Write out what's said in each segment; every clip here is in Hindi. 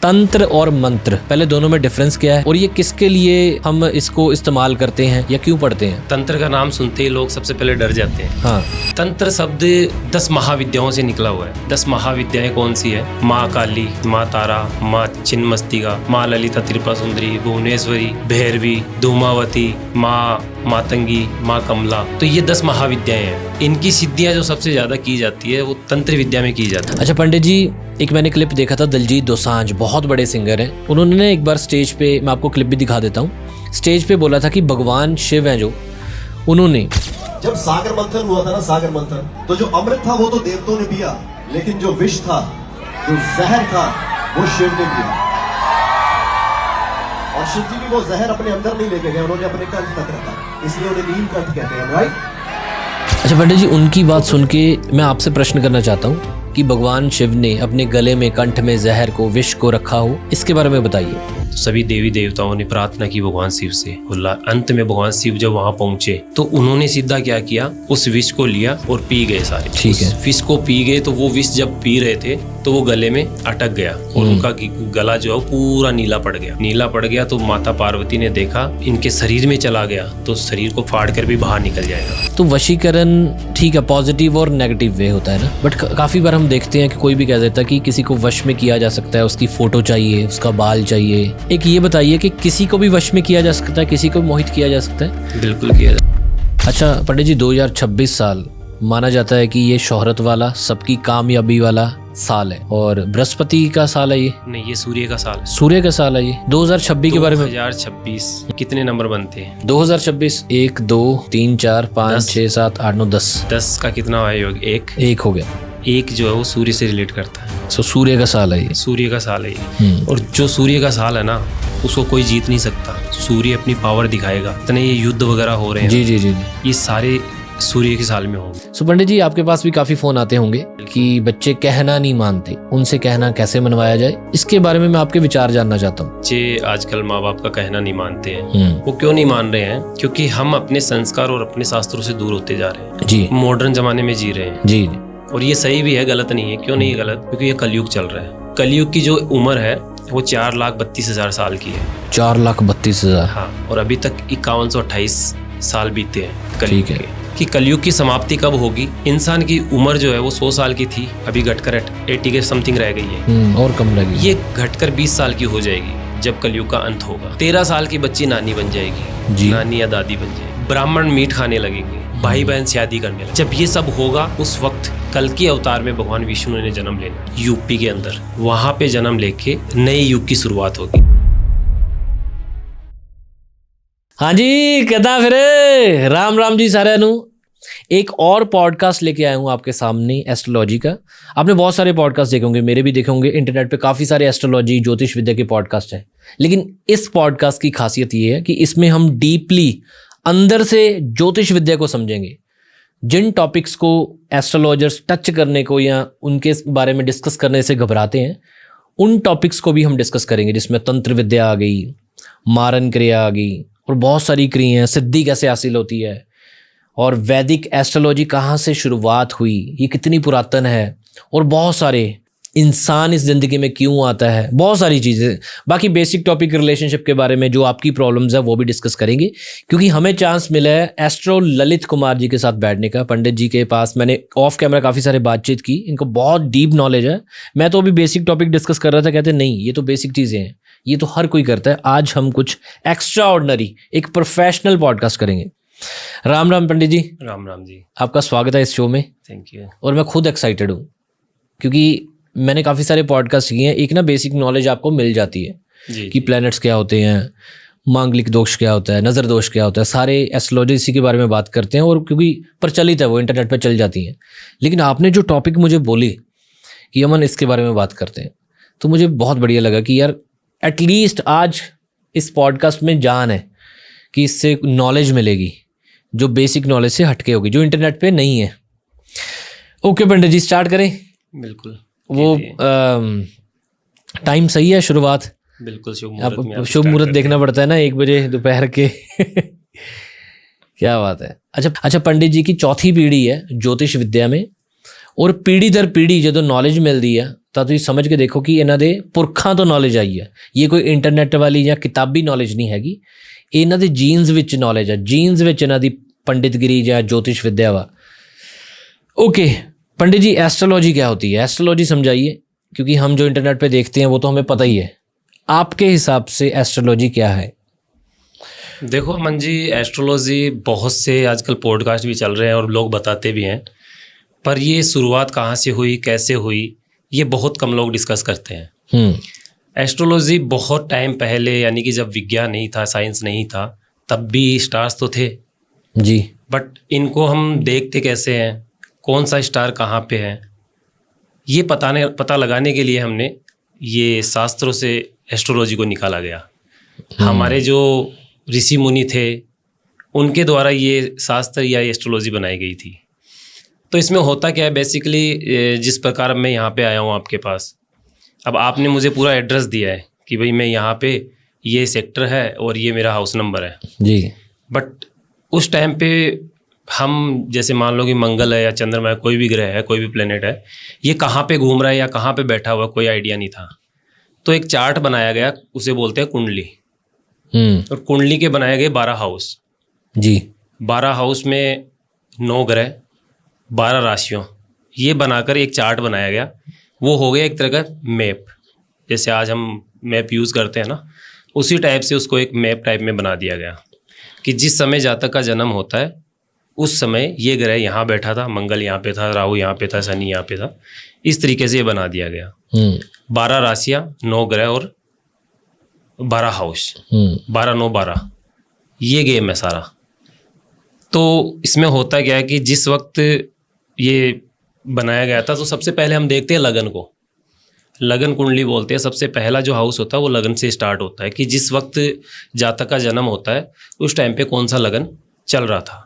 तंत्र और मंत्र, पहले दोनों में डिफरेंस क्या है और ये किसके लिए हम इसको इस्तेमाल करते हैं या क्यों पढ़ते हैं? तंत्र का नाम सुनते ही लोग सबसे पहले डर जाते हैं। हाँ। तंत्र शब्द 10 महाविद्याओं से निकला हुआ है। 10 महाविद्याएं कौन सी है? माँ काली, माँ तारा, माँ छिन्नमस्तिका, माँ ललिता त्रिपुरा सुंदरी, भुवनेश्वरी, भैरवी, धूमावती, माँ मातंगी, माँ कमला। तो ये 10 महाविद्याएं हैं। इनकी सिद्धियां जो सबसे ज्यादा की जाती है वो तंत्र विद्या में की जाती है। अच्छा पंडित जी, एक मैंने क्लिप देखा था, दिलजीत दोसांझ बहुत बड़े सिंगर हैं, उन्होंने एक बार स्टेज पे, मैं आपको क्लिप भी दिखा देता हूँ, स्टेज पे बोला था कि भगवान शिव हैं जो, उन्होंने जब सागर मंथन हुआ था ना, सागर मंथन, तो जो अमृत था वो तो देवताओं ने पिया, लेकिन जो विष था, जो जहर था, वो शिव ने पिया। और शिव जी भी वो जहर अपने अंदर नहीं लेके गए, उन्होंने अपने कंठ तक रखा, इसलिए उन्हें नीलकंठ कहते हैं, राइट? अच्छा पंडित जी, उनकी बात सुन के मैं आपसे प्रश्न करना चाहता हूँ कि भगवान शिव ने अपने गले में, कंठ में जहर को, विष को रखा हो, इसके बारे में बताइए। सभी देवी देवताओं ने प्रार्थना की भगवान शिव से, अंत में भगवान शिव जब वहां पहुंचे तो उन्होंने सीधा क्या किया, उस विष को लिया और पी गए सारे। ठीक है। विष को पी गए तो वो विष जब पी रहे थे तो वो गले में अटक गया और उनका गला जो है पूरा नीला पड़ गया। नीला पड़ गया तो माता पार्वती ने देखा इनके शरीर में चला गया तो शरीर को फाड़ कर भी बाहर निकल जाएगा। तो वशीकरण ठीक है, पॉजिटिव और नेगेटिव वे होता है ना, बट काफी बार हम देखते हैं कि कोई भी कह देता है कि किसी को वश में किया जा सकता है, उसकी फोटो चाहिए, उसका बाल चाहिए। एक ये बताइए कि किसी को भी वश में किया जा सकता है, किसी को मोहित किया जा सकता है? बिल्कुल किया जा। अच्छा पंडित जी, 2026 साल माना जाता है कि ये शोहरत वाला, सबकी कामयाबी वाला साल है और बृहस्पति का साल है ये? नहीं, ये सूर्य का साल है। सूर्य का साल है ये। 2026 के बारे में 2026 कितने नंबर बनते हैं? 2026 1 2 3 4 5 6 7 8 9 10 10 का कितना हुआ योग? एक हो गया। एक जो है वो सूर्य से रिलेट करता है। सो सूर्य का साल है ये। सूर्य का साल है ये। और जो सूर्य का साल है ना, उसको कोई जीत नहीं सकता। सूर्य अपनी पावर दिखाएगा। इतने ये युद्ध वगैरह हो रहे हैं, जी जी जी, ये सारे सूर्य के साल में होंगे। सो पंडित जी, आपके पास भी काफी फोन आते होंगे कि बच्चे कहना नहीं मानते, उनसे कहना कैसे मनवाया जाए, इसके बारे में मैं आपके विचार जानना चाहता हूँ। बच्चे आजकल माँ बाप का कहना नहीं मानते हैं। वो क्यों नहीं मान रहे हैं? क्योंकि हम अपने संस्कार और अपने शास्त्रों से दूर होते जा रहे हैं जी। मॉडर्न जमाने में जी रहे हैं जी। और ये सही भी है, गलत नहीं है। क्यों नहीं है गलत? क्योंकि ये कलयुग चल रहा है। कलयुग की जो उम्र है वो 4,32,000 साल की है। 4,32,000। हाँ, और अभी तक 5128 साल बीते हैं कलयुग ठीक है। के। कि कलयुग की समाप्ति कब होगी? इंसान की उम्र जो है वो 100 साल की थी, अभी घटकर 80 के समथिंग रह गई है। और कम लगी। ये घटकर 20 साल की हो जाएगी जब कलयुग का अंत होगा। 13 साल की बच्ची नानी बन जाएगी जी। नानी या दादी बन जाएगी। ब्राह्मण मीट खाने लगेंगे, भाई बहन शादी करने लगेंगे। जब ये सब होगा उस वक्त कल के अवतार में भगवान विष्णु ने जन्म लेना यूपी के अंदर। वहां पे जन्म लेके नए युग की शुरुआत होगी। हाँ जी, कहता फिर राम राम जी सारे नू। एक और पॉडकास्ट लेके आया हूँ आपके सामने एस्ट्रोलॉजी का। आपने बहुत सारे पॉडकास्ट देखे होंगे, मेरे भी देखे होंगे, इंटरनेट पे काफ़ी सारे एस्ट्रोलॉजी, ज्योतिष विद्या के पॉडकास्ट हैं। लेकिन इस पॉडकास्ट की खासियत ये है कि इसमें हम डीपली अंदर से ज्योतिष विद्या को समझेंगे। जिन टॉपिक्स को एस्ट्रोलॉजर्स टच करने को या उनके बारे में डिस्कस करने से घबराते हैं, उन टॉपिक्स को भी हम डिस्कस करेंगे, जिसमें तंत्र विद्या आ गई, मारन क्रिया आ गई और बहुत सारी क्रियाएं, सिद्धि कैसे हासिल होती है और वैदिक एस्ट्रोलॉजी कहाँ से शुरुआत हुई, ये कितनी पुरातन है और बहुत सारे इंसान इस ज़िंदगी में क्यों आता है, बहुत सारी चीज़ें। बाकी बेसिक टॉपिक रिलेशनशिप के बारे में जो आपकी प्रॉब्लम्स है वो भी डिस्कस करेंगे, क्योंकि हमें चांस मिला है एस्ट्रो ललित कुमार जी के साथ बैठने का। पंडित जी के पास मैंने ऑफ कैमरा काफ़ी सारे बातचीत की, इनको बहुत डीप नॉलेज है। मैं तो अभी बेसिक टॉपिक डिस्कस कर रहा था, कहते नहीं ये तो बेसिक चीज़ें हैं, ये तो हर कोई करता है। आज हम कुछ एक्स्ट्रा ऑर्डिनरी, एक प्रोफेशनल पॉडकास्ट करेंगे। राम राम पंडित जी। राम राम जी, आपका स्वागत है इस शो में। Thank you. और मैं खुद एक्साइटेड हूँ क्योंकि मैंने काफ़ी सारे पॉडकास्ट किए हैं। एक ना बेसिक नॉलेज आपको मिल जाती है जी, कि प्लैनेट्स क्या होते हैं, मांगलिक दोष क्या होता है, नज़र दोष क्या होता है, सारे एस्ट्रोलॉजी इसी के बारे में बात करते हैं और क्योंकि प्रचलित है वो इंटरनेट पर चल जाती हैं। लेकिन आपने जो टॉपिक मुझे बोली कि अमन इसके बारे में बात करते हैं, तो मुझे बहुत बढ़िया लगा कि यार एटलीस्ट आज इस पॉडकास्ट में जान है कि इससे नॉलेज मिलेगी जो बेसिक नॉलेज से हटके होगी, जो इंटरनेट पे नहीं है। ओके पंडित जी, स्टार्ट करें? बिल्कुल। वो टाइम सही है शुरुआत? बिल्कुल, शुभ मुहूर्त देखना पड़ता है ना, 1 बजे दोपहर के। क्या बात है। अच्छा पंडित जी की चौथी पीढ़ी है ज्योतिष विद्या में ਔਰ ਪੀੜ੍ਹੀ ਦਰ ਪੀੜ੍ਹੀ ਜਦੋਂ ਨੌਲੇਜ ਮਿਲਦੀ ਆ ਤਾਂ ਤੁਸੀਂ ਸਮਝ ਕੇ ਦੇਖੋ ਕਿ ਇਹਨਾਂ ਦੇ ਪੁਰਖਾਂ ਤੋਂ ਨੌਲੇਜ ਆਈ ਹੈ। ਇਹ ਕੋਈ ਇੰਟਰਨੈਟ ਵਾਲੀ ਜਾਂ ਕਿਤਾਬੀ ਨੌਲੇਜ ਨਹੀਂ ਹੈਗੀ, ਇਹਨਾਂ ਦੇ ਜੀਨਸ ਵਿੱਚ ਨੌਲੇਜ ਹੈ, ਜੀਨਸ ਵਿੱਚ ਇਹਨਾਂ ਦੀ पंडितगिरी या ज्योतिष विद्या वा। ओके पंडित जी, एस्ट्रोलॉजी क्या होती है? एस्ट्रोलॉजी समझाइए, क्योंकि हम जो इंटरनेट पे देखते हैं वो तो हमें पता ही है। आपके हिसाब से एस्ट्रोलॉजी क्या है? देखो अमन जी, एस्ट्रोलॉजी बहुत से आजकल पॉडकास्ट भी चल रहे हैं और लोग बताते भी हैं, पर ये शुरुआत कहाँ से हुई, कैसे हुई, ये बहुत कम लोग डिस्कस करते हैं। एस्ट्रोलॉजी बहुत टाइम पहले, यानी कि जब विज्ञान नहीं था, साइंस नहीं था, तब भी स्टार्स तो थे जी, बट इनको हम देखते कैसे हैं, कौन सा स्टार कहाँ पे है, ये पता लगाने के लिए हमने ये शास्त्रों से एस्ट्रोलॉजी को निकाला गया। हमारे जो ऋषि मुनि थे उनके द्वारा ये शास्त्र या एस्ट्रोलॉजी बनाई गई थी। तो इसमें होता क्या है, बेसिकली जिस प्रकार मैं यहाँ पे आया हूँ आपके पास, अब आपने मुझे पूरा एड्रेस दिया है कि भाई मैं यहाँ पे, ये सेक्टर है और ये मेरा हाउस नंबर है जी, बट उस टाइम पे हम, जैसे मान लो कि मंगल है या चंद्रमा है, कोई भी ग्रह है, कोई भी प्लेनेट है, ये कहाँ पे घूम रहा है या कहाँ पे बैठा हुआ, कोई आइडिया नहीं था। तो एक चार्ट बनाया गया, उसे बोलते हैं कुंडली। और कुंडली के बनाए गए 12 हाउस जी, 12 हाउस में 9 ग्रह, 12 राशियों, ये बनाकर एक चार्ट बनाया गया। वो हो गया एक तरह का मैप, जैसे आज हम मैप यूज़ करते हैं ना, उसी टाइप से उसको एक मैप टाइप में बना दिया गया कि जिस समय जातक का जन्म होता है उस समय ये ग्रह यहाँ बैठा था, मंगल यहाँ पे था, राहु यहाँ पे था, शनि यहाँ पे था, इस तरीके से ये बना दिया गया। 12 राशियाँ, 9 ग्रह और 12 हाउस, 12 9 12, ये गेम है सारा। तो इसमें होता क्या है कि जिस वक्त ये बनाया गया था, तो सबसे पहले हम देखते हैं लगन को, लगन कुंडली बोलते हैं। सबसे पहला जो हाउस होता है वो लगन से स्टार्ट होता है कि जिस वक्त जातक का जन्म होता है उस टाइम पे कौन सा लगन चल रहा था।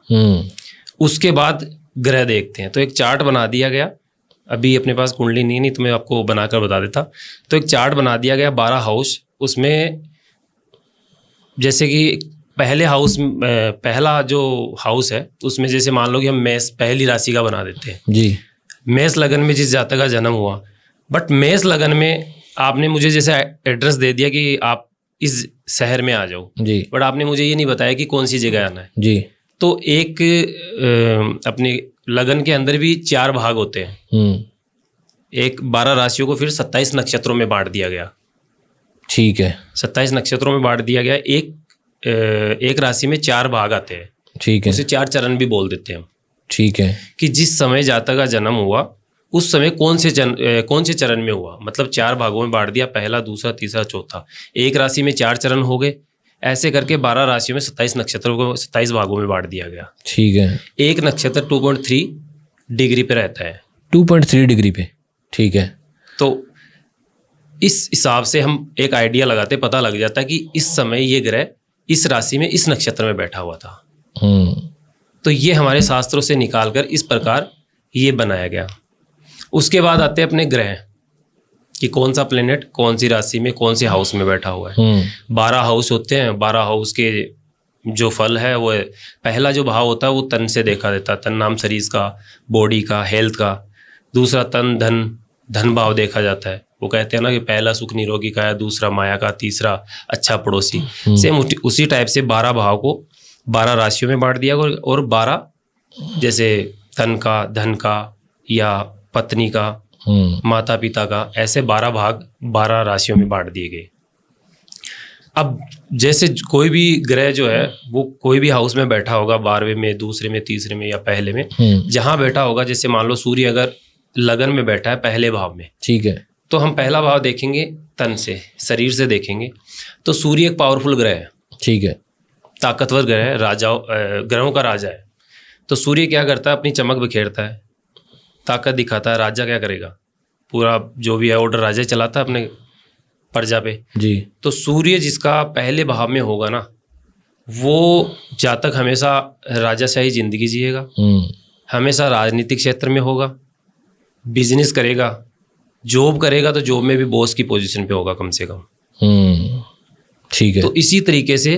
उसके बाद ग्रह देखते हैं। तो एक चार्ट बना दिया गया, अभी अपने पास कुंडली नहीं तो मैं आपको बनाकर बता देता। तो एक चार्ट बना दिया गया 12 हाउस, उसमें जैसे कि पहले हाउस, पहला जो हाउस है उसमें जैसे मान लो कि हम मेष पहली राशि का बना देते हैं जी। मेष लगन में जिस जातक का जन्म हुआ, बट मेष लगन में आपने मुझे जैसे एड्रेस दे दिया कि आप इस शहर में आ जाओ जी, बट आपने मुझे ये नहीं बताया कि कौन सी जगह आना है जी। तो एक अपने लगन के अंदर भी 4 भाग होते हैं। एक 12 राशियों को फिर 27 नक्षत्रों में बांट दिया गया। ठीक है, 27 नक्षत्रों में बांट दिया गया। एक राशि में 4 भाग आते हैं, ठीक है, उसे 4 चरण भी बोल देते हैं। ठीक है, कि जिस समय जातक का जन्म हुआ उस समय कौन से चरण में हुआ, मतलब 4 भागों में बांट दिया, पहला, दूसरा, तीसरा, चौथा। एक राशि में 4 चरण हो गए, ऐसे करके 12 राशियों में 27 नक्षत्रों को 27 भागों में बांट दिया गया। ठीक है। एक नक्षत्र 2.3 डिग्री पे रहता है, 2.3 डिग्री पे, ठीक है। तो इस हिसाब से हम एक आइडिया लगाते, पता लग जाता है कि इस समय ये ग्रह इस राशि में इस नक्षत्र में बैठा हुआ था। तो ये हमारे शास्त्रों से निकालकर इस प्रकार ये बनाया गया। उसके बाद आते हैं अपने ग्रह कि कौन सा प्लेनेट कौन सी राशि में कौन से हाउस में बैठा हुआ है। 12 हाउस होते हैं। 12 हाउस के जो फल है वो पहला जो भाव होता है वो तन से देखा देता है, तन नाम शरीर का, बॉडी का, हेल्थ का। दूसरा तन धन भाव देखा जाता है। वो कहते हैं ना कि पहला सुख निरोगी का है, दूसरा माया का, तीसरा अच्छा पड़ोसी। सेम उसी टाइप से 12 भाव को 12 राशियों में बांट दिया और 12 जैसे तन का, धन का या पत्नी का, माता पिता का, ऐसे 12 भाग 12 राशियों में बांट दिए गए। अब जैसे कोई भी ग्रह जो है वो कोई भी हाउस में बैठा होगा, 12वें में, दूसरे में, तीसरे में या पहले में, जहां बैठा होगा, जैसे मान लो सूर्य अगर लगन में बैठा है पहले भाव में, ठीक है, तो हम पहला भाव देखेंगे तन से, शरीर से देखेंगे। तो सूर्य एक पावरफुल ग्रह है, ठीक है, ताकतवर ग्रह है, ग्रहों का राजा है। तो सूर्य क्या करता है, अपनी चमक बिखेरता है, ताकत दिखाता है। राजा क्या करेगा, पूरा जो भी है ऑर्डर राजा चलाता है अपने प्रजा पे जी। तो सूर्य जिसका पहले भाव में होगा ना, वो जातक हमेशा राजाशाही जिंदगी जिएगा, हमेशा राजनीतिक क्षेत्र में होगा, बिजनेस करेगा, जॉब करेगा तो जॉब में भी बॉस की पोजीशन पे होगा कम से कम, ठीक है। तो इसी तरीके से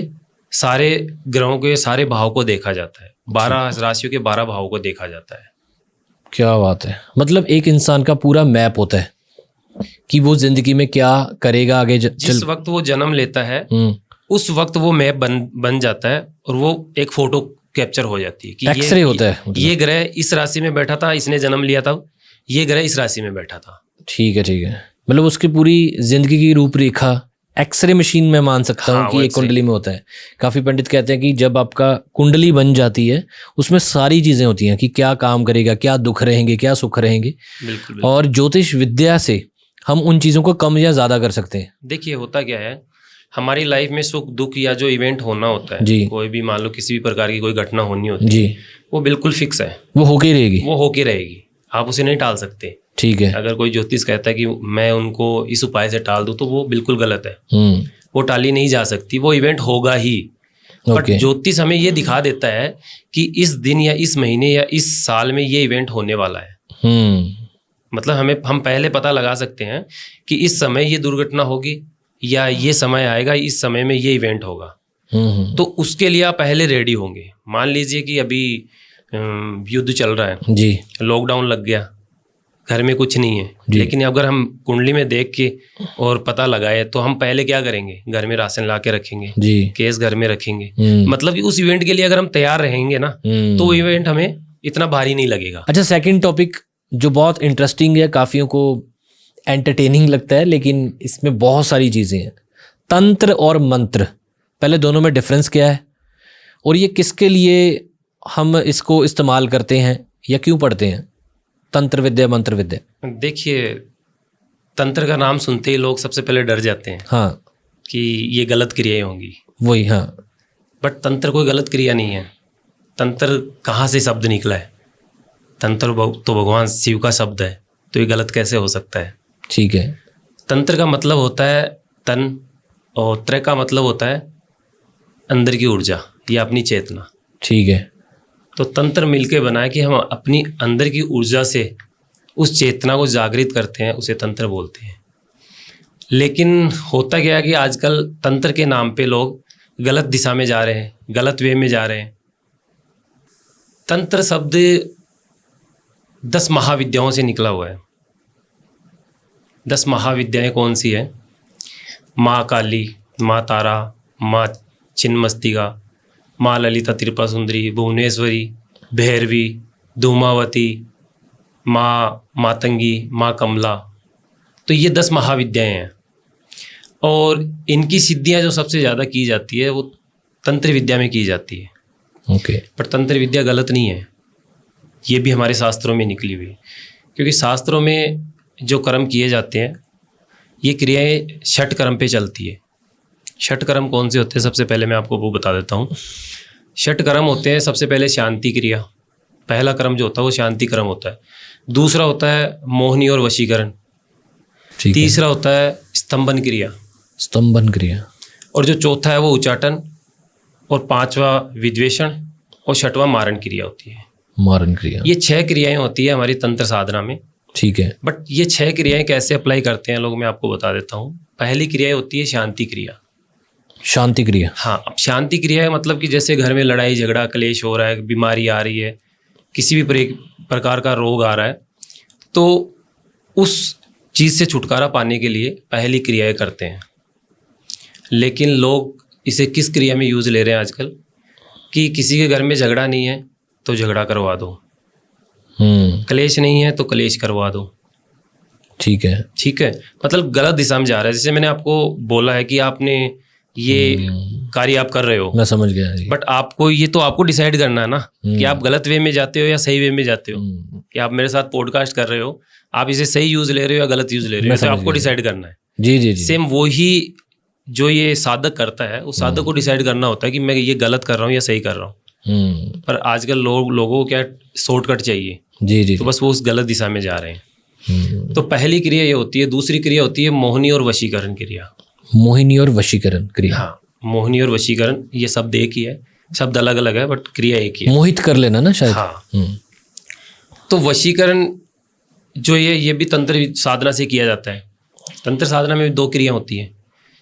सारे ग्रहों के सारे भाव को देखा जाता है, 12 राशियों के 12 भावों को देखा जाता है। क्या बात है। मतलब एक इंसान का पूरा मैप होता है कि वो जिंदगी में क्या करेगा आगे जिस वक्त वो जन्म लेता है उस वक्त वो मैप बन जाता है और वो एक फोटो कैप्चर हो जाती है कि एक्सरे होता है मतलब। ये ग्रह इस राशि में बैठा था, इसने जन्म लिया था, ये ग्रह इस राशि में बैठा था। ठीक है। मतलब उसकी पूरी जिंदगी की रूपरेखा एक्सरे मशीन में मान सकता हूँ कि एक कुंडली में होता है। काफी पंडित कहते हैं कि जब आपका कुंडली बन जाती है उसमें सारी चीजें होती हैं कि क्या काम करेगा, क्या दुख रहेंगे, क्या सुख रहेंगे। बिल्कुल। और ज्योतिष विद्या से हम उन चीजों को कम या ज्यादा कर सकते हैं। देखिए होता क्या है, हमारी लाइफ में सुख दुख या जो इवेंट होना होता है जी, कोई भी मान लो किसी भी प्रकार की कोई घटना होनी होती जी, है, वो बिल्कुल फिक्स है, वो होके रहेगी, वो होके रहेगी, आप उसे नहीं टाल सकते। ठीक है। अगर कोई ज्योतिष कहता है कि मैं उनको इस उपाय से टाल दूं तो वो बिल्कुल गलत है, वो टाली नहीं जा सकती, वो इवेंट होगा ही। बट ज्योतिष हमें ये दिखा देता है कि इस दिन या इस महीने या इस साल में ये इवेंट होने वाला है। मतलब हम पहले पता लगा सकते हैं कि इस समय ये दुर्घटना होगी या ये समय आएगा, इस समय में ये इवेंट होगा। तो उसके लिए आप पहले रेडी होंगे। मान लीजिए कि अभी युद्ध चल रहा है जी, लॉकडाउन लग गया, घर में कुछ नहीं है, लेकिन अगर हम कुंडली में देख के और पता लगाए तो हम पहले क्या करेंगे, घर में राशन ला के रखेंगे जी, केस घर में रखेंगे। मतलब कि उस इवेंट के लिए अगर हम तैयार रहेंगे ना तो वो इवेंट हमें इतना भारी नहीं लगेगा। अच्छा, सेकंड टॉपिक जो बहुत इंटरेस्टिंग है, काफियों को एंटरटेनिंग लगता है, लेकिन इसमें बहुत सारी चीजें हैं। तंत्र और मंत्र, पहले दोनों में डिफरेंस क्या है और ये किसके लिए हम इसको इस्तेमाल करते हैं या क्यों पढ़ते हैं? तंत्र विद्या, मंत्र विद्या। देखिए तंत्र का नाम सुनते ही लोग सबसे पहले डर जाते हैं, हाँ, कि ये गलत क्रियाएं होंगी, वही, हाँ। बट तंत्र कोई गलत क्रिया नहीं है। तंत्र कहाँ से शब्द निकला है? तंत्र तो भगवान शिव का शब्द है, तो ये गलत कैसे हो सकता है? ठीक है। तंत्र का मतलब होता है तन, और त्र का मतलब होता है अंदर की ऊर्जा या अपनी चेतना। ठीक है। तो तंत्र मिलके बना है कि हम अपनी अंदर की ऊर्जा से उस चेतना को जागृत करते हैं, उसे तंत्र बोलते हैं। लेकिन होता क्या है कि आजकल तंत्र के नाम पे लोग गलत दिशा में जा रहे हैं, गलत वे में जा रहे हैं। तंत्र शब्द 10 महाविद्याओं से निकला हुआ है। 10 महाविद्याएं कौन सी है? माँ काली, माँ तारा, माँ छिन्नमस्तिका, माँ ललिता त्रिपुरा सुंदरी, भुवनेश्वरी, भैरवी, धूमावती, माँ मातंगी, माँ कमला। तो ये 10 महाविद्याएं हैं और इनकी सिद्धियां जो सबसे ज़्यादा की जाती है वो तंत्र विद्या में की जाती है। ओके। पर तंत्र विद्या गलत नहीं है, ये भी हमारे शास्त्रों में निकली हुई, क्योंकि शास्त्रों में जो कर्म किए जाते हैं ये क्रियाएं षट कर्म पे चलती है। षट कर्म कौन से होते हैं? सबसे पहले मैं आपको वो बता देता हूँ। षट कर्म होते हैं सबसे पहले शांति क्रिया, पहला कर्म जो होता है वो शांति कर्म होता है। दूसरा होता है मोहनी और वशीकरण। तीसरा होता है स्तंभन क्रिया, स्तंभन क्रिया। और जो चौथा है वो उच्चाटन, और 5वां विद्वेषण, और 6वां मारण क्रिया होती है। मारण क्रिया। ये 6 क्रियाएं होती है हमारी तंत्र साधना में। ठीक है। बट ये 6 क्रियाएं कैसे अप्लाई करते हैं लोग, मैं आपको बता देता हूँ। पहली क्रिया होती है शांति क्रिया। शांति क्रिया, हाँ। अब शांति क्रिया मतलब कि जैसे घर में लड़ाई झगड़ा क्लेश हो रहा है, बीमारी आ रही है, किसी भी प्रकार का रोग आ रहा है, तो उस चीज़ से छुटकारा पाने के लिए पहली क्रियाएं करते हैं। लेकिन लोग इसे किस क्रिया में यूज़ ले रहे हैं आजकल, कि किसी के घर में झगड़ा नहीं है तो झगड़ा करवा दो, क्लेश नहीं है तो क्लेश करवा दो। ठीक है। ठीक है, मतलब गलत दिशा में जा रहा है। जैसे मैंने आपको बोला है कि आपने ये कार्य आप कर रहे हो, मैं समझ गया, बट आपको ये तो आपको डिसाइड करना है ना कि आप गलत वे में जाते हो या सही वे में जाते हो। कि आप मेरे साथ पॉडकास्ट कर रहे हो, आप इसे सही यूज ले रहे हो या गलत यूज ले रहे हो, तो आपको डिसाइड करना है। जी जी जी। सेम वही जो ये साधक करता है, उस साधक को डिसाइड करना होता है कि मैं ये गलत कर रहा हूँ या सही कर रहा हूँ। पर आजकल लोगों को क्या शॉर्टकट चाहिए, जी जी, तो बस वो उस गलत दिशा में जा रहे हैं। तो पहली क्रिया ये होती है। दूसरी क्रिया होती है मोहिनी और वशीकरण क्रिया। मोहिनी और वशीकरण क्रिया, हाँ। मोहिनी और वशीकरण ये शब्द एक ही है, शब्द अलग अलग है बट क्रिया एक ही है। मोहित कर लेना ना शायद। हाँ। तो वशीकरण जो ये भी तंत्र साधना से किया जाता है। तंत्र साधना में 2 क्रिया होती है,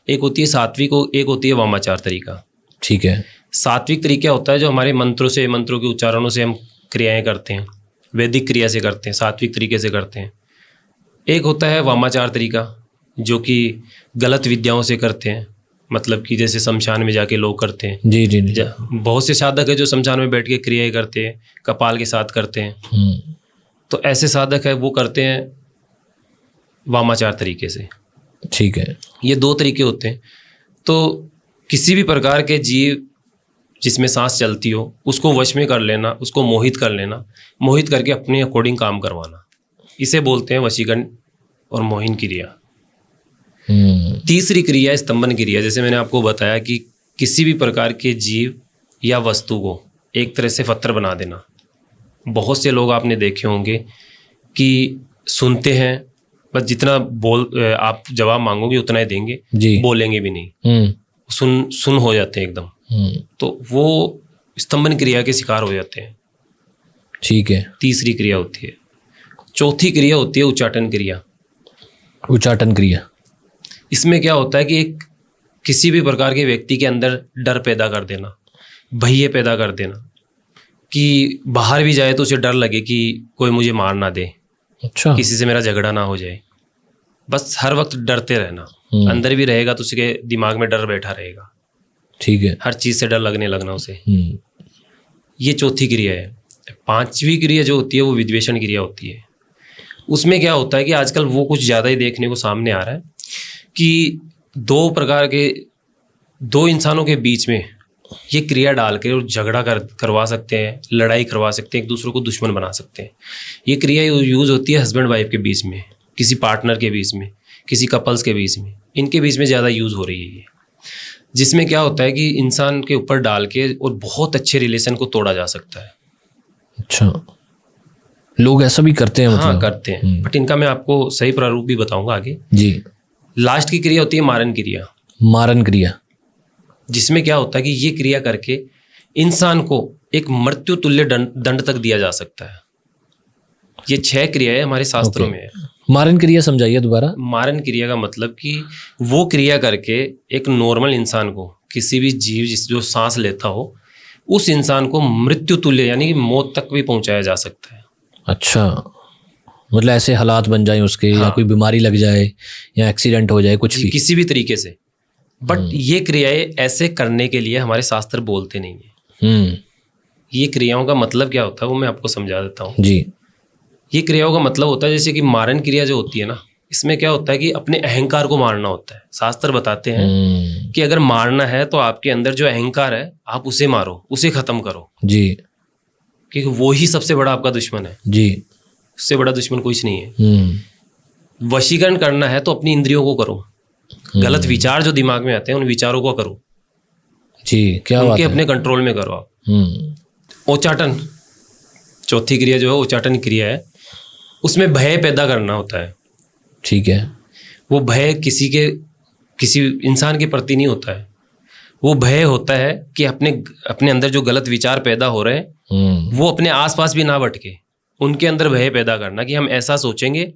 एक होती है सात्विक और एक होती है वामाचार तरीका। ठीक है। सात्विक तरीका होता है जो हमारे मंत्रों के उच्चारणों से हम क्रियाएं करते हैं, वैदिक क्रिया से करते हैं, सात्विक तरीके से करते हैं। एक होता है वामाचार तरीका, जो कि गलत विद्याओं से करते हैं, मतलब कि जैसे शमशान में जाके लोग करते हैं। जी जी जी। बहुत से साधक है जो शमशान में बैठ के क्रियाएं करते हैं, कपाल के साथ करते हैं। तो ऐसे साधक है वो करते हैं वामाचार तरीके से। ठीक है। ये 2 तरीके होते हैं। तो किसी भी प्रकार के जीव जिसमें सांस चलती हो उसको वश में कर लेना, उसको मोहित कर लेना, मोहित करके अपने अकॉर्डिंग काम करवाना, इसे बोलते हैं वशीकरण और मोहिन क्रिया। तीसरी क्रिया स्तंभन क्रिया। जैसे मैंने आपको बताया कि किसी भी प्रकार के जीव या वस्तु को एक तरह से पत्थर बना देना। बहुत से लोग आपने देखे होंगे कि सुनते हैं, बस जितना आप जवाब मांगोगे उतना ही देंगे, बोलेंगे भी नहीं, सुन हो जाते हैं एकदम। तो वो स्तंभन क्रिया के शिकार हो जाते हैं। ठीक है। तीसरी क्रिया होती है। चौथी क्रिया होती है उच्चाटन क्रिया। उच्चाटन क्रिया, इसमें क्या होता है कि किसी भी प्रकार के व्यक्ति के अंदर डर पैदा कर देना, भय पैदा कर देना, कि बाहर भी जाए तो उसे डर लगे कि कोई मुझे मार ना दे, अच्छा, किसी से मेरा झगड़ा ना हो जाए। बस हर वक्त डरते रहना, अंदर भी रहेगा तो उसके दिमाग में डर बैठा रहेगा। ठीक है। हर चीज़ से डर लगना उसे। ये चौथी क्रिया है। 5वीं क्रिया जो होती है वो विद्वेषण क्रिया होती है। उसमें क्या होता है कि आजकल वो कुछ ज़्यादा ही देखने को सामने आ रहा है कि 2 इंसानों के बीच में ये क्रिया डाल के और झगड़ा करवा सकते हैं, लड़ाई करवा सकते हैं, एक दूसरे को दुश्मन बना सकते हैं। ये क्रिया यूज़ होती है हस्बैंड वाइफ के बीच में, किसी पार्टनर के बीच में, किसी कपल्स के बीच में, इनके बीच में ज़्यादा यूज़ हो रही है ये। जिसमें क्या होता है कि इंसान के ऊपर डाल के और बहुत अच्छे रिलेशन को तोड़ा जा सकता है। अच्छा, लोग ऐसा भी करते हैं? हाँ, मतलब करते हैं, बट इनका मैं आपको सही प्रारूप भी बताऊंगा आगे। जी। लास्ट की क्रिया होती है मारन क्रिया। मारन क्रिया, जिसमें क्या होता है कि ये क्रिया करके इंसान को एक मृत्यु तुल्य दंड तक दिया जा सकता है। ये 6 क्रियाएं हमारे शास्त्रों में है। मारन क्रिया समझाइए दोबारा। मारन क्रिया का मतलब कि वो क्रिया करके एक नॉर्मल इंसान को, किसी भी जीव जो सांस लेता हो, उस इंसान को मृत्यु तुल्य यानी कि मौत तक भी पहुंचाया जा सकता है। अच्छा, मतलब ऐसे हालात बन जाए उसके, या कोई बीमारी लग जाए या एक्सीडेंट हो जाए, कुछ भी, किसी भी तरीके से। बट ये क्रियाएं ऐसे करने के लिए हमारे शास्त्र बोलते नहीं है। ये क्रियाओं का मतलब क्या होता है वो मैं आपको समझा देता हूँ जी। ये क्रियाओं का मतलब होता है जैसे कि मारन क्रिया जो होती है ना, इसमें क्या होता है कि अपने अहंकार को मारना होता है। शास्त्र बताते हैं कि अगर मारना है तो आपके अंदर जो अहंकार है आप उसे मारो, उसे खत्म करो जी, क्योंकि वो ही सबसे बड़ा आपका दुश्मन है जी। उससे बड़ा दुश्मन कुछ नहीं है। वशीकरण करना है तो अपनी इंद्रियों को करो। गलत विचार जो दिमाग में आते हैं उन विचारों को करो जी, क्या उनके अपने कंट्रोल में करो आप। उच्चाटन, चौथी क्रिया जो है उच्चाटन क्रिया है, उसमें भय पैदा करना होता है। ठीक है। वो भय किसी इंसान के प्रति नहीं होता है, वो भय होता है कि अपने अंदर जो गलत विचार पैदा हो रहे हैं वो अपने आसपास भी ना भटके, उनके अंदर भय पैदा करना कि हम ऐसा सोचेंगे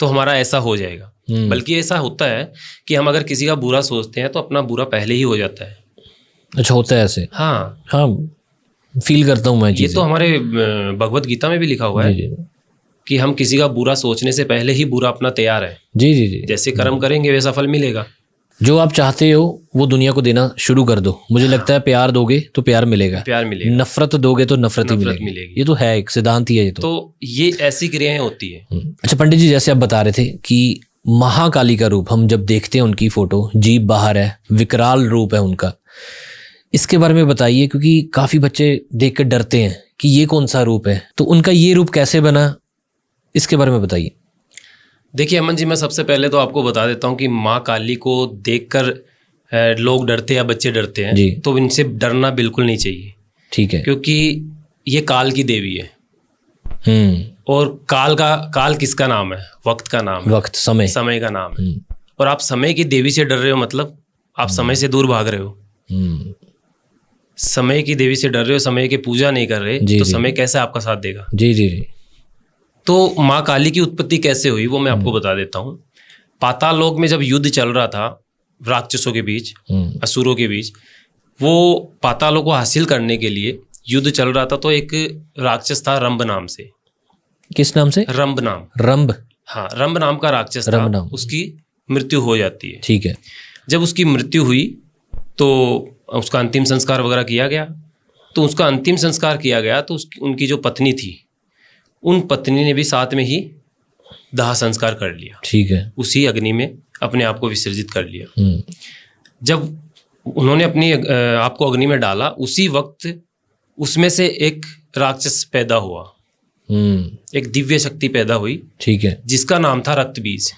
तो हमारा ऐसा हो जाएगा। बल्कि ऐसा होता है कि हम अगर किसी का बुरा सोचते हैं तो अपना बुरा पहले ही हो जाता है। अच्छा, होता है ऐसे? हाँ हाँ, फील करता हूँ मैं। ये तो हमारे भगवत गीता में भी लिखा हुआ है कि हम किसी का बुरा सोचने से पहले ही बुरा अपना तैयार है। जी जी जी। जैसे कर्म करेंगे वैसा फल मिलेगा। जो आप चाहते हो वो दुनिया को देना शुरू कर दो। मुझे लगता है प्यार दोगे तो प्यार मिलेगा, नफरत दोगे तो नफरत ही मिलेगी। ये तो है, एक सिद्धांत ही है ये तो ये ऐसी क्रियाएं होती है। अच्छा पंडित जी, जैसे आप बता रहे थे कि महाकाली का रूप हम जब देखते हैं, उनकी फोटो, जीभ बाहर है, विकराल रूप है उनका, इसके बारे में बताइए, क्योंकि काफी बच्चे देख कर डरते हैं कि ये कौन सा रूप है, तो उनका ये रूप कैसे बना, इसके बारे में बताइए। देखिए अमन जी, मैं सबसे पहले तो आपको बता देता हूँ कि माँ काली को देखकर लोग डरते हैं या बच्चे डरते हैं, तो इनसे डरना बिल्कुल नहीं चाहिए। ठीक है। क्योंकि ये काल की देवी है। और काल किसका नाम है? वक्त का नाम है। वक्त, समय का नाम है। और आप समय की देवी से डर रहे हो, मतलब आप समय से दूर भाग रहे हो। समय की देवी से डर रहे हो, समय की पूजा नहीं कर रहे, तो समय कैसे आपका साथ देगा? जी जी जी। तो माँ काली की उत्पत्ति कैसे हुई वो मैं आपको बता देता हूँ। पाताल लोक में जब युद्ध चल रहा था राक्षसों के बीच, असुरों के बीच, वो पातालों को हासिल करने के लिए युद्ध चल रहा था, तो एक राक्षस था रंभ नाम से। किस नाम से? रंभ नाम। रंभ? हाँ, रंभ नाम का राक्षस था। रंभ नाम। उसकी मृत्यु हो जाती है। ठीक है। जब उसकी मृत्यु हुई तो उसका अंतिम संस्कार वगैरह किया गया। तो उसका अंतिम संस्कार किया गया तो उनकी जो पत्नी थी, उन पत्नी ने भी साथ में ही दाह संस्कार कर लिया। ठीक है। उसी अग्नि में अपने आप को विसर्जित कर लिया। जब उन्होंने अपनी आप को अग्नि में डाला, उसी वक्त उसमें से एक राक्षस पैदा हुआ, एक दिव्य शक्ति पैदा हुई। ठीक है। जिसका नाम था रक्त बीज।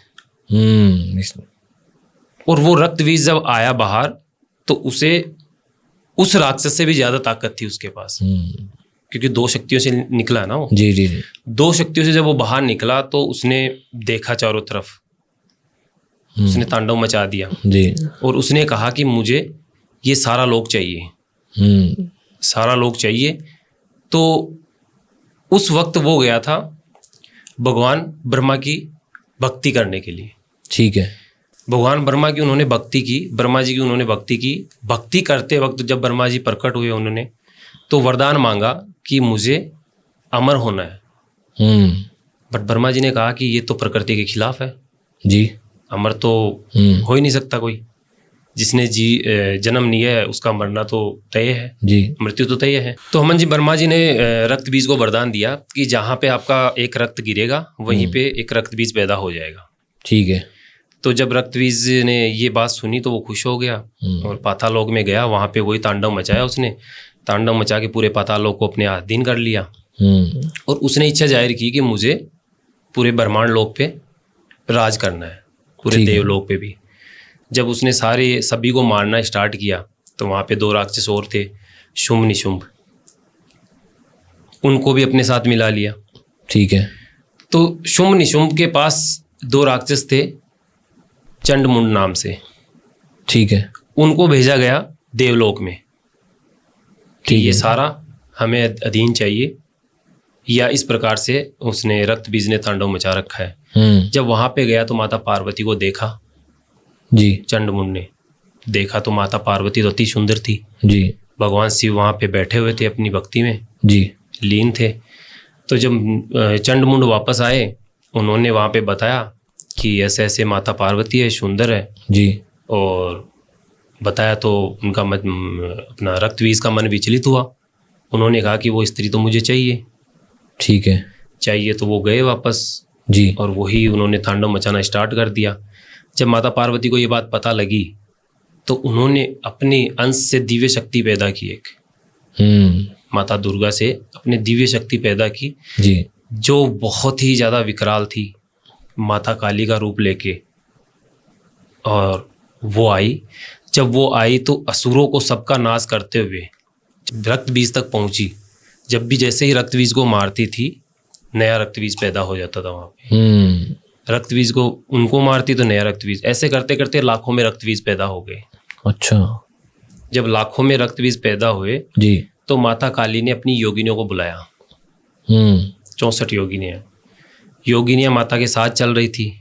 और वो रक्त बीज जब आया बाहर तो उसे उस राक्षस से भी ज्यादा ताकत थी उसके पास, क्योंकि 2 शक्तियों से निकला ना वो। जी जी जी। 2 शक्तियों से जब वो बाहर निकला तो उसने देखा चारों तरफ, उसने तांडव मचा दिया जी। और उसने कहा कि मुझे ये सारा लोक चाहिए, सारा लोक चाहिए। तो उस वक्त वो गया था भगवान ब्रह्मा की भक्ति करने के लिए। ठीक है। भगवान ब्रह्मा की उन्होंने भक्ति की, ब्रह्मा जी की उन्होंने भक्ति की। भक्ति करते वक्त जब ब्रह्मा जी प्रकट हुए, उन्होंने तो वरदान मांगा कि मुझे अमर होना है। बट ब्रह्मा जी ने कहा कि ये तो प्रकृति के खिलाफ है जी, अमर तो हो ही नहीं सकता कोई। जिसने जन्म लिया है उसका मरना तो तय है जी, मृत्यु तो तय है। तो हनुमान जी ब्रह्मा जी ने रक्त बीज को वरदान दिया कि जहाँ पे आपका एक रक्त गिरेगा वहीं पे एक रक्त बीज पैदा हो जाएगा। ठीक है। तो जब रक्त बीज ने ये बात सुनी तो वो खुश हो गया और पातालोक में गया। वहाँ पे वही तांडव मचाया उसने, तांडव मचा के पूरे पातालोक को अपने अधीन कर लिया। और उसने इच्छा जाहिर की कि मुझे पूरे ब्रह्मांड लोक पे राज करना है, पूरे देवलोक पे भी। जब उसने सभी को मारना स्टार्ट किया तो वहाँ पे 2 राक्षस और थे, शुंभ निशुंभ, उनको भी अपने साथ मिला लिया। ठीक है। तो शुंभ निशुंभ के पास 2 राक्षस थे चंडमुंड नाम से। ठीक है। उनको भेजा गया देवलोक में कि ये सारा हमें अधीन चाहिए, या इस प्रकार से उसने रक्त बीज ने तांडव मचा रखा है। जब वहां पे गया तो माता पार्वती को देखा जी, चंडमुंड ने देखा तो माता पार्वती तो अति सुंदर थी जी। भगवान शिव वहां पे बैठे हुए थे, अपनी भक्ति में जी लीन थे। तो जब चंडमुंड वापस आए, उन्होंने वहां पे बताया कि ऐसे ऐसे माता पार्वती है, सुंदर है जी। और बताया तो उनका अपना रक्तबीज का मन विचलित हुआ। उन्होंने कहा कि वो स्त्री तो मुझे चाहिए। ठीक है। चाहिए तो वो गए वापस जी। और वही उन्होंने तांडव मचाना स्टार्ट कर दिया। जब माता पार्वती को ये बात पता लगी तो उन्होंने अपने अंश से दिव्य शक्ति पैदा की, एक माता दुर्गा से अपने दिव्य शक्ति पैदा की जी, जो बहुत ही ज़्यादा विकराल थी, माता काली का रूप लेके। और वो आई, जब वो आई तो असुरों को सबका नाश करते हुए रक्त बीज तक पहुंची। जब भी जैसे ही रक्त बीज को मारती थी, नया रक्त बीज पैदा हो जाता था वहाँ पे। रक्त बीज को उनको मारती तो नया रक्त बीज, ऐसे करते करते लाखों में रक्त बीज पैदा हो गए। अच्छा। जब लाखों में रक्त बीज पैदा हुए जी, तो माता काली ने अपनी योगिनियों को बुलाया। 64 योगिनियाँ माता के साथ चल रही थी,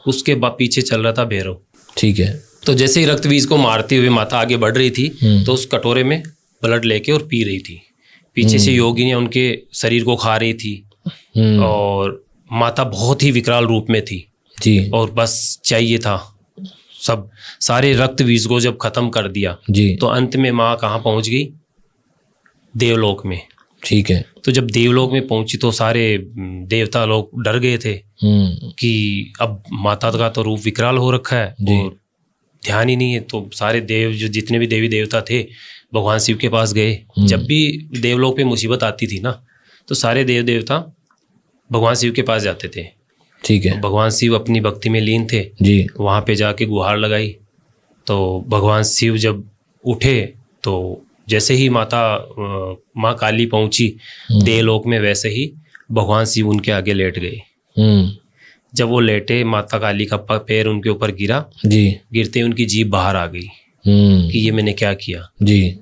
उसके पीछे चल रहा था भैरव। ठीक है। तो जैसे ही रक्त बीज को मारते हुए माता आगे बढ़ रही थी तो उस कटोरे में ब्लड लेके और पी रही थी। पीछे से योगिनियाँ उनके शरीर को खा रही थी और माता बहुत ही विकराल रूप में थी जी। और बस चाहिए था सब सारे रक्त बीज को जब खत्म कर दिया जी, तो अंत में माँ कहाँ पहुँच गई? देवलोक में। ठीक है। तो जब देवलोक में पहुंची तो सारे देवता लोग डर गए थे कि अब माता का तो रूप विकराल हो रखा है और ध्यान ही नहीं है। तो सारे देव जो जितने भी देवी देवता थे भगवान शिव के पास गए। जब भी देवलोक पे मुसीबत आती थी ना तो सारे देव देवता भगवान शिव के पास जाते थे। ठीक है। भगवान शिव अपनी भक्ति में लीन थे जी। वहाँ पे जाके गुहार लगाई तो भगवान शिव जब उठे तो जैसे ही माँ काली पहुंची देवलोक में, वैसे ही भगवान शिव उनके आगे लेट गए। जब वो लेटे, माता काली का पैर उनके ऊपर गिरा जी। गिरते ही उनकी जीभ बाहर आ गई कि ये मैंने क्या किया। जी।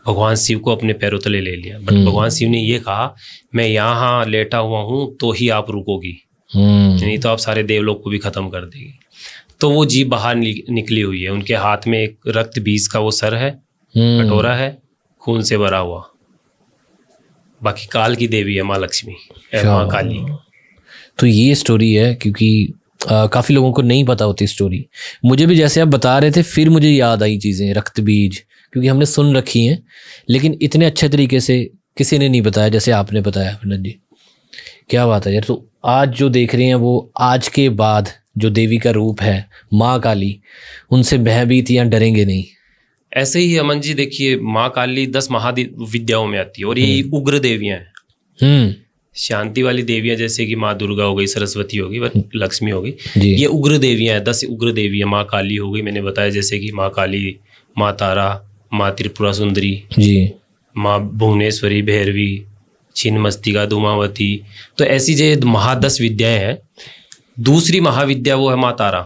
भगवान शिव को अपने पैरों तले ले लिया। बट भगवान शिव ने ये कहा, मैं यहाँ लेटा हुआ हूँ तो ही आप रुकोगी, नहीं तो आप सारे देवलोक को भी खत्म कर देगी। तो वो जीभ बाहर निकली हुई है। उनके हाथ में एक रक्त बीज का वो सर है, कटोरा है खून से भरा हुआ। बाकी काल की देवी है माँ लक्ष्मी, क्या माँ काली। तो ये स्टोरी है, क्योंकि काफ़ी लोगों को नहीं पता होती स्टोरी। मुझे भी जैसे आप बता रहे थे फिर मुझे याद आई चीज़ें, रक्त बीज, क्योंकि हमने सुन रखी हैं लेकिन इतने अच्छे तरीके से किसी ने नहीं बताया जैसे आपने बताया विनोद जी। क्या बात है यार। तो आज जो देख रहे हैं वो आज के बाद जो देवी का रूप है माँ काली, उनसे भयभीत या डरेंगे नहीं। ऐसे ही अमन जी देखिए, माँ काली 10 महाविद्याओं में आती है और ये उग्र देवियां हैं। शांति वाली देवियां जैसे कि माँ दुर्गा हो गई, सरस्वती हो गई, लक्ष्मी हो गई, ये उग्र देवियां हैं। 10 उग्र देवियां। माँ काली हो गई, मैंने बताया जैसे कि माँ काली, माँ तारा, माँ त्रिपुरा सुंदरी जी, माँ भुवनेश्वरी, भैरवी, छिन्नमस्तिका, धूमावती। तो ऐसी जो 10 विद्याएं हैं। दूसरी महाविद्या वो है माँ तारा।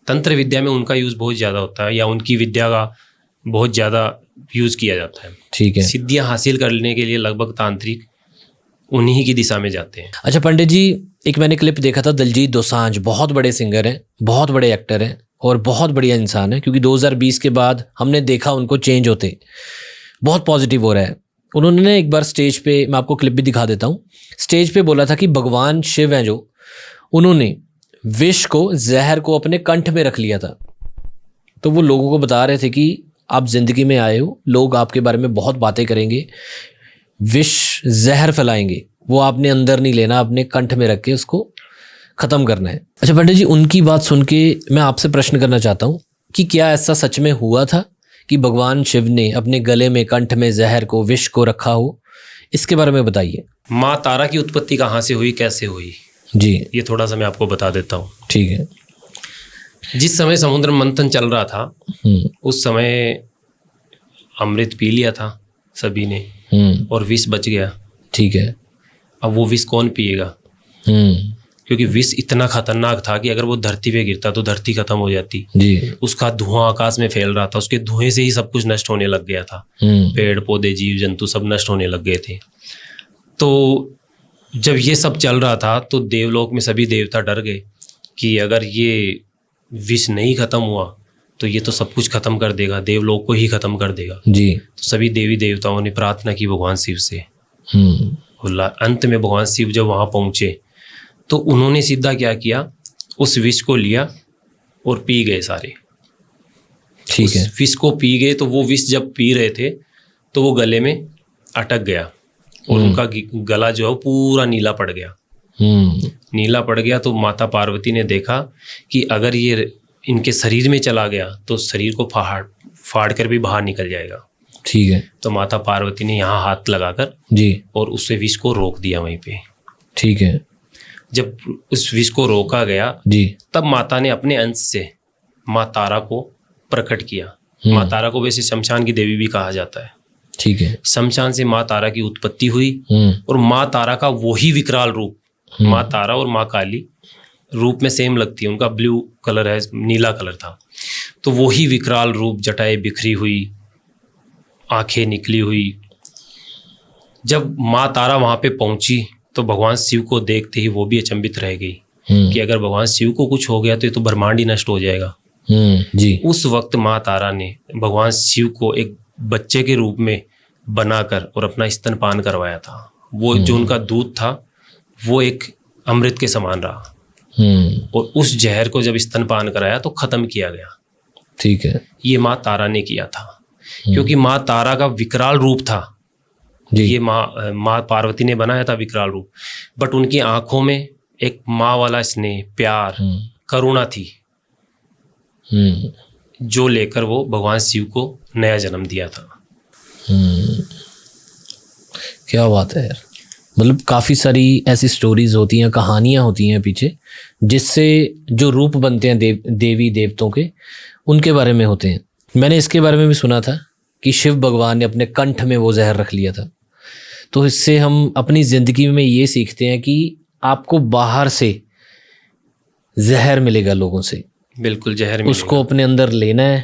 तंत्र विद्या में उनका यूज बहुत ज़्यादा होता है, या उनकी विद्या का बहुत ज़्यादा यूज किया जाता है। ठीक है। सिद्धियां हासिल करने के लिए लगभग तांत्रिक उन्हीं की दिशा में जाते हैं। अच्छा पंडित जी, एक मैंने क्लिप देखा था, दलजीत दोसांझ बहुत बड़े सिंगर हैं, बहुत बड़े एक्टर हैं और बहुत बढ़िया इंसान है, क्योंकि 2020 के बाद हमने देखा उनको चेंज होते, बहुत पॉजिटिव हो रहा है। उन्होंने एक बार स्टेज पे, मैं आपको क्लिप भी दिखा देता हूँ, स्टेज पे बोला था कि भगवान शिव हैं जो, उन्होंने विष को, जहर को अपने कंठ में रख लिया था। तो वो लोगों को बता रहे थे कि आप जिंदगी में आए हो, लोग आपके बारे में बहुत बातें करेंगे, विष जहर फैलाएंगे, वो आपने अंदर नहीं लेना, अपने कंठ में रख के उसको ख़त्म करना है। अच्छा पंडित जी, उनकी बात सुन के मैं आपसे प्रश्न करना चाहता हूँ कि क्या ऐसा सच में हुआ था कि भगवान शिव ने अपने गले में, कंठ में जहर को, विष को रखा हो? इसके बारे में बताइए। माँ तारा की उत्पत्ति कहाँ से हुई, कैसे हुई जी, ये थोड़ा सा मैं आपको बता देता हूँ। ठीक है। जिस समय समुद्र मंथन चल रहा था उस समय अमृत पी लिया था सभी ने और विष बच गया। ठीक है। अब वो विष कौन पिएगा? क्योंकि विष इतना खतरनाक था कि अगर वो धरती पे गिरता तो धरती खत्म हो जाती जी। उसका धुआं आकाश में फैल रहा था, उसके धुएं से ही सब कुछ नष्ट होने लग गया था, पेड़ पौधे, जीव जंतु सब नष्ट होने लग गए थे। तो जब ये सब चल रहा था तो देवलोक में सभी देवता डर गए कि अगर ये विष नहीं खत्म हुआ तो ये तो सब कुछ खत्म कर देगा, देवलोक को ही खत्म कर देगा जी। तो सभी देवी देवताओं ने प्रार्थना की भगवान शिव से। अंत में भगवान शिव जब वहाँ पहुँचे तो उन्होंने सीधा क्या किया, उस विष को लिया और पी गए सारे। ठीक है। विष को पी गए तो वो विष जब पी रहे थे तो वो गले में अटक गया और उनका गला जो है पूरा नीला पड़ गया। नीला पड़ गया तो माता पार्वती ने देखा कि अगर ये इनके शरीर में चला गया तो शरीर को फाड़ कर भी बाहर निकल जाएगा। ठीक है। तो माता पार्वती ने यहाँ हाथ लगाकर जी और उससे विष को रोक दिया वहीं पे। ठीक है। जब उस विष को रोका गया जी, तब माता ने अपने अंश से माँ तारा को प्रकट किया। माँ तारा को वैसे शमशान की देवी भी कहा जाता है। ठीक है। शमशान से माँ तारा की उत्पत्ति हुई और माँ तारा का वही विकराल रूप, माँ तारा और माँ काली रूप में सेम लगती है, उनका ब्लू कलर है, नीला कलर था, तो वही विकराल रूप, जटाएं बिखरी हुई, आंखें निकली हुई। जब माँ तारा वहां पे पहुंची तो भगवान शिव को देखते ही वो भी अचंभित रह गई कि अगर भगवान शिव को कुछ हो गया तो ये तो ब्रह्मांड ही नष्ट हो जाएगा जी। उस वक्त माँ तारा ने भगवान शिव को एक बच्चे के रूप में बनाकर और अपना स्तनपान करवाया था। वो जो उनका दूध था वो एक अमृत के समान रहा और उस जहर को जब स्तनपान कराया तो खत्म किया गया। ठीक है। ये माँ तारा ने किया था क्योंकि माँ तारा का विकराल रूप था जी। ये माँ पार्वती ने बनाया था विकराल रूप, बट उनकी आंखों में एक माँ वाला स्नेह, प्यार, करुणा थी जो लेकर वो भगवान शिव को नया जन्म दिया था। क्या बात है यार। मतलब काफ़ी सारी ऐसी स्टोरीज होती हैं, कहानियाँ होती हैं पीछे, जिससे जो रूप बनते हैं देवी देवताओं के, उनके बारे में होते हैं। मैंने इसके बारे में भी सुना था कि शिव भगवान ने अपने कंठ में वो जहर रख लिया था। तो इससे हम अपनी ज़िंदगी में ये सीखते हैं कि आपको बाहर से जहर मिलेगा, लोगों से बिल्कुल जहर मिलेगा, उसको अपने अंदर लेना है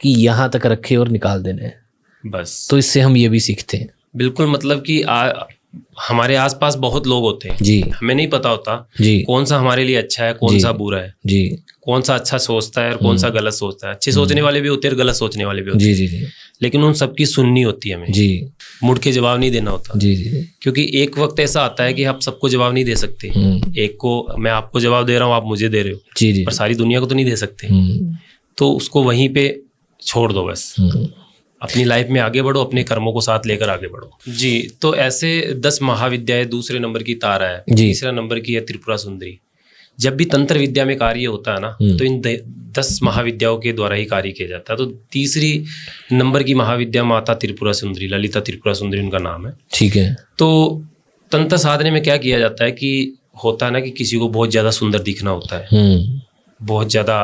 कि यहाँ तक रखे और निकाल देना है बस। तो इससे हम ये भी सीखते हैं। बिल्कुल, मतलब कि हमारे आसपास बहुत लोग होते हैं जी, हमें नहीं पता होता जी कौन सा हमारे लिए अच्छा है, कौन सा बुरा है जी, कौन सा अच्छा सोचता है और कौन सा गलत सोचता है। अच्छे सोचने वाले भी होते हैं और गलत सोचने वाले भी होते हैं जी। लेकिन उन सबकी सुननी होती है हमें, जी मुड़ के जवाब नहीं देना होता। जी जी क्योंकि एक वक्त ऐसा आता है कि आप सबको जवाब नहीं दे सकते। एक को मैं आपको जवाब दे रहा हूँ, आप मुझे दे रहे हो, जी जी पर सारी दुनिया को तो नहीं दे सकते। हम्म, तो उसको वहीं पे छोड़ दो बस। अपनी लाइफ में आगे बढ़ो, अपने कर्मों को साथ लेकर आगे बढ़ो। जी, तो ऐसे 10 महाविद्याएं, दूसरे नंबर की तारा है, जी। तीसरा नंबर की है त्रिपुरा सुंदरी। जब भी तंत्र विद्या में कार्य होता है ना, तो इन 10 महाविद्याओं के द्वारा ही कार्य किया जाता है। तो तीसरी नंबर की महाविद्या माता त्रिपुरा सुंदरी, ललिता त्रिपुरा सुंदरी उनका नाम है। ठीक है। तो तंत्र साधने में क्या किया जाता है कि होता है ना कि किसी को बहुत ज़्यादा सुंदर दिखना होता है, बहुत ज़्यादा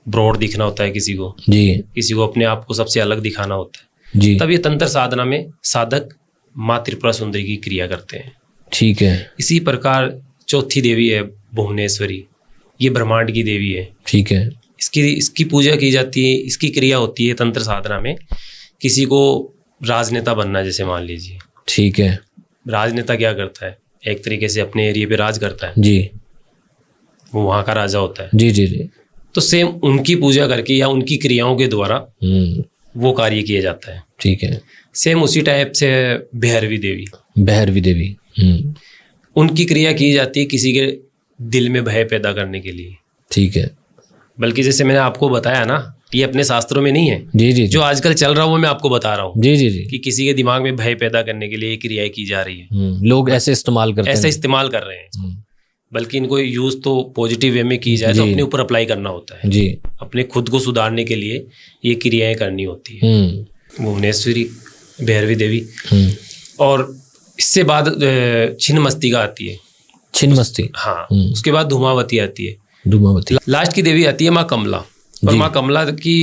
ब्रॉड दिखना होता है किसी को, जी किसी को अपने आप को सबसे अलग दिखाना होता है। जी तब ये तंत्र साधना में साधक माँ त्रिपुरा सुंदरी की क्रिया करते हैं। ठीक है। इसी प्रकार चौथी देवी है भुवनेश्वरी, ये ब्रह्मांड की देवी है। ठीक है। इसकी पूजा की जाती है, इसकी क्रिया होती है तंत्र साधना में। किसी को राजनेता बनना, जैसे मान लीजिए, ठीक है। राजनेता क्या करता है, एक तरीके से अपने एरिया पे राज करता है, जी वो वहाँ का राजा होता है। जी जी जी तो सेम उनकी पूजा करके या उनकी क्रियाओं के द्वारा वो कार्य किया जाता है। ठीक है। सेम उसी टाइप से भैरवी देवी, भैरवी देवी उनकी क्रिया की जाती है किसी के दिल में भय पैदा करने के लिए। ठीक है। बल्कि जैसे मैंने आपको बताया ना, ये अपने शास्त्रों में नहीं है, जी जी जो आजकल चल रहा है वो मैं आपको बता रहा हूँ जी जी जी कि किसी के दिमाग में भय पैदा करने के लिए ये क्रियाएं की जा रही है। लोग ऐसे इस्तेमाल करते ऐसा हैं। इस्तेमाल कर रहे हैं, बल्कि इनको यूज तो पॉजिटिव वे में की जाए तो जी। अपने ऊपर अप्लाई करना होता है। जी अपने खुद को सुधारने के लिए ये क्रियाएं करनी होती है। भुवनेश्वरी, भैरवी देवी, और इससे बाद छिन्नमस्तिका आती है। छिन्नमस्ती। हाँ, उसके बाद धूमावती आती है। धूमावती। लास्ट की देवी आती है माँ कमला। और माँ कमला की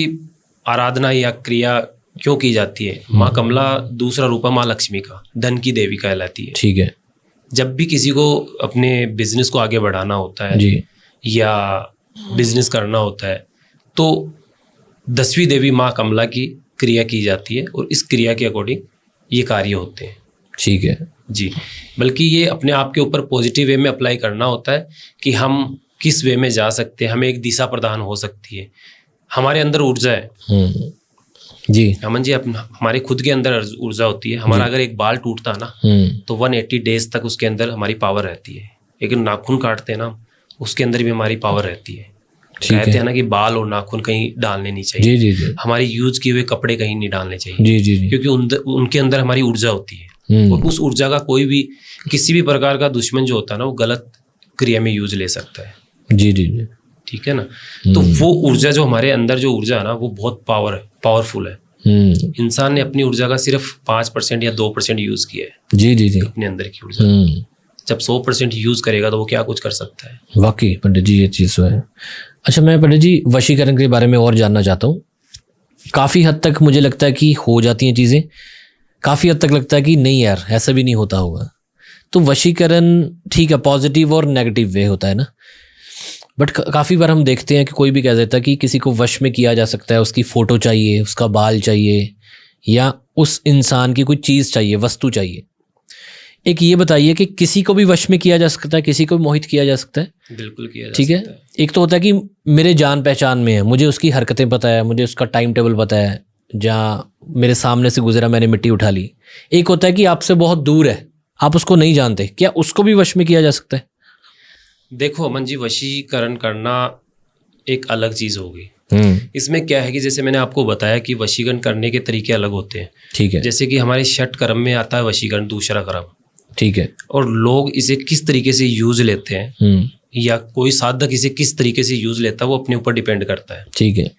आराधना या क्रिया क्यों की जाती है? माँ कमला दूसरा रूप है माँ लक्ष्मी का, धन की देवी कहलाती है। ठीक है। जब भी किसी को अपने बिजनेस को आगे बढ़ाना होता है जी या बिजनेस करना होता है, तो 10वीं देवी माँ कमला की क्रिया की जाती है और इस क्रिया के अकॉर्डिंग ये कार्य होते हैं। ठीक है। जी, बल्कि ये अपने आप के ऊपर पॉजिटिव वे में अप्लाई करना होता है कि हम किस वे में जा सकते हैं, हमें एक दिशा प्रदान हो सकती है। हमारे अंदर ऊर्जा है जी अमन जी, हमारे खुद के अंदर ऊर्जा होती है। हमारा अगर एक बाल टूटता है ना, तो 180 डेज तक उसके अंदर हमारी पावर रहती है। लेकिन नाखून काटते हैं ना, उसके अंदर भी हमारी पावर रहती है। कहते हैं ना कि बाल और नाखून कहीं डालने नहीं चाहिए। जी जी जी हमारी यूज किए हुए कपड़े कहीं नहीं डालने चाहिए। जी जी जी क्योंकि उनके अंदर हमारी ऊर्जा होती है। और उस ऊर्जा का कोई भी किसी भी प्रकार का दुश्मन जो होता है ना, वो गलत क्रिया में यूज ले सकता है। जी जी जी ठीक है ना। तो वो ऊर्जा जो हमारे अंदर जो ऊर्जा है ना, वो बहुत पावरफुल है। इंसान ने अपनी ऊर्जा का सिर्फ 5% या 2% यूज किया है। जी जी जी अपने अंदर की ऊर्जा जब 100% यूज करेगा तो वो क्या कुछ कर सकता है। वाकई पंडित जी, ये चीज़ तो है। अच्छा, मैं पंडित जी वशीकरण के बारे में और जानना चाहता हूँ। काफ़ी हद तक मुझे लगता है कि हो जाती हैं चीज़ें, काफ़ी हद तक लगता है कि नहीं यार ऐसा भी नहीं होता होगा। तो वशीकरण ठीक है, पॉजिटिव और नेगेटिव वे होता है ना, बट काफ़ी बार हम देखते हैं कि कोई भी कह देता है कि किसी को वश में किया जा सकता है, उसकी फ़ोटो चाहिए, उसका बाल चाहिए, या उस इंसान की कोई चीज़ चाहिए, वस्तु चाहिए। एक ये बताइए कि किसी को भी वश में किया जा सकता है, किसी को भी मोहित किया जा सकता है? बिल्कुल किया जा ठीक है। सकता है। एक तो होता है कि मेरे जान पहचान में है, मुझे उसकी हरकतें पता है, मुझे उसका टाइम टेबल पता है, जहाँ मेरे सामने से गुजरा मैंने मिट्टी उठा ली। एक होता है कि आपसे बहुत दूर है, आप उसको नहीं जानते, क्या उसको भी वश में किया जा सकता है? देखो अमन जी, वशीकरण करना एक अलग चीज़ होगी। इसमें क्या है कि जैसे मैंने आपको बताया कि वशीकरण करने के तरीके अलग होते हैं। ठीक है। जैसे कि हमारे षट कर्म में आता है वशीकरण, दूसरा कर्म। ठीक है। और लोग इसे किस तरीके से यूज लेते हैं या कोई साधक इसे किस तरीके से यूज लेता है, वो अपने ऊपर डिपेंड करता है। ठीक है।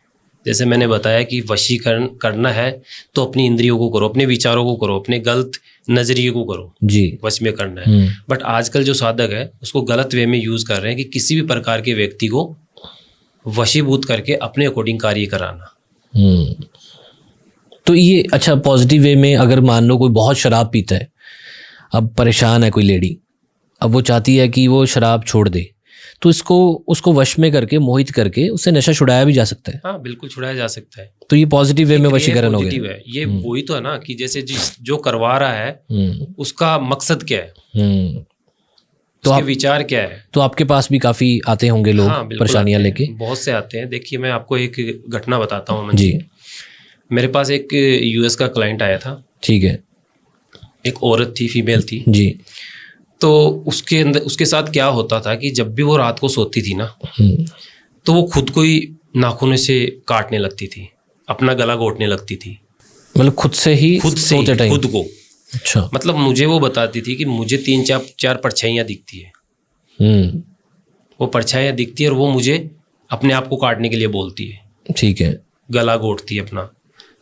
जैसे मैंने बताया कि वशीकरण करना है तो अपनी इंद्रियों को करो, अपने विचारों को करो, अपने गलत नजरिए को करो, जी वश में करना है। बट आजकल जो साधक है उसको गलत वे में यूज कर रहे हैं कि किसी भी प्रकार के व्यक्ति को वशीभूत करके अपने अकॉर्डिंग कार्य कराना। तो ये अच्छा, पॉजिटिव वे में अगर मान लो कोई बहुत शराब पीता है, अब परेशान है कोई लेडी, अब वो चाहती है कि वो शराब छोड़ दे, तो उसको वश में करके, मोहित करके उससे नशा छुड़ाया भी जा सकता है। हाँ, बिल्कुल छुड़ाया जा सकता है। तो ये पॉजिटिव वे में वशीकरण हो गया। है ये वही तो है ना कि जैसे जो करवा रहा है उसका मकसद क्या है, तो उसके विचार क्या है। तो आपके पास भी काफी आते होंगे लोग, हाँ, परेशानियां लेके। बहुत से आते हैं। देखिए मैं आपको एक घटना बताता हूँ जी। मेरे पास एक यूएस का क्लाइंट आया था, ठीक है एक औरत थी, फीमेल थी। जी। तो उसके साथ क्या होता था कि जब भी वो रात को सोती थी ना, हम्म, तो वो खुद को ही नाखूनों से काटने लगती थी, अपना गला घोटने लगती थी, मतलब खुद से ही सोते टाइम? खुद को। अच्छा। मतलब मुझे वो बताती थी कि मुझे 3-4 परछाइयाँ दिखती है, वो परछाइयाँ दिखती है और वो मुझे अपने आप को काटने के लिए बोलती है, ठीक है। गला घोटती है अपना।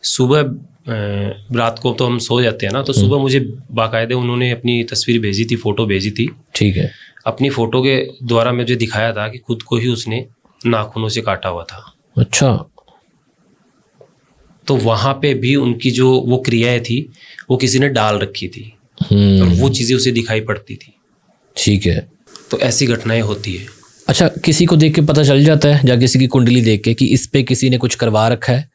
सुबह रात को तो हम सो जाते हैं ना, तो सुबह मुझे बाकायदे उन्होंने अपनी तस्वीर भेजी थी, फ़ोटो भेजी थी, ठीक है। अपनी फ़ोटो के द्वारा मुझे दिखाया था कि खुद को ही उसने नाखूनों से काटा हुआ था। अच्छा। तो वहाँ पे भी उनकी जो वो क्रियाएं थी वो किसी ने डाल रखी थी और वो चीज़ें उसे दिखाई पड़ती थी। ठीक है। तो ऐसी घटनाएं होती है। अच्छा, किसी को देख के पता चल जाता है, या किसी की कुंडली देख के, कि इस पे किसी ने कुछ करवा रखा है,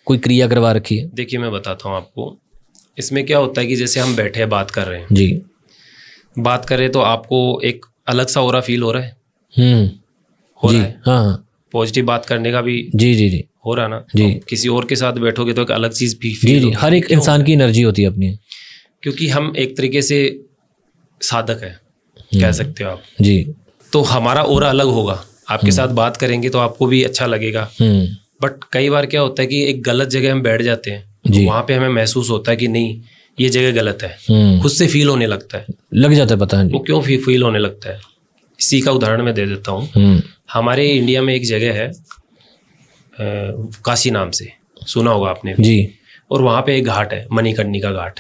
कोई क्रिया करवा रखी है? देखिए मैं बताता हूँ आपको, इसमें क्या होता है कि जैसे हम बैठे हैं बात कर रहे हैं जी। बात कर रहे हैं, तो आपको एक अलग सा ऑरा फील हो रहा है, हो जी। रहा है। हाँ। पॉजिटिव बात करने का भी जी जी जी हो रहा है ना जी। तो किसी और के साथ बैठोगे तो एक अलग चीज़ भी जी फील जी, होगी। हर एक क्यों? इंसान की एनर्जी होती है अपनी। क्योंकि हम एक तरीके से साधक है, कह सकते हो आप। जी। तो हमारा ऑरा अलग होगा, आपके साथ बात करेंगे तो आपको भी अच्छा लगेगा। बट कई बार क्या होता है कि एक गलत जगह हम बैठ जाते हैं, तो वहाँ पे हमें महसूस होता है कि नहीं ये जगह गलत है, खुद से फील होने लगता है, लग जाता है पता है। वो क्यों फील होने लगता है, इसी का उदाहरण मैं दे देता हूँ। हमारे इंडिया में एक जगह है काशी नाम से, सुना होगा आपने भी। जी। और वहाँ पे एक घाट है, मणिकर्णिका घाट,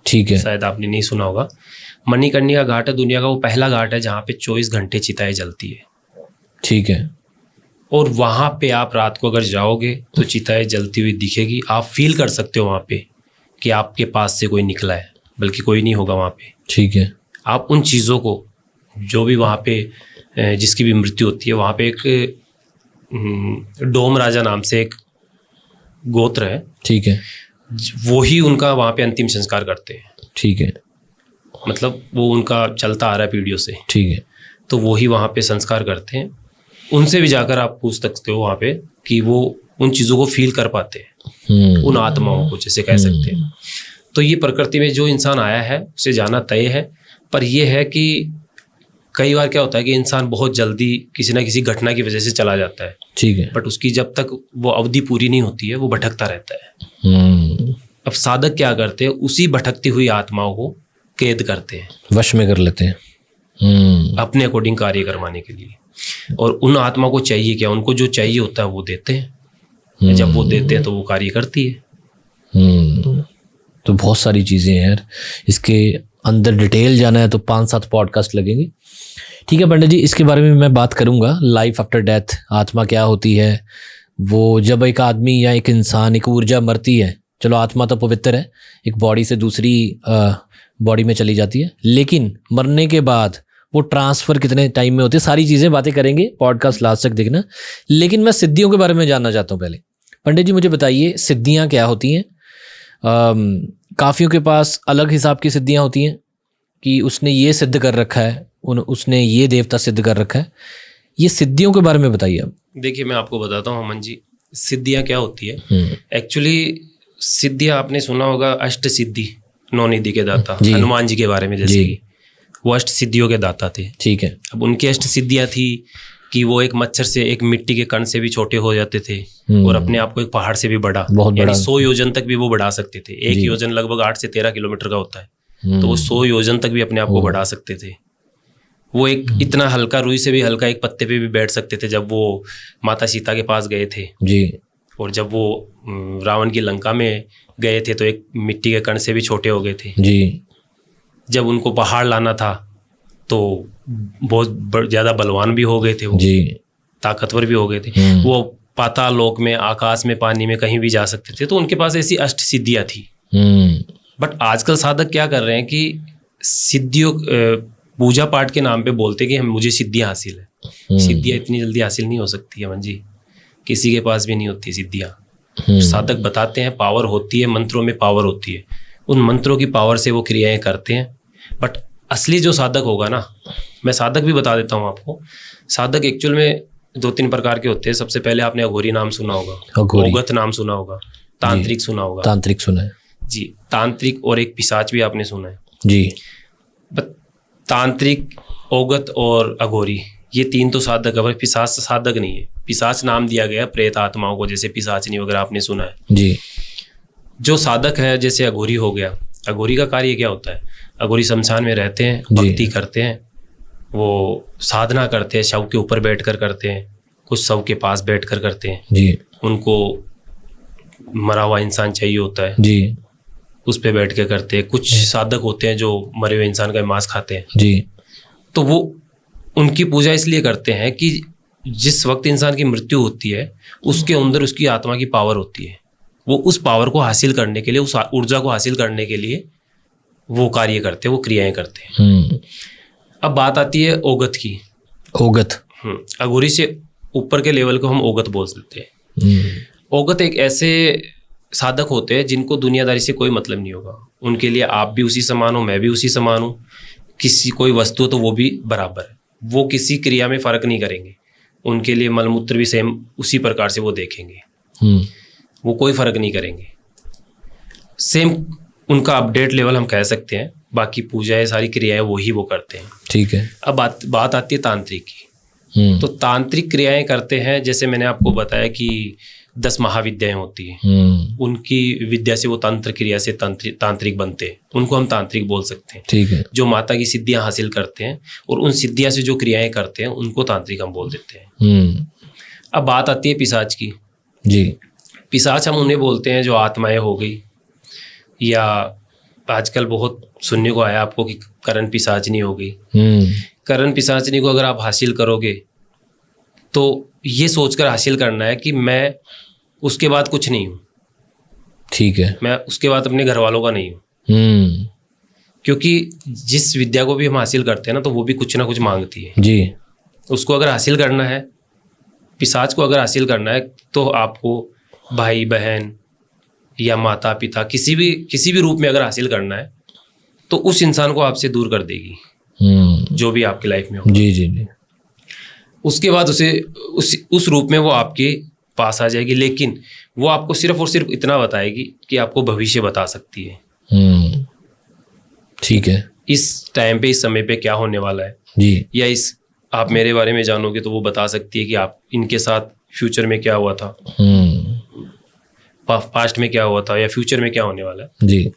ठीक है। शायद आपने नहीं सुना होगा। मणिकर्णिका घाट है दुनिया का वो पहला घाट है जहाँ पे 24 घंटे चिताएं जलती है। ठीक है। और वहाँ पे आप रात को अगर जाओगे तो चिताएं जलती हुई दिखेगी, आप फील कर सकते हो वहाँ पे कि आपके पास से कोई निकला है, बल्कि कोई नहीं होगा वहाँ पे। ठीक है। आप उन चीज़ों को, जो भी वहाँ पे जिसकी भी मृत्यु होती है, वहाँ पे एक डोम राजा नाम से एक गोत्र है, ठीक है। वो ही उनका वहाँ पे अंतिम संस्कार करते हैं। ठीक है। मतलब वो उनका चलता आ रहा है पीढ़ियों से, ठीक है। तो वो ही वहाँ पे संस्कार करते हैं। उनसे भी जाकर आप पूछ सकते हो वहाँ पे कि वो उन चीज़ों को फील कर पाते हैं, उन आत्माओं को जैसे कह सकते हैं। तो ये प्रकृति में जो इंसान आया है उसे जाना तय है, पर यह है कि कई बार क्या होता है कि इंसान बहुत जल्दी किसी ना किसी घटना की वजह से चला जाता है। ठीक है। बट उसकी जब तक वो अवधि पूरी नहीं होती है वो भटकता रहता है। अब साधक क्या करते हैं, उसी भटकती हुई आत्माओं को कैद करते हैं, वश में कर लेते हैं अपने अकॉर्डिंग कार्य करवाने के लिए। और उन आत्मा को चाहिए क्या, उनको जो चाहिए होता है वो देते हैं। जब वो देते हैं तो वो कार्य करती है। तो बहुत सारी चीज़ें हैं यार, इसके अंदर डिटेल जाना है तो 5-7 पॉडकास्ट लगेंगे। ठीक है पंडित जी, इसके बारे में मैं बात करूंगा। लाइफ आफ्टर डेथ, आत्मा क्या होती है, वो जब एक आदमी या एक इंसान, एक ऊर्जा मरती है, चलो आत्मा तो पवित्र है, एक बॉडी से दूसरी बॉडी में चली जाती है, लेकिन मरने के बाद वो ट्रांसफ़र कितने टाइम में होती है, सारी चीज़ें बातें करेंगे, पॉडकास्ट लास्ट तक देखना। लेकिन मैं सिद्धियों के बारे में जानना चाहता हूँ पहले। पंडित जी मुझे बताइए, सिद्धियाँ क्या होती हैं? काफ़ियों के पास अलग हिसाब की सिद्धियाँ होती हैं कि उसने ये सिद्ध कर रखा है, उसने ये देवता सिद्ध कर रखा है। ये सिद्धियों के बारे में बताइए आप। देखिए मैं आपको बताता हूँ अमन जी, सिद्धियाँ क्या होती है। एक्चुअली सिद्धियाँ आपने सुना होगा, अष्ट सिद्धि, 9 निधि के दाता, हनुमान जी के बारे में, जैसे कि वो अष्ट सिद्धियों के दाता थे। ठीक है। अब उनकी अष्ट सिद्धियाँ थी कि वो एक मच्छर से, एक मिट्टी के कण से भी छोटे हो जाते थे और अपने आप को एक पहाड़ से भी बड़ा, यानी 100 योजन तक भी वो बढ़ा सकते थे। एक योजन लगभग 8 से 13 किलोमीटर का होता है, तो वो 100 योजन तक भी अपने आप को बढ़ा सकते थे। वो एक इतना हल्का, रुई से भी हल्का एक पत्ते पे भी बैठ सकते थे जब वो माता सीता के पास गए थे जी। और जब वो रावण की लंका में गए थे तो एक मिट्टी के कण से भी छोटे हो गए थे जी। जब उनको पहाड़ लाना था तो बहुत ज़्यादा बलवान भी हो गए थे वो जी, ताकतवर भी हो गए थे। वो पाताल लोक में, आकाश में, पानी में कहीं भी जा सकते थे। तो उनके पास ऐसी अष्ट सिद्धियाँ थी। बट आजकल साधक क्या कर रहे हैं कि सिद्धियों, पूजा पाठ के नाम पे बोलते हैं कि हम, मुझे सिद्धियाँ हासिल है। सिद्धियाँ इतनी जल्दी हासिल नहीं हो सकती है मन जी, किसी के पास भी नहीं होती सिद्धियाँ। साधक बताते हैं पावर होती है, मंत्रों में पावर होती है, उन मंत्रों की पावर से वो क्रियाएं करते हैं। बट असली जो साधक होगा ना, मैं साधक भी बता देता हूँ आपको। साधक एक्चुअल में 2-3 प्रकार के होते हैं। सबसे पहले आपने अघोरी नाम सुना होगा, अवगत नाम सुना होगा, तांत्रिक सुना होगा। तांत्रिक सुना है जी, तांत्रिक और एक पिशाच भी आपने सुना है जी। तांत्रिक, ओगत और अघोरी, ये तीन तो साधक है, पिशाच साधक नहीं है। पिशाच नाम दिया गया प्रेत आत्माओं को, जैसे पिशाचनी वगैरह आपने सुना है जी। जो साधक है जैसे अघोरी हो गया, अघोरी का कार्य क्या होता है? अघोरी शमशान में रहते हैं, भक्ति करते हैं, वो साधना करते हैं, शव के ऊपर बैठकर करते हैं, कुछ शव के पास बैठकर करते हैं जी। उनको मरा हुआ इंसान चाहिए होता है जी उस पे बैठ के करते हैं। कुछ साधक होते हैं जो मरे हुए इंसान का मांस खाते हैं जी। तो वो उनकी पूजा इसलिए करते हैं कि जिस वक्त इंसान की मृत्यु होती है उसके अंदर उसकी आत्मा की पावर होती है, वो उस पावर को हासिल करने के लिए, उस ऊर्जा को हासिल करने के लिए वो कार्य करते हैं, वो क्रियाएं करते हैं। अब बात आती है ओगत की। ओगत, अघोरी से ऊपर के लेवल को हम ओगत बोल सकते हैं। ओगत एक ऐसे साधक होते हैं जिनको दुनियादारी से कोई मतलब नहीं होगा। उनके लिए आप भी उसी समान हो, मैं भी उसी समान हूँ, किसी कोई वस्तु तो वो भी बराबर है। वो किसी क्रिया में फर्क नहीं करेंगे, उनके लिए मलमूत्र भी सेम उसी प्रकार से वो देखेंगे, वो कोई फर्क नहीं करेंगे। सेम उनका अपडेट लेवल हम कह सकते हैं। बाकी पूजाएं, सारी क्रियाएं वही वो करते हैं। ठीक है। अब बात आती है तांत्रिक की। तो तांत्रिक क्रियाएं करते हैं, जैसे मैंने आपको बताया कि 10 महाविद्याएं होती हैं, उनकी विद्या से वो तंत्र क्रिया से तांत्रिक बनते हैं, उनको हम तांत्रिक बोल सकते हैं। ठीक है। जो माता की सिद्धियां हासिल करते हैं और उन सिद्धियां से जो क्रियाएं करते हैं उनको तांत्रिक हम बोल देते हैं। अब बात आती है पिशाच की जी। पिशाच हम उन्हें बोलते हैं जो आत्माएं हो गई, या आजकल बहुत सुनने को आया आपको कि करण पिशाचनी हो गई। करण पिशाचनी को अगर आप हासिल करोगे तो ये सोचकर हासिल करना है कि मैं उसके बाद कुछ नहीं हूँ। ठीक है। मैं उसके बाद अपने घर वालों का नहीं हूँ। क्योंकि जिस विद्या को भी हम हासिल करते हैं ना, तो वो भी कुछ ना कुछ मांगती है जी। उसको अगर हासिल करना है, पिशाच को अगर हासिल करना है, तो आपको भाई बहन या माता पिता किसी भी रूप में अगर हासिल करना है, तो उस इंसान को आपसे दूर कर देगी, जो भी आपकी लाइफ में हो जी जी जी। उसके बाद उस रूप में वो आपके पास आ जाएगी, लेकिन वो आपको सिर्फ और सिर्फ इतना बताएगी कि आपको भविष्य बता सकती है। ठीक है। इस टाइम पे, इस समय पे क्या होने वाला है जी, या आप मेरे बारे में जानोगे तो वो बता सकती है कि आप इनके साथ फ्यूचर में क्या हुआ था, पास्ट में क्या हुआ था, या फ्यूचर में क्या होने वाला है जी,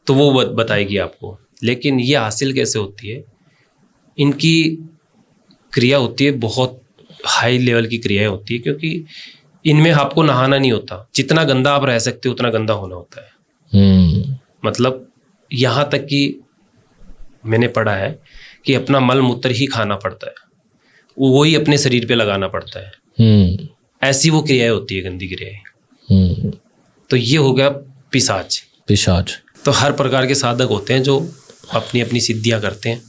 तो वो बताएगी आपको। लेकिन ये हासिल कैसे होती है? इनकी क्रिया होती है, बहुत हाई लेवल की क्रियाएं होती है, क्योंकि इनमें आपको नहाना नहीं होता। जितना गंदा आप रह सकते हो उतना गंदा होना होता है। मतलब यहाँ तक कि मैंने पढ़ा है कि अपना मल मूत्र ही खाना पड़ता है, वो ही अपने शरीर पे लगाना पड़ता है। ऐसी वो क्रियाएं होती है, गंदी क्रियाएं। तो ये हो गया पिशाच। तो हर प्रकार के साधक होते हैं जो अपनी अपनी सिद्धियां करते हैं।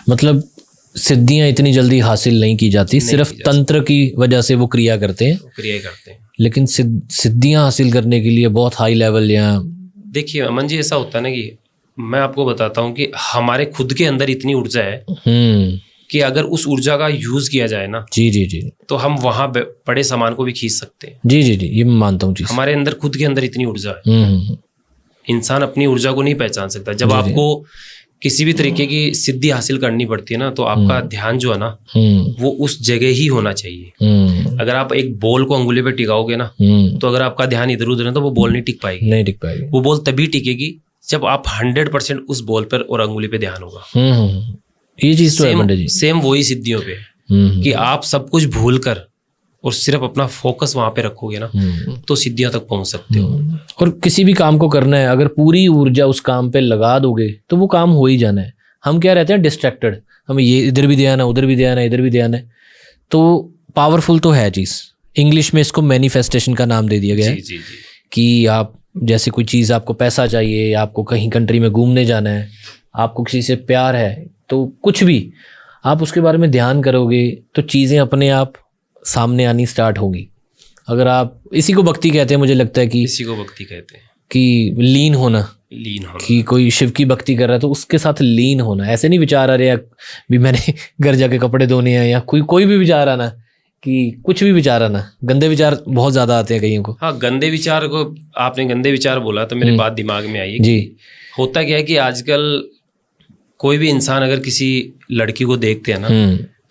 मतलब सिद्धियां इतनी जल्दी हासिल नहीं की जाती, सिर्फ तंत्र की वजह से वो क्रिया करते हैं। लेकिन सिद्धियां हासिल करने के लिए बहुत हाई लेवल, या देखिए अमन जी, ऐसा होता है ना कि मैं आपको बताता हूँ कि हमारे खुद के अंदर इतनी ऊर्जा है कि अगर उस ऊर्जा का यूज किया जाए ना जी जी जी, तो हम वहां पड़े सामान को भी खींच सकते हैं। जी जी जी, ये मैं मानता हूँ। हमारे अंदर खुद के अंदर इतनी ऊर्जा है। इंसान अपनी ऊर्जा को नहीं पहचान सकता। जब आपको किसी भी तरीके की सिद्धि हासिल करनी पड़ती है ना, तो आपका ध्यान जो है ना, वो उस जगह ही होना चाहिए। अगर आप एक बॉल को अंगुली पे टिकाओगे ना, तो अगर आपका ध्यान इधर उधर है तो वो बॉल नहीं टिक पाएगी। वो बॉल तभी टिकेगी जब आप 100% उस बॉल पर और अंगुली पे ध्यान होगा। ये चीज तो है सेम वही सिद्धियों पे कि आप सब कुछ भूल कर और सिर्फ अपना फोकस वहां पे रखोगे ना, तो सिद्धियां तक पहुंच सकते हो। और किसी भी काम को करना है, अगर पूरी ऊर्जा उस काम पे लगा दोगे तो वो काम हो ही जाना है। हम क्या रहते हैं डिस्ट्रैक्टेड, हमें ये इधर भी ध्यान है, उधर भी ध्यान है, इधर भी ध्यान है। तो पावरफुल तो है चीज़। इंग्लिश में इसको मैनिफेस्टेशन का नाम दे दिया गया है कि आप जैसे कोई चीज़, आपको पैसा चाहिए, आपको कहीं कंट्री में घूमने जाना है, आपको किसी से प्यार है, तो कुछ भी आप उसके बारे में ध्यान करोगे तो चीज़ें अपने आप सामने आनी स्टार्ट होगी। अगर आप, इसी को भक्ति कहते हैं, मुझे लगता है कि इसी को भक्ति कहते हैं कि लीन होना कि कोई शिव की भक्ति कर रहा है तो उसके साथ लीन होना। ऐसे नहीं विचार आ रहे भी मैंने घर जाके कपड़े धोने हैं, या कोई भी विचार आना, कि कुछ भी विचार आना, गंदे विचार बहुत ज्यादा आते हैं कईयों को। हाँ, गंदे विचार को आपने गंदे विचार बोला तो मेरे बात दिमाग में आई है जी। होता क्या है कि आजकल कोई भी इंसान अगर किसी लड़की को देखते हैं ना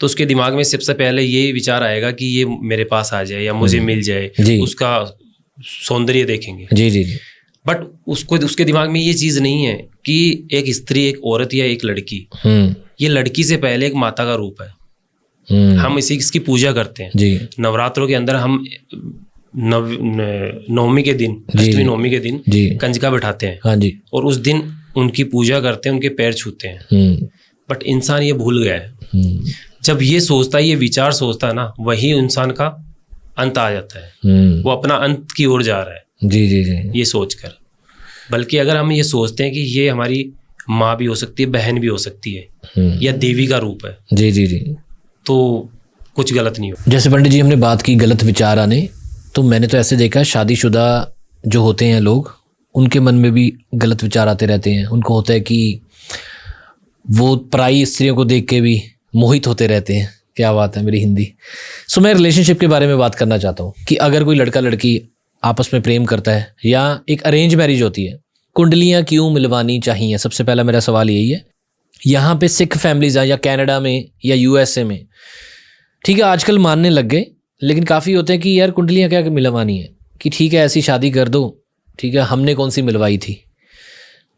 तो उसके दिमाग में सबसे पहले ये विचार आएगा कि ये मेरे पास आ जाए या मुझे मिल जाए, उसका सौंदर्य देखेंगे। जी जी जी। बट उसके दिमाग में ये चीज नहीं है कि एक स्त्री, एक औरत या एक लड़की, ये लड़की से पहले एक माता का रूप है। हम इसकी पूजा करते हैं जी। नवरात्रों के अंदर हम नवमी के दिन, अष्टमी नवमी के दिन कंजका बैठाते हैं। हाँ जी। और उस दिन उनकी पूजा करते हैं, उनके पैर छूते हैं। बट इंसान ये भूल गया है। जब ये सोचता है, ये विचार सोचता है ना, वही इंसान का अंत आ जाता है। वो अपना अंत की ओर जा रहा है। जी जी जी। ये सोचकर, बल्कि अगर हम ये सोचते हैं कि ये हमारी माँ भी हो सकती है, बहन भी हो सकती है, या देवी का रूप है, जी जी जी, तो कुछ गलत नहीं हो। जैसे पंडित जी हमने बात की गलत विचार आने, तो मैंने तो ऐसे देखा शादीशुदा जो होते हैं लोग, उनके मन में भी गलत विचार आते रहते हैं। उनको होता है कि वो पराई स्त्रियों को देख के भी मोहित होते रहते हैं। क्या बात है मेरी हिंदी। सो मैं रिलेशनशिप के बारे में बात करना चाहता हूँ कि अगर कोई लड़का लड़की आपस में प्रेम करता है या एक अरेंज मैरिज होती है, कुंडलियाँ क्यों मिलवानी चाहिए? सबसे पहला मेरा सवाल यही है। यहाँ पे सिख फैमिलीज हैं या कनाडा में या यूएसए में, ठीक है आजकल मानने लग गए, लेकिन काफ़ी होते हैं कि यार कुंडलियाँ क्या मिलवानी है, कि ठीक है ऐसी शादी कर दो, ठीक है हमने कौन सी मिलवाई थी।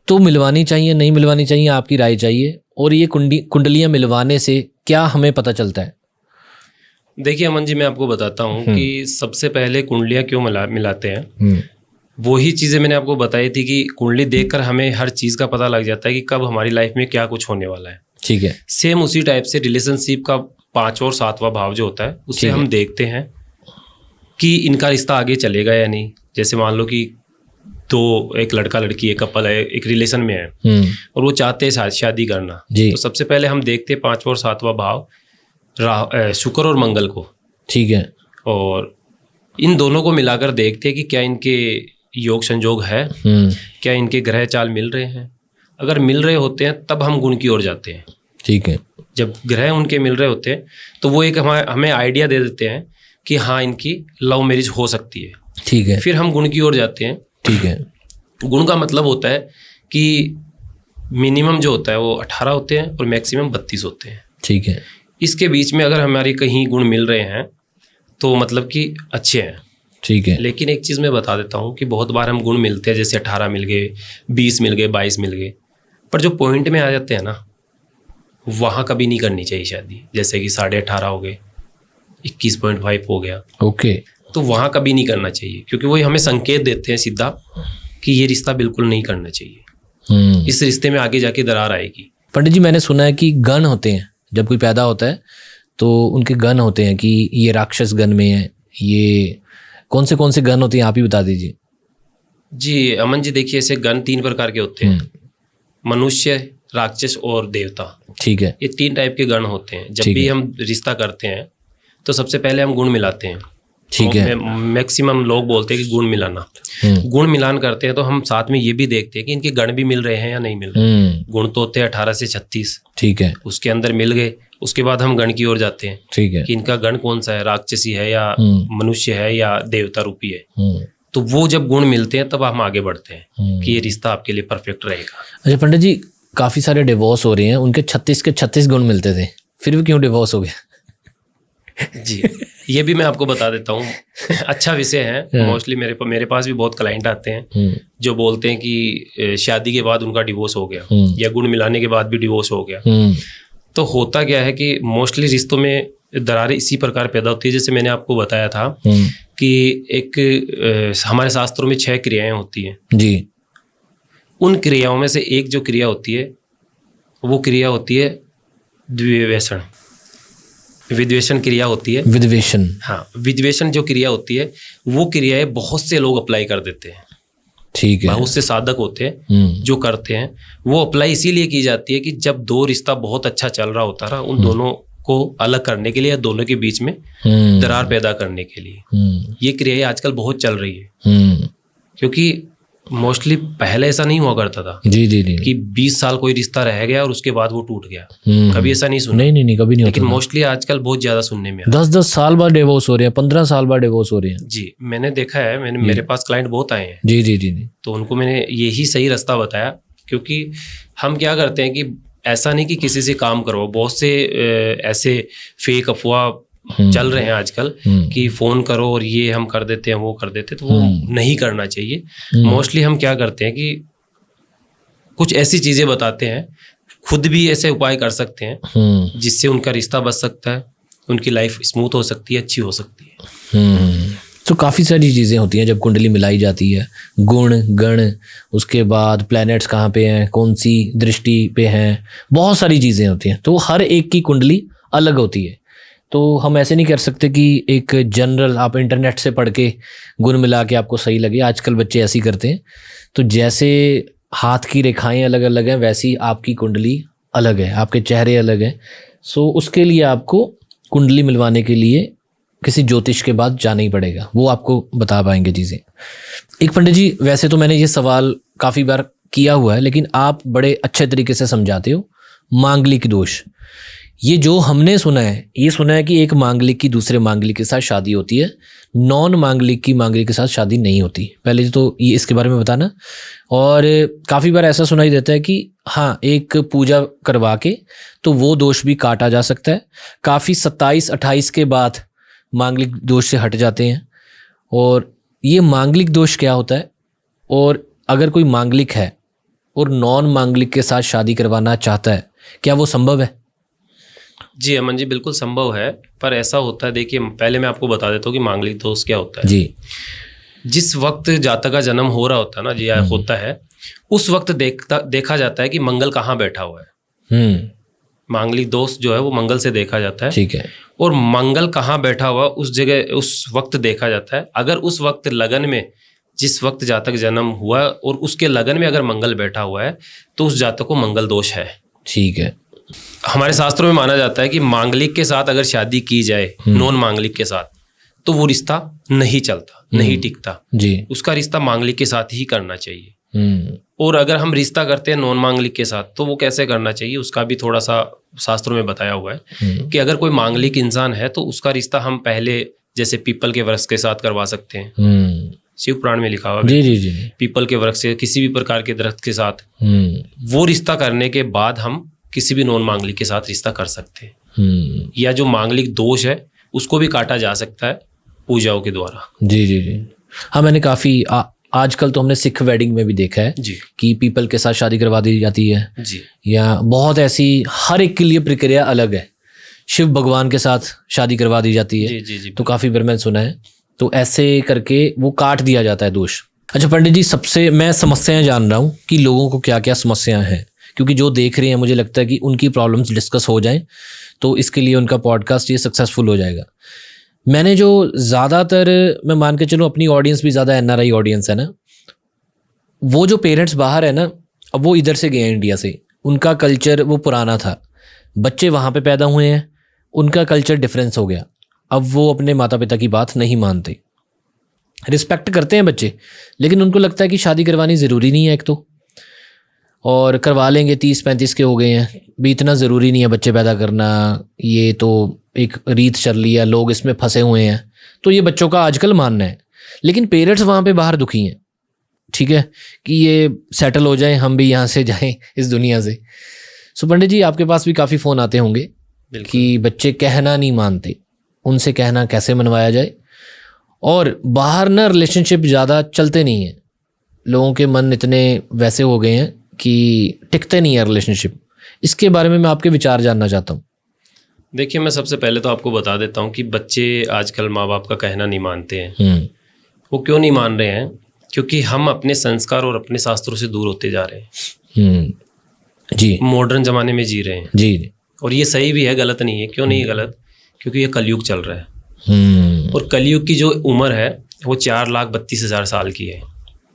तो मिलवानी चाहिए नहीं मिलवानी चाहिए, आपकी राय चाहिए। और ये कुंडलियाँ मिलवाने से क्या हमें पता चलता है? देखिए अमन जी, मैं आपको बताता हूँ कि सबसे पहले कुंडलियाँ क्यों मिलाते हैं। वही चीज़ें मैंने आपको बताई थी कि कुंडली देखकर हमें हर चीज़ का पता लग जाता है कि कब हमारी लाइफ में क्या कुछ होने वाला है। ठीक है। सेम उसी टाइप से रिलेशनशिप का 5वां और 7वां भाव जो होता है, उससे हम देखते हैं कि इनका रिश्ता आगे चलेगा या नहीं। जैसे मान लो कि तो एक लड़का लड़की, एक कपल है, एक रिलेशन में है और वो चाहते हैं शादी करना, तो सबसे पहले हम देखते हैं 5वां और 7वां भाव शुक्र और मंगल को। ठीक है। और इन दोनों को मिलाकर देखते हैं कि क्या इनके योग संयोग है, क्या इनके ग्रह चाल मिल रहे हैं। अगर मिल रहे होते हैं तब हम गुण की ओर जाते हैं। ठीक है। जब ग्रह उनके मिल रहे होते हैं तो वो एक हमें आइडिया दे देते हैं कि हाँ इनकी लव मैरिज हो सकती है। ठीक है। फिर हम गुण की ओर जाते हैं। ठीक है। गुण का मतलब होता है कि मिनिमम जो होता है वो 18 होते हैं और मैक्सिमम 32 होते हैं। ठीक है। इसके बीच में अगर हमारी कहीं गुण मिल रहे हैं तो मतलब कि अच्छे हैं। ठीक है। लेकिन एक चीज़ मैं बता देता हूँ कि बहुत बार हम गुण मिलते हैं, जैसे 18 मिल गए, 20 मिल गए, 22 मिल गए, पर जो पॉइंट में आ जाते हैं ना, वहाँ कभी नहीं करनी चाहिए शादी। जैसे कि 18.5 हो गए, 21.5 हो गया, ओके, तो वहाँ कभी नहीं करना चाहिए, क्योंकि वो हमें संकेत देते हैं सीधा कि ये रिश्ता बिल्कुल नहीं करना चाहिए। इस रिश्ते में आगे जाके दरार आएगी। पंडित जी मैंने सुना है कि गण होते हैं, जब कोई पैदा होता है तो उनके गण होते हैं कि ये राक्षस गण में है। ये कौन से गण होते हैं, आप ही बता दीजिए। जी अमन जी, देखिए ऐसे गण 3 प्रकार के होते हैं, मनुष्य, राक्षस और देवता। ठीक है। ये 3 टाइप के गण होते हैं। जब भी हम रिश्ता करते हैं तो सबसे पहले हम गुण मिलाते हैं। ठीक है। मैक्सिमम लोग बोलते हैं कि गुण मिलाना। गुण मिलान करते हैं तो हम साथ में ये भी देखते हैं कि इनके गण भी मिल रहे हैं या नहीं मिल रहे। गुण तो होते हैं 18 से 36। ठीक है। उसके अंदर मिल गए, उसके बाद हम गण की ओर जाते हैं। ठीक है। कि इनका गण कौन सा है, राक्षसी है या मनुष्य है या देवता रूपी है। तो वो जब गुण मिलते हैं तब हम आगे बढ़ते हैं कि ये रिश्ता आपके लिए परफेक्ट रहेगा। अच्छा पंडित जी, काफी सारे डिवोर्स हो रहे हैं, उनके 36 के 36 गुण मिलते थे, फिर भी क्यों डिवोर्स हो गया? जी ये भी मैं आपको बता देता हूँ। अच्छा विषय है। मोस्टली मेरे पास भी बहुत क्लाइंट आते हैं जो बोलते हैं कि शादी के बाद उनका डिवोर्स हो गया या गुण मिलाने के बाद भी डिवोर्स हो गया। तो होता क्या है कि मोस्टली रिश्तों में दरारें इसी प्रकार पैदा होती है, जैसे मैंने आपको बताया था कि एक हमारे शास्त्रों में 6 क्रियाएं होती हैं जी। उन क्रियाओं में से एक जो क्रिया होती है वो क्रिया होती है विद्वेषण क्रिया होती है। विद्वेषण, हाँ, विद्वेषण जो क्रिया होती है वो क्रियाएं बहुत से लोग अप्लाई कर देते हैं। ठीक है। बहुत से साधक होते हैं जो करते हैं। वो अप्लाई इसीलिए की जाती है कि जब 2 रिश्ता बहुत अच्छा चल रहा होता है, उन दोनों को अलग करने के लिए या दोनों के बीच में दरार पैदा करने के लिए ये क्रियाएं आजकल बहुत चल रही है। क्योंकि मोस्टली पहले ऐसा नहीं हुआ करता था जी जी जी। कि 20 साल कोई रिश्ता रह गया और उसके बाद वो टूट गया, कभी ऐसा नहीं सुना। नहीं कभी नहीं होता। लेकिन मोस्टली आजकल बहुत ज्यादा सुनने में 10 साल बाद डिवोर्स हो रहे हैं, 15 साल बाद डिवोर्स हो रहे हैं। जी मैंने देखा है, मेरे पास क्लाइंट बहुत आए हैं। जी जी जी। तो उनको मैंने यही सही रास्ता बताया, क्योंकि हम क्या करते हैं कि ऐसा नहीं कि किसी से काम करो, बहुत से ऐसे फेक अफवाह चल रहे हैं आजकल कि फोन करो और ये हम कर देते हैं वो कर देते हैं, तो वो नहीं करना चाहिए। मोस्टली हम क्या करते हैं कि कुछ ऐसी चीजें बताते हैं, खुद भी ऐसे उपाय कर सकते हैं जिससे उनका रिश्ता बच सकता है, उनकी लाइफ स्मूथ हो सकती है, अच्छी हो सकती है। तो काफ़ी सारी चीज़ें होती हैं जब कुंडली मिलाई जाती है, गुण गण, उसके बाद प्लैनेट्स कहाँ पे हैं, कौन सी दृष्टि पे हैं, बहुत सारी चीज़ें होती हैं। तो हर एक की कुंडली अलग होती है। तो हम ऐसे नहीं कर सकते कि एक जनरल आप इंटरनेट से पढ़ के गुण मिला के आपको सही लगे। आजकल बच्चे ऐसे ही करते हैं। तो जैसे हाथ की रेखाएं अलग अलग हैं, वैसी आपकी कुंडली अलग है, आपके चेहरे अलग हैं। सो उसके लिए आपको कुंडली मिलवाने के लिए किसी ज्योतिष के बाद जाना ही पड़ेगा, वो आपको बता पाएंगे चीज़ें। एक पंडित जी, वैसे तो मैंने ये सवाल काफ़ी बार किया हुआ है, लेकिन आप बड़े अच्छे तरीके से समझाते हो। मांगलिक दोष, ये जो हमने सुना है, ये सुना है कि एक मांगलिक की दूसरे मांगलिक के साथ शादी होती है, नॉन मांगलिक की मांगलिक के साथ शादी नहीं होती। पहले तो ये इसके बारे में बताना। और काफ़ी बार ऐसा सुनाई देता है कि हाँ, एक पूजा करवा के तो वो दोष भी काटा जा सकता है। काफ़ी 27-28 के बाद मांगलिक दोष से हट जाते हैं। और ये मांगलिक दोष क्या होता है, और अगर कोई मांगलिक है और नॉन मांगलिक के साथ शादी करवाना चाहता है, क्या वो संभव है? जी अमन जी, बिल्कुल संभव है। पर ऐसा होता है, देखिए पहले मैं आपको बता देता हूँ कि मांगलिक दोष क्या होता है। जी, जिस वक्त जातक का जन्म हो रहा होता है ना जी, होता है, उस वक्त देखा जाता है कि मंगल कहाँ बैठा हुआ है। मांगलिक दोष जो है वो मंगल से देखा जाता है। ठीक है। और मंगल कहाँ बैठा हुआ उस जगह उस वक्त देखा जाता है। अगर उस वक्त लगन में, जिस वक्त जातक जन्म हुआ और उसके लगन में अगर मंगल बैठा हुआ है, तो उस जातक को मंगल दोष है। ठीक है। हमारे शास्त्रों में माना जाता है कि मांगलिक के साथ अगर शादी की जाए नॉन मांगलिक के साथ, तो वो रिश्ता नहीं चलता, नहीं टिकता जी। उसका रिश्ता मांगलिक के साथ ही करना चाहिए। और अगर हम रिश्ता करते हैं नॉन मांगलिक के साथ, तो वो कैसे करना चाहिए, उसका भी थोड़ा सा शास्त्रों में बताया हुआ है कि अगर कोई मांगलिक इंसान है तो उसका रिश्ता हम पहले जैसे पीपल के वृक्ष के साथ करवा सकते हैं। शिव पुराण में लिखा हुआ जी जी जी। पीपल के वृक्ष से, किसी भी प्रकार के दरख्त के साथ वो रिश्ता करने के बाद हम किसी भी नॉन मांगलिक के साथ रिश्ता कर सकते हैं। या जो मांगलिक दोष है उसको भी काटा जा सकता है पूजाओं के द्वारा। जी जी जी। हाँ, मैंने काफ़ी आजकल तो हमने सिख वेडिंग में भी देखा है जी कि पीपल के साथ शादी करवा दी जाती है जी। या बहुत ऐसी, हर एक के लिए प्रक्रिया अलग है। शिव भगवान के साथ शादी करवा दी जाती है। जी जी जी। तो काफ़ी बार मैंने सुना है। तो ऐसे करके वो काट दिया जाता है दोष। अच्छा पंडित जी, सबसे मैं समस्याएं जान रहा हूँ कि लोगों को क्या क्या समस्याएं हैं, क्योंकि जो देख रहे हैं मुझे लगता है कि उनकी प्रॉब्लम्स डिस्कस हो जाएं, तो इसके लिए उनका पॉडकास्ट ये सक्सेसफुल हो जाएगा। मैंने जो ज़्यादातर, मैं मान के चलूँ अपनी ऑडियंस भी ज़्यादा NRI ऑडियंस है ना, वो जो पेरेंट्स बाहर है ना, अब वो इधर से गए हैं इंडिया से, उनका कल्चर वो पुराना था, बच्चे वहाँ पे पैदा हुए हैं, उनका कल्चर डिफरेंस हो गया। अब वो अपने माता पिता की बात नहीं मानते। रिस्पेक्ट करते हैं बच्चे, लेकिन उनको लगता है कि शादी करवानी ज़रूरी नहीं है एक तो, और करवा लेंगे 30-35 के हो गए हैं भी, इतना ज़रूरी नहीं है बच्चे पैदा करना, ये तो एक रीत चल रही है, लोग इसमें फंसे हुए हैं। तो ये बच्चों का आजकल मानना है। लेकिन पेरेंट्स वहाँ पे बाहर दुखी हैं, ठीक है, कि ये सेटल हो जाए, हम भी यहाँ से जाएं इस दुनिया से। सो पंडित जी, आपके पास भी काफ़ी फ़ोन आते होंगे कि बच्चे कहना नहीं मानते, उनसे कहना कैसे मनवाया जाए। और बाहर ना रिलेशनशिप ज़्यादा चलते नहीं हैं, लोगों के मन इतने वैसे हो गए हैं कि टिकते नहीं है रिलेशनशिप। इसके बारे में मैं आपके विचार जानना चाहता हूँ। देखिए, मैं सबसे पहले तो आपको बता देता हूँ कि बच्चे आजकल माँ बाप का कहना नहीं मानते हैं। वो क्यों नहीं मान रहे हैं? क्योंकि हम अपने संस्कार और अपने शास्त्रों से दूर होते जा रहे हैं। जी, मॉडर्न जमाने में जी रहे हैं। जी, और ये सही भी है, गलत नहीं है। क्यों नहीं है गलत? क्योंकि ये कलयुग चल रहा है। और कलयुग की जो उम्र है वो 4,32,000 साल की है।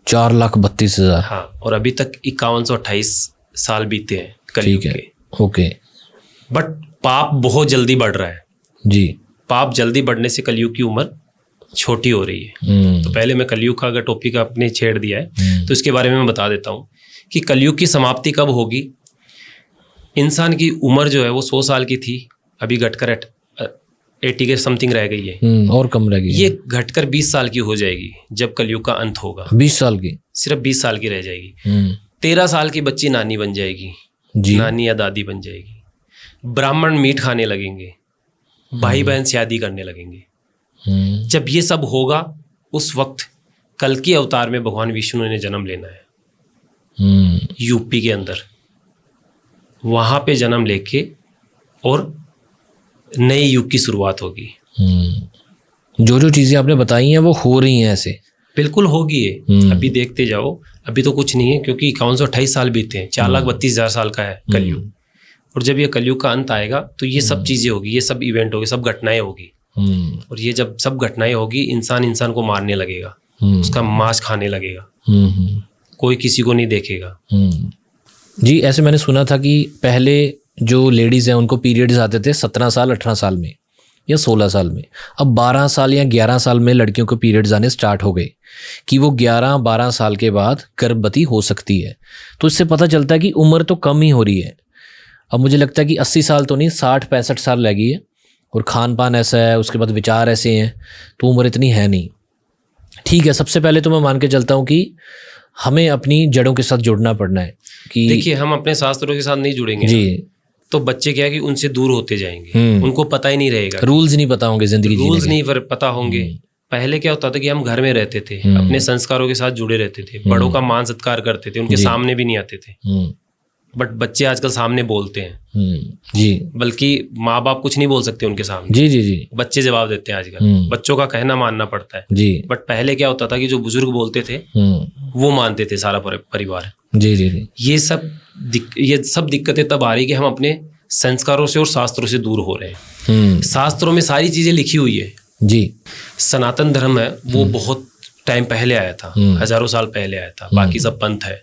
4,32,000। हाँ, और अभी तक 5128 साल बीते हैं कलयुग के। ओके। बट पाप बहुत जल्दी बढ़ रहा है जी। पाप जल्दी बढ़ने से कलयुग की उम्र छोटी हो रही है। तो पहले मैं कलयुग का अगर टॉपिक आपने छेड़ दिया है तो इसके बारे में मैं बता देता हूँ कि कलयुग की समाप्ति कब होगी। इंसान की उम्र जो है वो 100 साल की थी, अभी घटकर 80 के समथिंग रह गई है। और कम रह गई है। ये घटकर 20 साल की हो जाएगी जब कलयुग का अंत होगा। 20 साल की, सिर्फ 20 साल की रह जाएगी। 13 साल की बच्ची नानी बन जाएगी जी। नानी या दादी बन जाएगी। ब्राह्मण मीट खाने लगेंगे, भाई बहन शादी करने लगेंगे। जब ये सब होगा उस वक्त कल्कि अवतार में भगवान विष्णु ने जन्म लेना है यूपी के अंदर। वहां पे जन्म लेके और नए युग की शुरुआत होगी। जो जो चीजें आपने बताई हैं वो हो रही हैं ऐसे। बिल्कुल होगी ये, अभी देखते जाओ। अभी तो कुछ नहीं है क्योंकि 5128 साल बीते हैं, 4,32,000 साल का है कलयुग। और जब ये कलयुग का अंत आएगा तो ये सब चीजें होगी, ये सब इवेंट होगी, सब घटनाएं होगी। और ये जब सब घटनाएं होगी, इंसान को मारने लगेगा, उसका मांस खाने लगेगा, कोई किसी को नहीं देखेगा। जी, ऐसे मैंने सुना था कि पहले जो लेडीज़ हैं उनको पीरियड्स आते थे 17 साल 18 साल में या 16 साल में। अब 12 साल या 11 साल में लड़कियों को पीरियड्स आने स्टार्ट हो गए कि वो 11-12 साल के बाद गर्भवती हो सकती है। तो इससे पता चलता है कि उम्र तो कम ही हो रही है। अब मुझे लगता है कि 80 साल तो नहीं, 60-65 साल रह गई है। और खान पान ऐसा है, उसके बाद विचार ऐसे हैं, तो उम्र इतनी है नहीं। ठीक है, सबसे पहले तो मैं मान के चलता हूँ कि हमें अपनी जड़ों के साथ जुड़ना पड़ना है। कि देखिए, हम अपने शास्त्रों के साथ नहीं जुड़ेंगे जी तो बच्चे क्या है कि उनसे दूर होते जाएंगे, उनको पता ही नहीं रहेगा, रूल्स नहीं पता होंगे, जिंदगी रूल्स नहीं पता होंगे। पहले क्या होता था कि हम घर में रहते थे, अपने संस्कारों के साथ जुड़े रहते थे, बड़ों का मान सत्कार करते थे, उनके सामने भी नहीं आते थे। बट बच्चे आजकल सामने बोलते हैं जी, बल्कि माँ बाप कुछ नहीं बोल सकते उनके सामने। जी जी जी, बच्चे जवाब देते हैं आजकल, बच्चों का कहना मानना पड़ता है जी। बट पहले क्या होता था कि जो बुजुर्ग बोलते थे वो मानते थे सारा परिवार। जी जी जी। ये सब दिक्कतें तब आ रही कि हम अपने संस्कारों से और शास्त्रों से दूर हो रहे हैं। शास्त्रों में सारी चीजें लिखी हुई है जी। सनातन धर्म है वो बहुत टाइम पहले आया था, हजारों साल पहले आया था। बाकी सब पंथ है,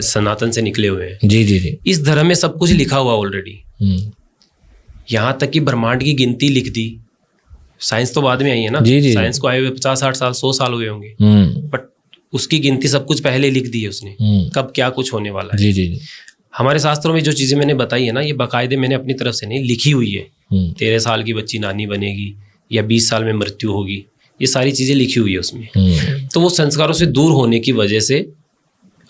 सनातन से निकले हुए हैं। जी जी जी। इस धर्म में सब कुछ लिखा हुआ ऑलरेडी। यहाँ तक कि ब्रह्मांड की गिनती लिख दी। साइंस तो बाद में आई है ना, जी जी। साइंस को आए हुए 50-60 साल 100 साल हुए होंगे, बट उसकी गिनती सब कुछ पहले लिख दी है उसने, कब क्या कुछ होने वाला है। जी जी जी। हमारे शास्त्रों में जो चीजें मैंने बताई है ना, ये बाकायदे मैंने अपनी तरफ से नहीं लिखी हुई है। 13 साल की बच्ची नानी बनेगी या 20 साल में मृत्यु होगी, ये सारी चीजें लिखी हुई है उसमें। तो वो संस्कारों से दूर होने की वजह से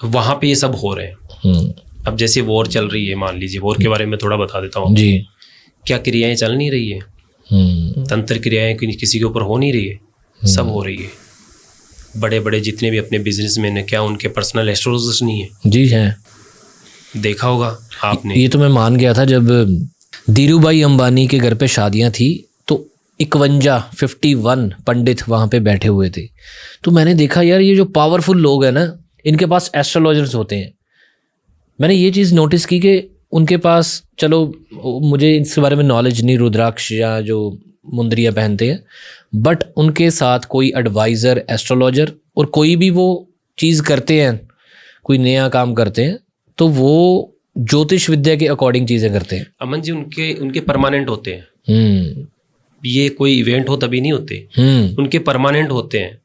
वहां पे ये सब हो रहे हैं। अब जैसे वॉर चल रही है, मान लीजिए, वॉर के बारे में थोड़ा बता देता हूँ जी। क्या क्रियाएं चल नहीं रही है, तंत्र क्रियाएं किसी के ऊपर हो नहीं रही है, सब हो रही है। बड़े बड़े जितने भी अपने बिजनेसमैन है, क्या उनके पर्सनल एस्ट्रोलॉजर्स नहीं है? जी है, देखा होगा आपने। ये तो मैं मान गया था जब धीरूभाई अंबानी के घर पे शादियां थी तो 51 पंडित वहां पे बैठे हुए थे। तो मैंने देखा यार, ये जो पावरफुल लोग हैं ना, इनके पास एस्ट्रोलॉजर्स होते हैं। मैंने ये चीज़ नोटिस की कि उनके पास, चलो मुझे इसके बारे में नॉलेज नहीं, रुद्राक्ष या जो मुंदरियाँ पहनते हैं, बट उनके साथ कोई एडवाइज़र, एस्ट्रोलॉजर, और कोई भी वो चीज़ करते हैं, कोई नया काम करते हैं, तो वो ज्योतिष विद्या के अकॉर्डिंग चीज़ें करते हैं। अमन जी, उनके परमानेंट होते हैं। ये कोई इवेंट हो तभी नहीं होते, उनके परमानेंट होते हैं।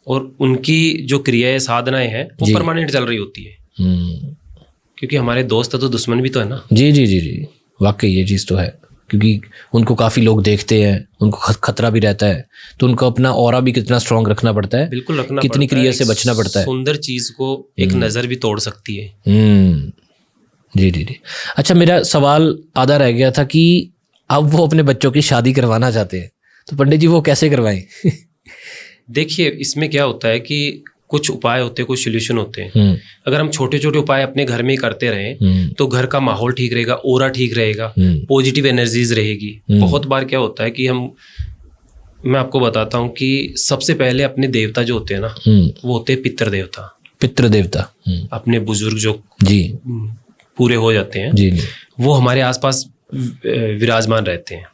और उनकी जो क्रियाएं साधनाएं हैं वो परमानेंट चल रही होती है। क्योंकि हमारे दोस्त तो दुश्मन भी तो है ना। जी जी जी जी, वाकई ये चीज़ तो है। क्योंकि उनको काफ़ी लोग देखते हैं, उनको खतरा भी रहता है, तो उनको अपना ऑरा भी कितना स्ट्रांग रखना पड़ता है, बिल्कुल रखना, कितनी क्रिया से बचना पड़ता है। सुंदर चीज को एक नज़र भी तोड़ सकती है। जी जी जी। अच्छा, मेरा सवाल आधा रह गया था कि अब वो अपने बच्चों की शादी करवाना चाहते हैं, तो पंडित जी वो कैसे करवाएं? देखिए, इसमें क्या होता है कि कुछ उपाय होते हैं, कुछ सोल्यूशन होते हैं। अगर हम छोटे छोटे उपाय अपने घर में ही करते रहें तो घर का माहौल ठीक रहेगा, ओरा ठीक रहेगा, पॉजिटिव एनर्जीज रहेगी। बहुत बार क्या होता है कि मैं आपको बताता हूँ कि सबसे पहले अपने देवता जो होते हैं ना, वो होते हैं पितृ देवता। पितृ देवता, अपने बुजुर्ग जो जी पूरे हो जाते हैं, जी, वो हमारे आसपास विराजमान रहते हैं।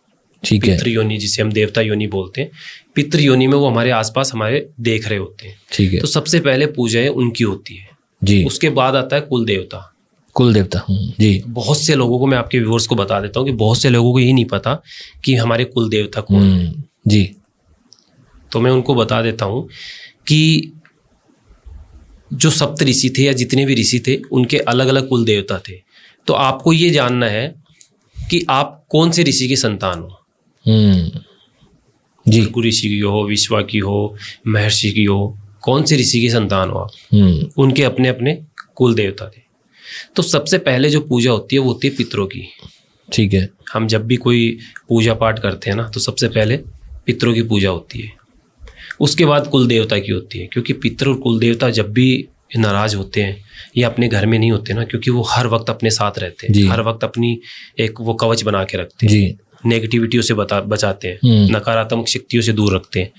ठीक है। पितृ योनि, जिसे हम देवता योनि बोलते हैं, पितृ योनि में वो हमारे आसपास हमारे देख रहे होते हैं। ठीक है। तो सबसे पहले पूजाएं उनकी होती है जी। उसके बाद आता है कुल देवता। कुल देवता जी। बहुत से लोगों को, मैं आपके व्यूअर्स को बता देता हूँ कि बहुत से लोगों को ये नहीं पता कि हमारे कुल देवता कौन है। जी। तो मैं उनको बता देता हूँ कि जो सप्त ऋषि थे या जितने भी ऋषि थे उनके अलग अलग कुल देवता थे। तो आपको ये जानना है कि आप कौन से ऋषि की संतान हो। जी। भृगु ऋषि की हो, विश्वा की हो, महर्षि की हो, कौन से ऋषि की संतान हो आप। उनके अपने अपने कुल देवता थे। तो सबसे पहले जो पूजा होती है वो होती है पितरों की। ठीक है। हम जब भी कोई पूजा पाठ करते हैं ना तो सबसे पहले पितरों की पूजा होती है, उसके बाद कुल देवता की होती है। क्योंकि पितर और कुल देवता जब भी नाराज होते हैं या अपने घर में नहीं होते ना, क्योंकि वो हर वक्त अपने साथ रहते हैं, हर वक्त अपनी एक वो कवच बना के रखते हैं जी। नेगेटिविटियों से बचाते हैं, नकारात्मक शक्तियों से दूर रखते हैं।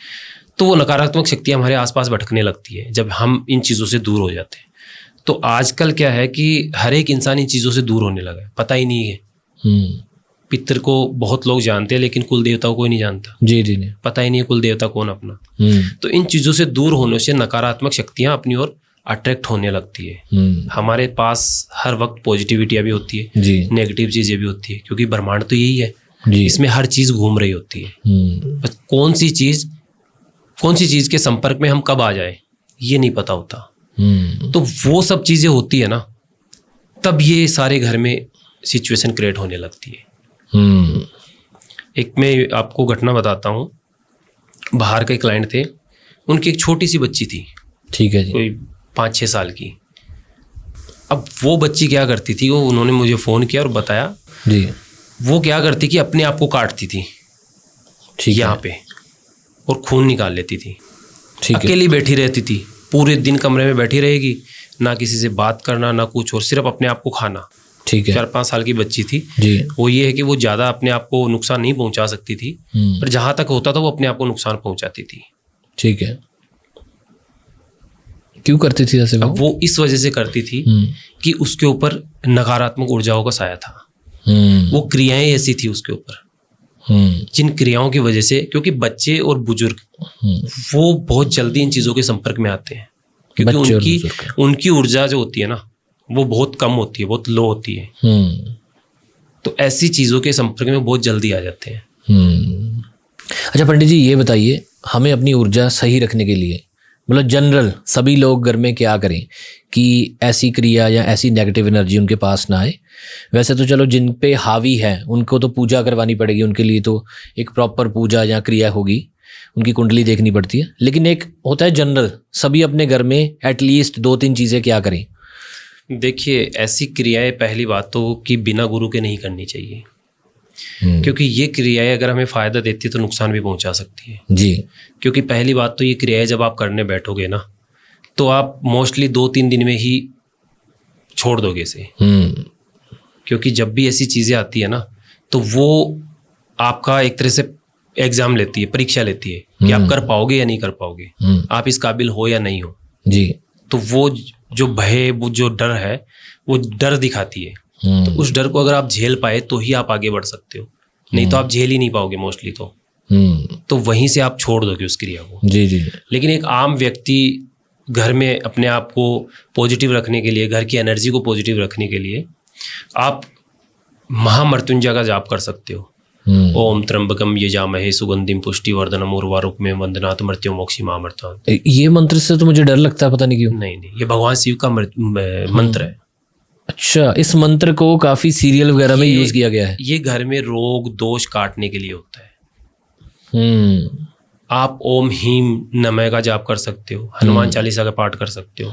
तो वो नकारात्मक शक्तियाँ हमारे आसपास भटकने लगती है जब हम इन चीज़ों से दूर हो जाते हैं। तो आजकल क्या है कि हर एक इंसान इन चीज़ों से दूर होने लगा है, पता ही नहीं है। पितर को बहुत लोग जानते हैं लेकिन कुल देवता को कोई नहीं जानता। जी जी नहीं पता ही नहीं है कुल देवता कौन अपना। तो इन चीज़ों से दूर होने से नकारात्मक शक्तियाँ अपनी ओर अट्रैक्ट होने लगती है। हमारे पास हर वक्त पॉजिटिविटी भी होती है, नेगेटिव चीज़ें भी होती है, क्योंकि ब्रह्मांड तो यही है, इसमें हर चीज़ घूम रही होती है। बस कौन सी चीज़ के संपर्क में हम कब आ जाए ये नहीं पता होता। तो वो सब चीज़ें होती है ना, तब ये सारे घर में सिचुएशन क्रिएट होने लगती है। एक मैं आपको घटना बताता हूँ। बाहर के क्लाइंट थे, उनकी एक छोटी सी बच्ची थी। ठीक है जी। कोई 5-6 साल की। अब वो बच्ची क्या करती थी, वो उन्होंने मुझे फ़ोन किया और बताया जी। वो क्या करती कि अपने आप को काटती थी यहाँ पे और खून निकाल लेती थी। अकेली बैठी रहती थी, पूरे दिन कमरे में बैठी रहेगी, ना किसी से बात करना ना कुछ, और सिर्फ अपने आप को खाना। ठीक है। 4-5 साल की बच्ची थी जी। वो ये है कि वो ज़्यादा अपने आप को नुकसान नहीं पहुंचा सकती थी, पर जहाँ तक होता था वो अपने आप को नुकसान पहुंचाती थी। ठीक है। क्यों करती थी ऐसे? वो इस वजह से करती थी कि उसके ऊपर नकारात्मक ऊर्जाओं का साया था। वो क्रियाएं ऐसी थी उसके ऊपर, जिन क्रियाओं की वजह से, क्योंकि बच्चे और बुजुर्ग वो बहुत जल्दी इन चीज़ों के संपर्क में आते हैं, क्योंकि उनकी ऊर्जा जो होती है ना वो बहुत कम होती है, बहुत लो होती है। तो ऐसी चीज़ों के संपर्क में बहुत जल्दी आ जाते हैं। अच्छा पंडित जी, ये बताइए हमें अपनी ऊर्जा सही रखने के लिए, मतलब जनरल सभी लोग घर में क्या करें कि ऐसी क्रिया या ऐसी नेगेटिव एनर्जी उनके पास ना आए? वैसे तो चलो जिन पे हावी है उनको तो पूजा करवानी पड़ेगी, उनके लिए तो एक प्रॉपर पूजा या क्रिया होगी, उनकी कुंडली देखनी पड़ती है। लेकिन एक होता है जनरल, सभी अपने घर में एटलीस्ट 2-3 चीज़ें क्या करें? देखिए, ऐसी क्रियाएं पहली बात तो कि बिना गुरु के नहीं करनी चाहिए, क्योंकि ये क्रियाएं अगर हमें फ़ायदा देती है तो नुकसान भी पहुंचा सकती है जी। क्योंकि पहली बात तो ये क्रियाएं जब आप करने बैठोगे ना तो आप मोस्टली 2-3 दिन में ही छोड़ दोगे इसे। क्योंकि जब भी ऐसी चीज़ें आती है ना तो वो आपका एक तरह से एग्ज़ाम लेती है, परीक्षा लेती है कि आप कर पाओगे या नहीं कर पाओगे, आप इस काबिल हो या नहीं हो जी। तो वो जो भय, वो जो डर है, वो डर दिखाती है। तो उस डर को अगर आप झेल पाए तो ही आप आगे बढ़ सकते हो, नहीं तो आप झेल ही नहीं पाओगे मोस्टली। तो वहीं से आप छोड़ दोगे उस क्रिया को जी जी। लेकिन एक आम व्यक्ति घर में अपने आप को पॉजिटिव रखने के लिए, घर की एनर्जी को पॉजिटिव रखने के लिए आप महामृत्युंजय का जाप कर सकते हो। ओम त्र्यंबकम यजामहे सुगंधिम पुष्टिवर्धनम उर्वारुकमें वंदनात् मृत्युं मोक्षयिमामृतात्। ये मंत्र से तो मुझे डर लगता है, पता नहीं क्यों। नहीं, ये भगवान शिव का मंत्र है। अच्छा, इस मंत्र को काफी सीरियल वगैरह में यूज किया गया है। ये घर में रोग दोष काटने के लिए होता है। आप ओम हीम नमः का जाप कर सकते हो, हनुमान चालीसा का पाठ कर सकते हो।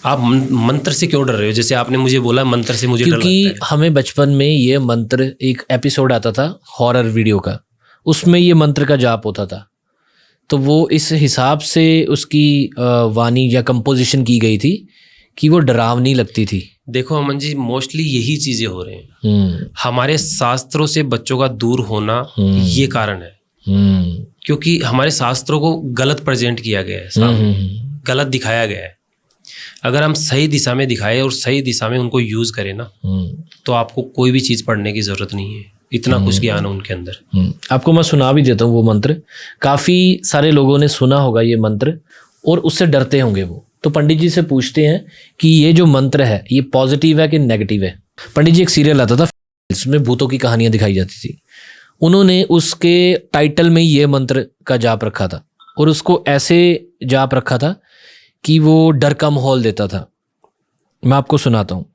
आप मंत्र से क्यों डर रहे हो? जैसे आपने मुझे बोला मंत्र से मुझे डर लगता है। क्योंकि हमें बचपन में ये मंत्र, एक एपिसोड आता था हॉरर वीडियो का, उसमें ये मंत्र का जाप होता था, तो वो इस हिसाब से उसकी वाणी या कंपोजिशन की गई थी कि वो डरावनी लगती थी। देखो अमन जी, मोस्टली यही चीजें हो रहे हैं। हमारे शास्त्रों से बच्चों का दूर होना ये कारण है, क्योंकि हमारे शास्त्रों को गलत प्रेजेंट किया गया है, गलत दिखाया गया है। अगर हम सही दिशा में दिखाए और सही दिशा में उनको यूज करें ना, तो आपको कोई भी चीज पढ़ने की जरूरत नहीं है, इतना कुछ ज्ञान है उनके अंदर। आपको मैं सुना भी देता हूँ वो मंत्र। काफी सारे लोगों ने सुना होगा ये मंत्र और उससे डरते होंगे वो। तो पंडित जी से पूछते हैं कि ये जो मंत्र है ये पॉजिटिव है कि नेगेटिव है? पंडित जी, एक सीरियल आता था जिसमें भूतों की कहानियां दिखाई जाती थी, उन्होंने उसके टाइटल में ये मंत्र का जाप रखा था और उसको ऐसे जाप रखा था कि वो डर का माहौल देता था। मैं आपको सुनाता हूँ।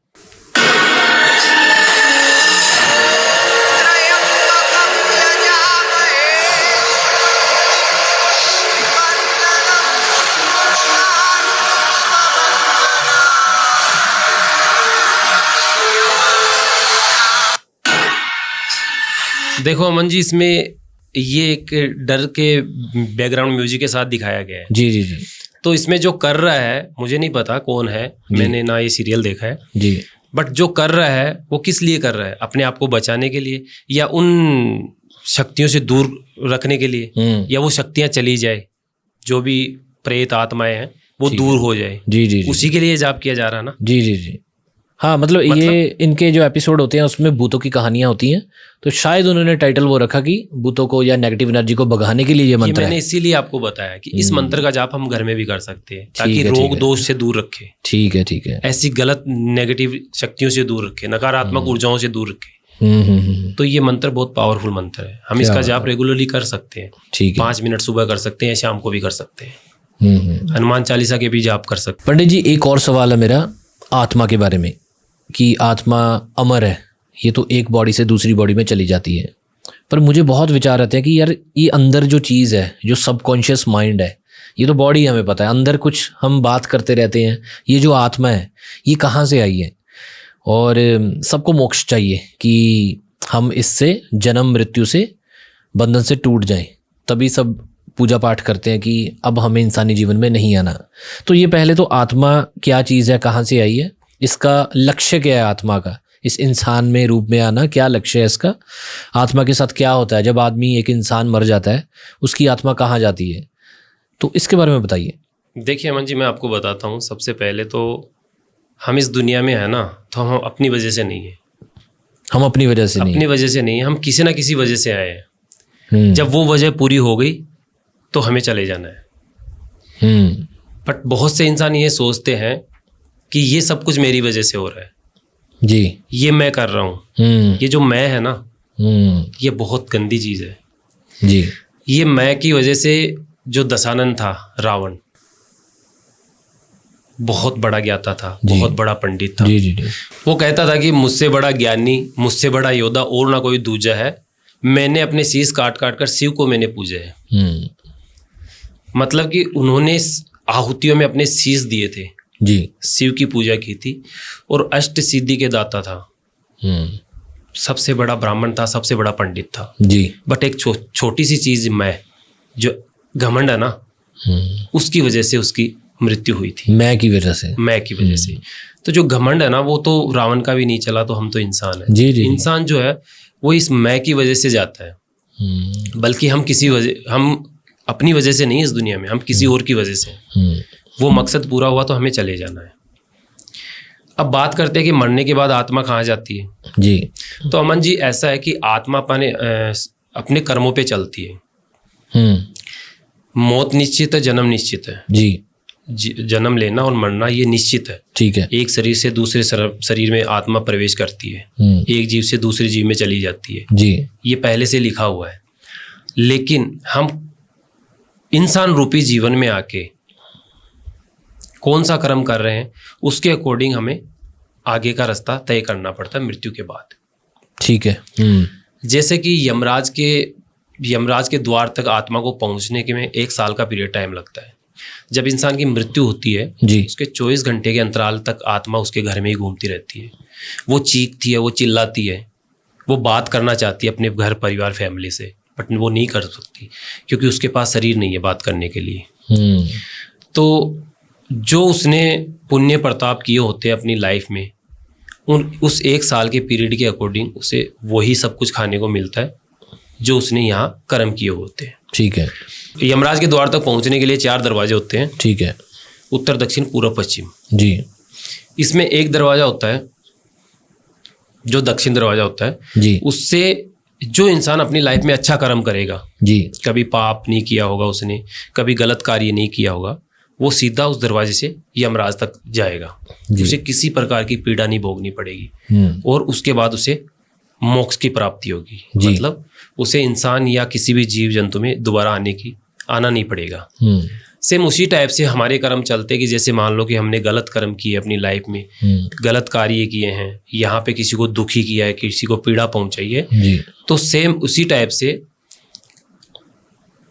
देखो अमन जी, इसमें ये एक डर के बैकग्राउंड म्यूजिक के साथ दिखाया गया है। जी जी जी तो इसमें जो कर रहा है, मुझे नहीं पता कौन है, मैंने ना ये सीरियल देखा है जी, बट जो कर रहा है वो किस लिए कर रहा है? अपने आप को बचाने के लिए, या उन शक्तियों से दूर रखने के लिए, या वो शक्तियां चली जाए, जो भी प्रेत आत्माएं हैं वो दूर हो जाए, जी जी जी, उसी के लिए जाप किया जा रहा है ना। जी जी जी। हाँ मतलब ये इनके जो एपिसोड होते हैं उसमें भूतों की कहानियां होती हैं, तो शायद उन्होंने टाइटल वो रखा कि भूतों को या नेगेटिव एनर्जी को भगाने के लिए ये मंत्र मैंने है। इसीलिए आपको बताया कि इस मंत्र का जाप हम घर में भी कर सकते हैं, ताकि ठीक है, रोग दोष से दूर रखे, ठीक है ठीक है, ऐसी गलत नेगेटिव शक्तियों से दूर रखे, नकारात्मक ऊर्जाओं से दूर रखे। तो ये मंत्र बहुत पावरफुल मंत्र है, हम इसका जाप रेगुलरली कर सकते हैं। ठीक है। 5 मिनट सुबह कर सकते हैं, शाम को भी कर सकते हैं। हनुमान चालीसा के भी जाप कर सकते पंडित जी एक और सवाल है मेरा आत्मा के बारे में, कि आत्मा अमर है, ये तो एक बॉडी से दूसरी बॉडी में चली जाती है, पर मुझे बहुत विचार आते हैं कि यार ये अंदर जो चीज़ है, जो सबकॉन्शियस माइंड है, ये तो बॉडी हमें पता है, अंदर कुछ हम बात करते रहते हैं, ये जो आत्मा है ये कहाँ से आई है? और सबको मोक्ष चाहिए कि हम इससे जन्म मृत्यु से बंधन से टूट जाएं, तभी सब पूजा पाठ करते हैं कि अब हमें इंसानी जीवन में नहीं आना। तो ये पहले तो आत्मा क्या चीज़ है, कहाँ से आई है, इसका लक्ष्य क्या है आत्मा का, इस इंसान में रूप में आना क्या लक्ष्य है इसका, आत्मा के साथ क्या होता है जब आदमी एक इंसान मर जाता है, उसकी आत्मा कहाँ जाती है, तो इसके बारे में बताइए। देखिए अमन जी, मैं आपको बताता हूँ। सबसे पहले तो हम इस दुनिया में है ना, तो हम अपनी वजह से नहीं है, हम अपनी वजह से नहीं, अपनी वजह से नहीं है, हम किसी ना किसी वजह से आए हैं। जब वो वजह पूरी हो गई तो हमें चले जाना है। बट बहुत से इंसान ये सोचते हैं कि ये सब कुछ मेरी वजह से हो रहा है जी, ये मैं कर रहा हूँ। ये जो मैं है ना, ये बहुत गंदी चीज़ है जी। ये मैं की वजह से जो दशानन था, रावण, बहुत बड़ा ज्ञाता था, बहुत बड़ा पंडित था। जी जी जी। वो कहता था कि मुझसे बड़ा ज्ञानी, मुझसे बड़ा योद्धा और ना कोई दूजा है, मैंने अपने शीश काट काट कर शिव को मैंने पूजा है। मतलब कि उन्होंने आहुतियों में अपने शीश दिए थे जी, शिव की पूजा की थी, और अष्ट सिद्धि के दाता था, सबसे बड़ा ब्राह्मण था, सबसे बड़ा पंडित था जी। बट एक छोटी सी चीज मैं, जो घमंड है ना, उसकी वजह से उसकी मृत्यु हुई थी। मैं की वजह से, मैं की वजह से। तो जो घमंड है ना, वो तो रावण का भी नहीं चला, तो हम तो इंसान है। जी जी। इंसान जो है वो इस मैं की वजह से जाता है, बल्कि हम अपनी वजह से नहीं इस दुनिया में, हम किसी और की वजह से। वो मकसद पूरा हुआ तो हमें चले जाना है। अब बात करते हैं कि मरने के बाद आत्मा कहाँ जाती है जी। तो अमन जी ऐसा है कि आत्मा अपने कर्मों पे चलती है। मौत निश्चित है, जन्म निश्चित है जी। जन्म लेना और मरना ये निश्चित है। ठीक है। एक शरीर से दूसरे शरीर में आत्मा प्रवेश करती है, एक जीव से दूसरे जीव में चली जाती है जी। ये पहले से लिखा हुआ है। लेकिन हम इंसान रूपी जीवन में आके कौन सा कर्म कर रहे हैं, उसके अकॉर्डिंग हमें आगे का रास्ता तय करना पड़ता है मृत्यु के बाद। ठीक है। जैसे कि यमराज के द्वार तक आत्मा को पहुंचने के में 1 साल का पीरियड टाइम लगता है। जब इंसान की मृत्यु होती है जी, उसके 24 घंटे के अंतराल तक आत्मा उसके घर में ही घूमती रहती है। वो चीखती है, वो चिल्लाती है, वो बात करना चाहती है अपने घर परिवार फैमिली से, बट वो नहीं कर सकती क्योंकि उसके पास शरीर नहीं है बात करने के लिए। तो जो उसने पुण्य प्रताप किए होते हैं अपनी लाइफ में, उस 1 साल के पीरियड के अकॉर्डिंग उसे वही सब कुछ खाने को मिलता है जो उसने यहाँ कर्म किए होते हैं। ठीक है। यमराज के द्वार तक पहुँचने के लिए 4 दरवाजे होते हैं। ठीक है। उत्तर, दक्षिण, पूर्व, पश्चिम। जी। इसमें एक दरवाजा होता है जो दक्षिण दरवाजा होता है जी। उससे जो इंसान अपनी लाइफ में अच्छा कर्म करेगा जी, कभी पाप नहीं किया होगा उसने, कभी गलत कार्य नहीं किया होगा, वो सीधा उस दरवाजे से यमराज तक जाएगा। उसे किसी प्रकार की पीड़ा नहीं भोगनी पड़ेगी और उसके बाद उसे मोक्ष की प्राप्ति होगी। मतलब उसे इंसान या किसी भी जीव जंतु में दोबारा आना नहीं पड़ेगा। सेम उसी टाइप से हमारे कर्म चलते कि जैसे मान लो कि हमने गलत कर्म किए अपनी लाइफ में, गलत कार्य किए हैं, यहाँ पे किसी को दुखी किया है, किसी को पीड़ा पहुंचाई है, तो सेम उसी टाइप से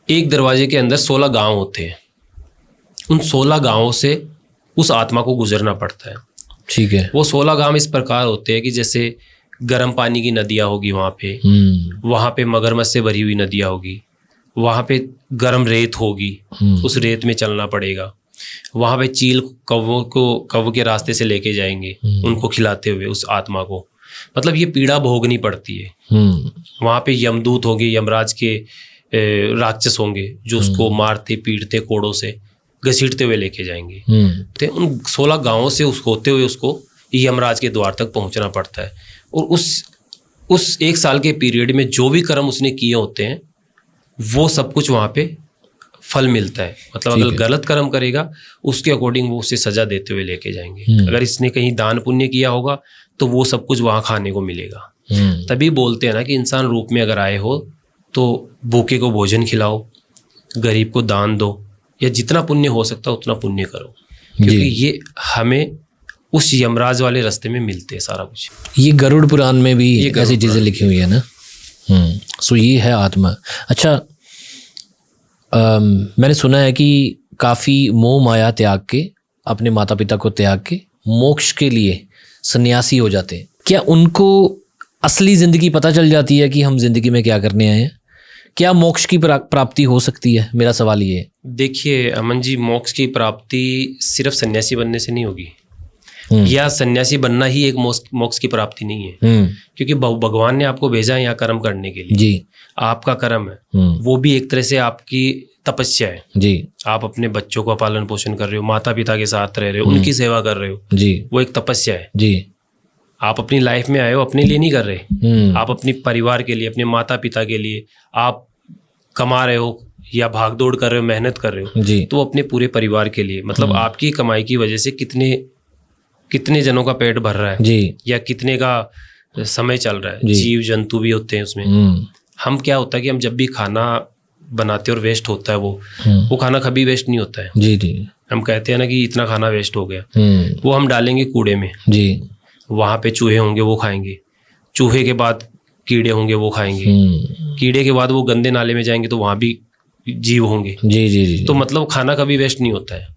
एक दरवाजे के अंदर 16 गांव होते हैं। उन 16 गांवों से उस आत्मा को गुजरना पड़ता है। ठीक है। वो 16 गांव इस प्रकार होते हैं कि जैसे गर्म पानी की नदियाँ होगी वहाँ पे मगरमच्छ से भरी हुई नदियाँ होगी, वहाँ पे गर्म रेत होगी, उस रेत में चलना पड़ेगा। वहाँ पे चील कौवों के रास्ते से लेके जाएंगे, उनको खिलाते हुए उस आत्मा को। मतलब ये पीड़ा भोगनी पड़ती है। वहाँ पे यमदूत होंगे, यमराज के राक्षस होंगे जो उसको मारते पीटते कोड़ों से घसीटते हुए लेके जाएंगे। तो उन 16 गांवों से होते हुए उसको यमराज के द्वार तक पहुँचना पड़ता है। और उस 1 साल के पीरियड में जो भी कर्म उसने किए होते हैं वो सब कुछ वहाँ पे फल मिलता है। मतलब अगर गलत कर्म करेगा उसके अकॉर्डिंग वो उसे सजा देते हुए लेके जाएंगे। अगर इसने कहीं दान पुण्य किया होगा तो वो सब कुछ वहाँ खाने को मिलेगा। तभी बोलते हैं ना कि इंसान रूप में अगर आए हो तो भूखे को भोजन खिलाओ, गरीब को दान दो, या जितना पुण्य हो सकता है उतना पुण्य करो, क्योंकि ये हमें उस यमराज वाले रास्ते में मिलते हैं सारा कुछ। ये गरुड़ पुराण में भी ऐसी चीजें लिखी हुई है ना। सो ये है आत्मा। अच्छा, मैंने सुना है कि काफ़ी मोह माया त्याग के, अपने माता पिता को त्याग के मोक्ष के लिए सन्यासी हो जाते हैं। क्या उनको असली ज़िंदगी पता चल जाती है कि हम ज़िंदगी में क्या करने आए हैं? क्या मोक्ष की प्राप्ति हो सकती है? मेरा सवाल ये है। देखिए अमन जी, मोक्ष की प्राप्ति सिर्फ सन्यासी बनने से नहीं होगी, या सन्यासी बनना ही एक मोक्ष की प्राप्ति नहीं है। क्योंकि भगवान ने आपको भेजा है यहाँ कर्म करने के लिए जी। आपका कर्म है, वो भी एक तरह से आपकी तपस्या है जी। आप अपने बच्चों का पालन पोषण कर रहे हो, माता पिता के साथ रह रहे हो, उनकी सेवा कर रहे हो जी, वो एक तपस्या है जी। आप अपनी लाइफ में आए हो, अपने लिए नहीं कर रहे, आप अपने परिवार के लिए, अपने माता पिता के लिए आप कमा रहे हो या भाग दौड़ कर रहे हो, मेहनत कर रहे हो जी। तो अपने पूरे परिवार के लिए, मतलब आपकी कमाई की वजह से कितने जनों का पेट भर रहा है जी, या कितने का समय चल रहा है। जीव जंतु भी होते हैं उसमें। हम क्या होता है कि हम जब भी खाना बनाते हैं और वेस्ट होता है वो खाना कभी वेस्ट नहीं होता है जी जी। हम कहते हैं ना कि इतना खाना वेस्ट हो गया, वो हम डालेंगे कूड़े में जी। वहाँ पे चूहे होंगे वो खाएंगे, चूहे के बाद कीड़े होंगे वो खाएंगे, कीड़े के बाद वो गंदे नाले में जाएंगे तो वहाँ भी जीव होंगे जी जी जी। तो मतलब खाना कभी वेस्ट नहीं होता है,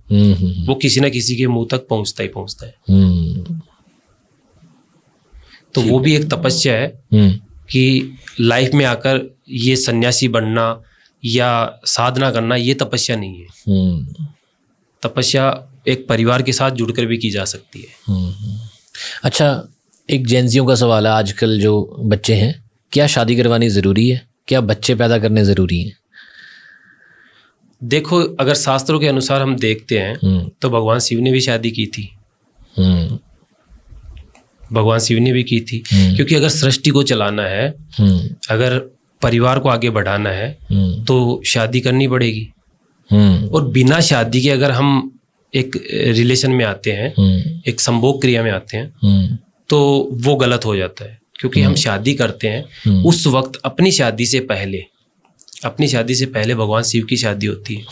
वो किसी ना किसी के मुंह तक पहुँचता ही पहुँचता है। तो वो भी एक तपस्या है कि लाइफ में आकर ये सन्यासी बनना या साधना करना ये तपस्या नहीं है। तपस्या एक परिवार के साथ जुड़कर भी की जा सकती है। अच्छा, एक जेंजियों का सवाल है, आजकल जो बच्चे हैं, क्या शादी करवानी ज़रूरी है? क्या बच्चे पैदा करने ज़रूरी हैं? देखो, अगर शास्त्रों के अनुसार हम देखते हैं तो भगवान शिव ने भी शादी की थी। भगवान शिव ने भी की थी, क्योंकि अगर सृष्टि को चलाना है, अगर परिवार को आगे बढ़ाना है तो शादी करनी पड़ेगी। और बिना शादी के अगर हम एक रिलेशन में आते हैं, एक संभोग क्रिया में आते हैं, तो वो गलत हो जाता है। क्योंकि हम शादी करते हैं उस वक्त अपनी शादी से पहले भगवान शिव की शादी होती है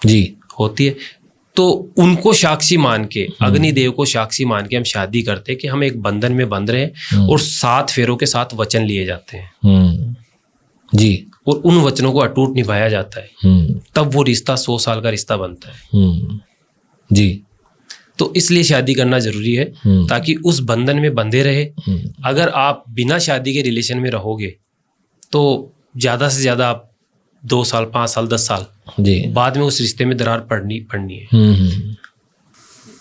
जी, होती है। तो उनको साक्षी मान के, अग्निदेव को साक्षी मान के हम शादी करते हैं कि हम एक बंधन में बंध रहे हैं, और 7 फेरों के साथ वचन लिए जाते हैं जी, और उन वचनों को अटूट निभाया जाता है, तब वो रिश्ता 100 साल का रिश्ता बनता है जी। तो इसलिए शादी करना जरूरी है, ताकि उस बंधन में बंधे रहे। अगर आप बिना शादी के रिलेशन में रहोगे तो ज़्यादा से ज़्यादा आप 2 साल, 5 साल, 10 साल जी बाद में उस रिश्ते में दरार पड़नी है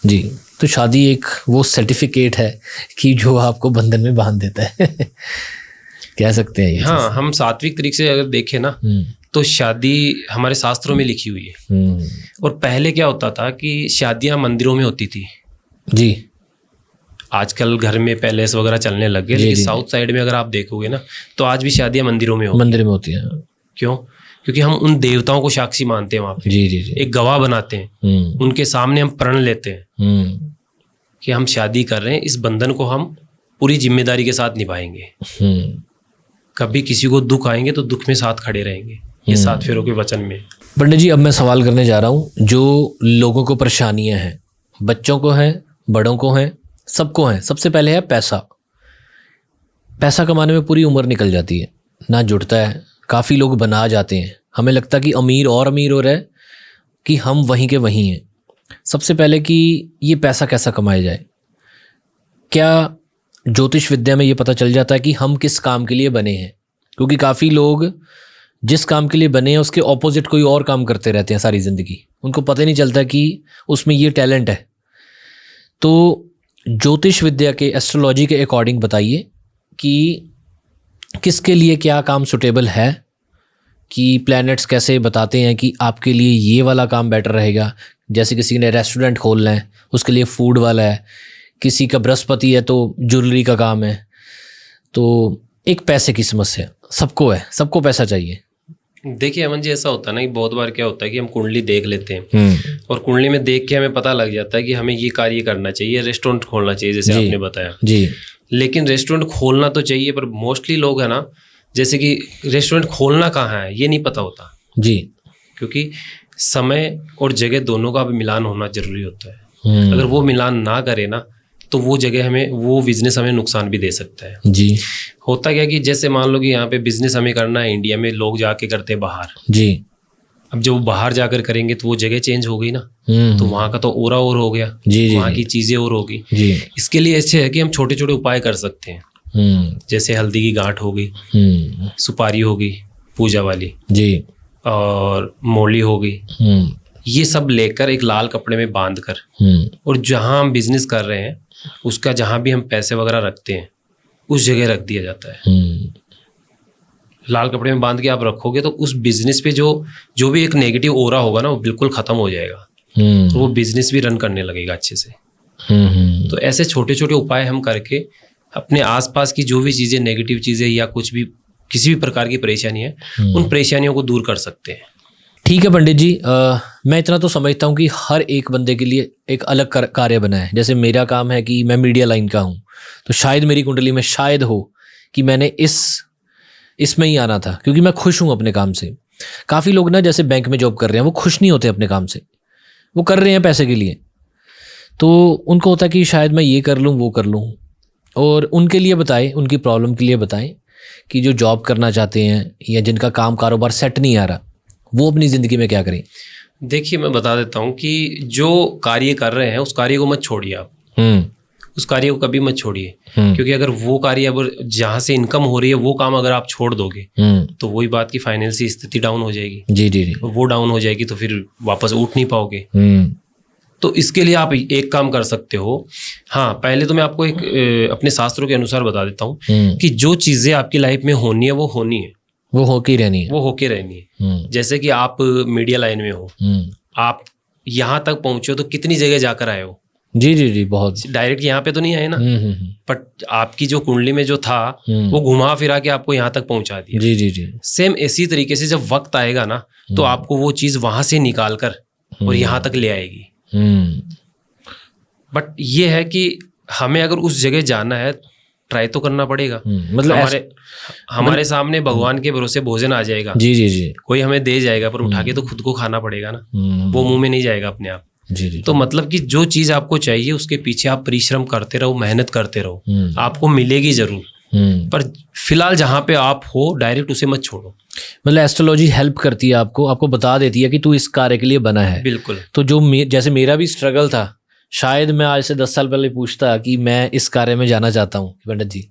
जी। तो शादी एक वो सर्टिफिकेट है कि जो आपको बंधन में बांध देता है कह सकते हैं ये। हाँ, हम सात्विक तरीके से अगर देखें ना तो शादी हमारे शास्त्रों में लिखी हुई है। और पहले क्या होता था कि शादियां मंदिरों में होती थी जी। आजकल घर में पैलेस वगैरह चलने लग गए, लेकिन साउथ साइड में अगर आप देखोगे ना तो आज भी शादियां मंदिरों में होती हैं। क्यों? क्योंकि हम उन देवताओं को साक्षी मानते हैं वहाँ पे जी, जी, जी। एक गवाह बनाते हैं, उनके सामने हम प्रण लेते हैं कि हम शादी कर रहे हैं, इस बंधन को हम पूरी जिम्मेदारी के साथ निभाएंगे। कभी किसी को दुख आएंगे तो दुख में साथ खड़े रहेंगे, ये 7 फेरों के वचन में। पंडित जी, अब मैं सवाल करने जा रहा हूँ। जो लोगों को परेशानियाँ हैं, बच्चों को हैं, बड़ों को हैं, सबको हैं। सबसे पहले है पैसा। पैसा कमाने में पूरी उम्र निकल जाती है, ना जुड़ता है। काफ़ी लोग बना जाते हैं, हमें लगता है कि अमीर और अमीर हो रहा है, कि हम वहीं के वहीं हैं। सबसे पहले कि ये पैसा कैसा कमाया जाए? क्या ज्योतिष विद्या में ये पता चल जाता है कि हम किस काम के लिए बने हैं? क्योंकि काफ़ी लोग जिस काम के लिए बने हैं उसके ऑपोजिट कोई और काम करते रहते हैं सारी ज़िंदगी। उनको पता ही नहीं चलता कि उसमें ये टैलेंट है। तो ज्योतिष विद्या के, एस्ट्रोलॉजी के अकॉर्डिंग बताइए कि किसके लिए क्या काम सुटेबल है, कि प्लैनेट्स कैसे बताते हैं कि आपके लिए ये वाला काम बेटर रहेगा। जैसे किसी ने रेस्टोरेंट खोलना है, उसके लिए फूड वाला है। किसी का बृहस्पति है तो ज्वेलरी का काम है। तो एक पैसे की समस्या सबको है, सबको पैसा चाहिए। देखिए अमन जी, ऐसा होता है ना कि बहुत बार क्या होता है कि हम कुंडली देख लेते हैं और कुंडली में देख के हमें पता लग जाता है कि हमें ये कार्य करना चाहिए, रेस्टोरेंट खोलना चाहिए, जैसे आपने बताया जी। लेकिन रेस्टोरेंट खोलना तो चाहिए, पर मोस्टली लोग है ना, जैसे कि रेस्टोरेंट खोलना कहाँ है ये नहीं पता होता जी। क्योंकि समय और जगह दोनों का भी मिलान होना जरूरी होता है। अगर वो मिलान ना करे ना तो वो जगह हमें, वो बिजनेस हमें नुकसान भी दे सकता है जी। होता क्या कि जैसे मान लो कि यहाँ पे बिजनेस हमें करना है इंडिया में, लोग जाके करते हैं बाहर जी। अब जब वो बाहर जाकर करेंगे तो वो जगह चेंज हो गई ना, तो वहाँ का तो ओरा और हो गया जी, वहाँ की चीज़ें और होगी जी। इसके लिए अच्छे है कि हम छोटे छोटे उपाय कर सकते हैं। जैसे हल्दी की गांठ हो गई, सुपारी हो गई पूजा वाली जी, और मोली हो गई, ये सब लेकर एक लाल कपड़े में बांध कर, और जहाँ हम बिजनेस कर रहे हैं उसका जहाँ भी हम पैसे वगैरह रखते हैं उस जगह रख दिया जाता है। लाल कपड़े में बांध के आप रखोगे तो उस बिजनेस पे जो भी एक नेगेटिव ओरा होगा ना वो बिल्कुल खत्म हो जाएगा, तो वो बिजनेस भी रन करने लगेगा अच्छे से। तो ऐसे छोटे छोटे उपाय हम करके अपने आसपास की जो भी चीज़ें, नेगेटिव चीज़ें या कुछ भी, किसी भी प्रकार की परेशानी है, उन परेशानियों को दूर कर सकते हैं। ठीक है पंडित जी, मैं इतना तो समझता हूँ कि हर एक बंदे के लिए एक अलग कार्य बना है। जैसे मेरा काम है कि मैं मीडिया लाइन का हूँ, तो शायद मेरी कुंडली में शायद हो कि मैंने इसमें ही आना था, क्योंकि मैं खुश हूँ अपने काम से। काफ़ी लोग ना जैसे बैंक में जॉब कर रहे हैं, वो खुश नहीं होते अपने काम से, वो कर रहे हैं पैसे के लिए। तो उनको होता है कि शायद मैं ये कर लूँ, वो कर लूँ, और उनके लिए बताएं, उनकी प्रॉब्लम के लिए बताएं कि जो जॉब करना चाहते हैं या जिनका काम कारोबार सेट नहीं आ रहा, वो अपनी ज़िंदगी में क्या करें। देखिए मैं बता देता हूँ कि जो कार्य कर रहे हैं उस कार्य को मत छोड़िए आप, उस कार्य को कभी मत छोड़िए, क्योंकि अगर वो कार्य अब जहाँ से इनकम हो रही है वो काम अगर आप छोड़ दोगे तो वही बात की फाइनेंशियल स्थिति डाउन हो जाएगी जी जी जी। वो डाउन हो जाएगी तो फिर वापस उठ नहीं पाओगे। तो इसके लिए आप एक काम कर सकते हो। हाँ, पहले तो मैं आपको एक अपने शास्त्रों के अनुसार बता देता हूँ कि जो चीज़ें आपकी लाइफ में होनी है वो होनी है, वो होके रहनी है, वो होके रहनी है। जैसे कि आप मीडिया लाइन में हो, आप यहाँ तक पहुंचे हो तो कितनी जगह जाकर आए हो जी जी जी, बहुत। डायरेक्ट यहाँ पे तो नहीं आए ना, बट आपकी जो कुंडली में जो था वो घुमा फिरा के आपको यहाँ तक पहुंचा दिया जी जी जी। सेम इसी तरीके से जब वक्त आएगा ना तो आपको वो चीज वहां से निकाल कर और यहाँ तक ले आएगी। बट ये है कि हमें अगर उस जगह जाना है ट्राई तो करना पड़ेगा। मतलब हमारे सामने भगवान के भरोसे भोजन आ जाएगा जी जी जी, कोई हमें दे जाएगा, पर उठा के तो खुद को खाना पड़ेगा ना, वो मुंह में नहीं जाएगा अपने आप जी जी। तो मतलब कि जो चीज आपको चाहिए उसके पीछे आप परिश्रम करते रहो, मेहनत करते रहो, आपको मिलेगी जरूर। पर फिलहाल जहाँ पे आप हो डायरेक्ट उसे मत छोड़ो। मतलब एस्ट्रोलॉजी हेल्प करती है आपको बता देती है कि तू इस कार्य के लिए बना है। बिल्कुल। तो जैसे मेरा भी स्ट्रगल था, शायद मैं आज से 10 साल पहले पूछता कि मैं इस कार्य में जाना चाहता हूँ पंडित जी,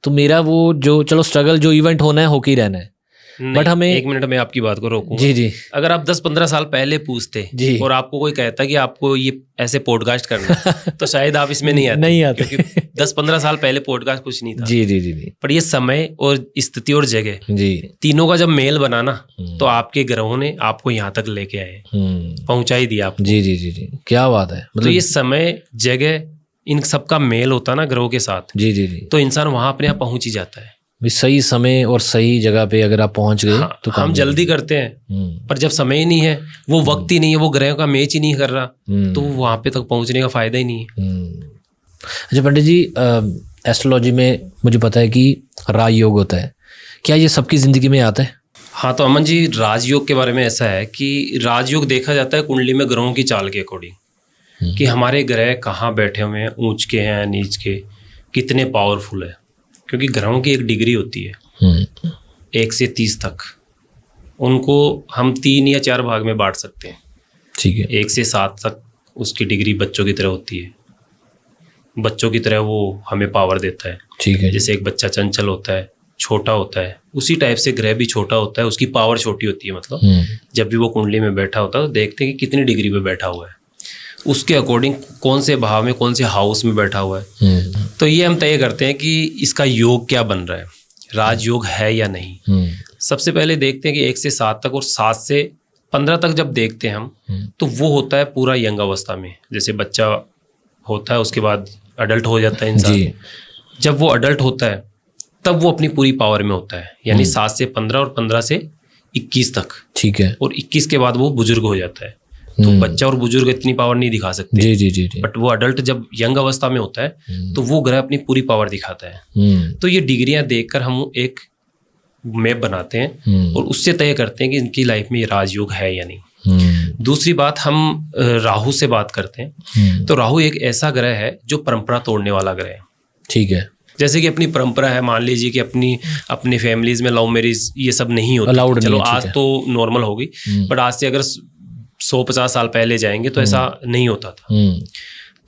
तो मेरा वो जो चलो स्ट्रगल जो इवेंट होना है होके ही रहना है। बट हमें एक मिनट में आपकी बात को रोकूंगा जी जी। अगर आप 10-15 साल पहले पूछते जी और आपको कोई कहता कि आपको ये ऐसे पॉडकास्ट करना तो शायद आप इसमें नहीं आते क्योंकि 10-15 साल पहले पॉडकास्ट कुछ नहीं था जी जी जी। पर ये समय और स्थिति और जगह जी तीनों का जब मेल बना ना तो आपके ग्रहों ने आपको यहाँ तक लेके आए, पहुंचा ही दिया आपको। जी जी जी जी, क्या बात है। मतलब तो ये समय जगह इन सबका मेल होता ना ग्रहों के साथ जी जी जी, तो इंसान वहां अपने आप पहुंच ही जाता है। सही समय और सही जगह पे अगर आप पहुंच गए हाँ, तो हम जल्दी करते हैं पर जब समय ही नहीं है, वो वक्त ही नहीं है, वो ग्रहों का मैच ही नहीं कर रहा तो वहां पे तक पहुंचने का फायदा ही नहीं है। अच्छा पंडित जी, एस्ट्रोलॉजी में मुझे पता है कि राज योग होता है, क्या ये सबकी जिंदगी में आता है? हाँ, तो अमन जी, राजयोग के बारे में ऐसा है कि राजयोग देखा जाता है कुंडली में ग्रहों की चाल के अकॉर्डिंग, कि हमारे ग्रह कहाँ बैठे हुए हैं, ऊंच के हैं, नीच के, कितने पावरफुल है। क्योंकि ग्रहों की एक डिग्री होती है 1 से 30 तक, उनको हम 3 या 4 भाग में बांट सकते हैं। ठीक है। 1 से 7 तक उसकी डिग्री बच्चों की तरह होती है, बच्चों की तरह वो हमें पावर देता है। ठीक है। जैसे एक बच्चा चंचल होता है, छोटा होता है, उसी टाइप से ग्रह भी छोटा होता है, उसकी पावर छोटी होती है। मतलब जब भी वो कुंडली में बैठा होता है तो देखते हैं कि कितनी डिग्री पे बैठा हुआ है, उसके अकॉर्डिंग कौन से भाव में, कौन से हाउस में बैठा हुआ है। तो ये हम तय करते हैं कि इसका योग क्या बन रहा है, राजयोग है या नहीं। सबसे पहले देखते हैं कि 1 से 7 तक और 7 से 15 तक जब देखते हैं हम, तो वो होता है पूरा यंग अवस्था में। जैसे बच्चा होता है, उसके बाद अडल्ट हो जाता है इंसान। जब वो अडल्ट होता है तब वो अपनी पूरी पावर में होता है, यानी 7 से 15 और 15 से 21 तक। ठीक है। और 21 के बाद वो बुजुर्ग हो जाता है। तो बच्चा और बुजुर्ग इतनी पावर नहीं दिखा सकते। जी जी जी। बट वो अडल्ट जब यंग अवस्था में होता है तो वो ग्रह अपनी पूरी पावर दिखाता है। तो ये डिग्रियां देखकर हम एक मैप बनाते हैं और उससे तय करते हैं कि इनकी लाइफ में ये राजयोग है या नहीं। दूसरी बात, हम राहु से बात करते हैं। तो राहु एक ऐसा ग्रह है जो परंपरा तोड़ने वाला ग्रह है। ठीक है। जैसे कि अपनी परंपरा है, मान लीजिए कि अपनी फैमिलीज में लव मैरिज ये सब नहीं होती। चलो आज तो नॉर्मल हो गई, बट आज से अगर 100-50 साल पहले जाएंगे तो ऐसा नहीं होता था।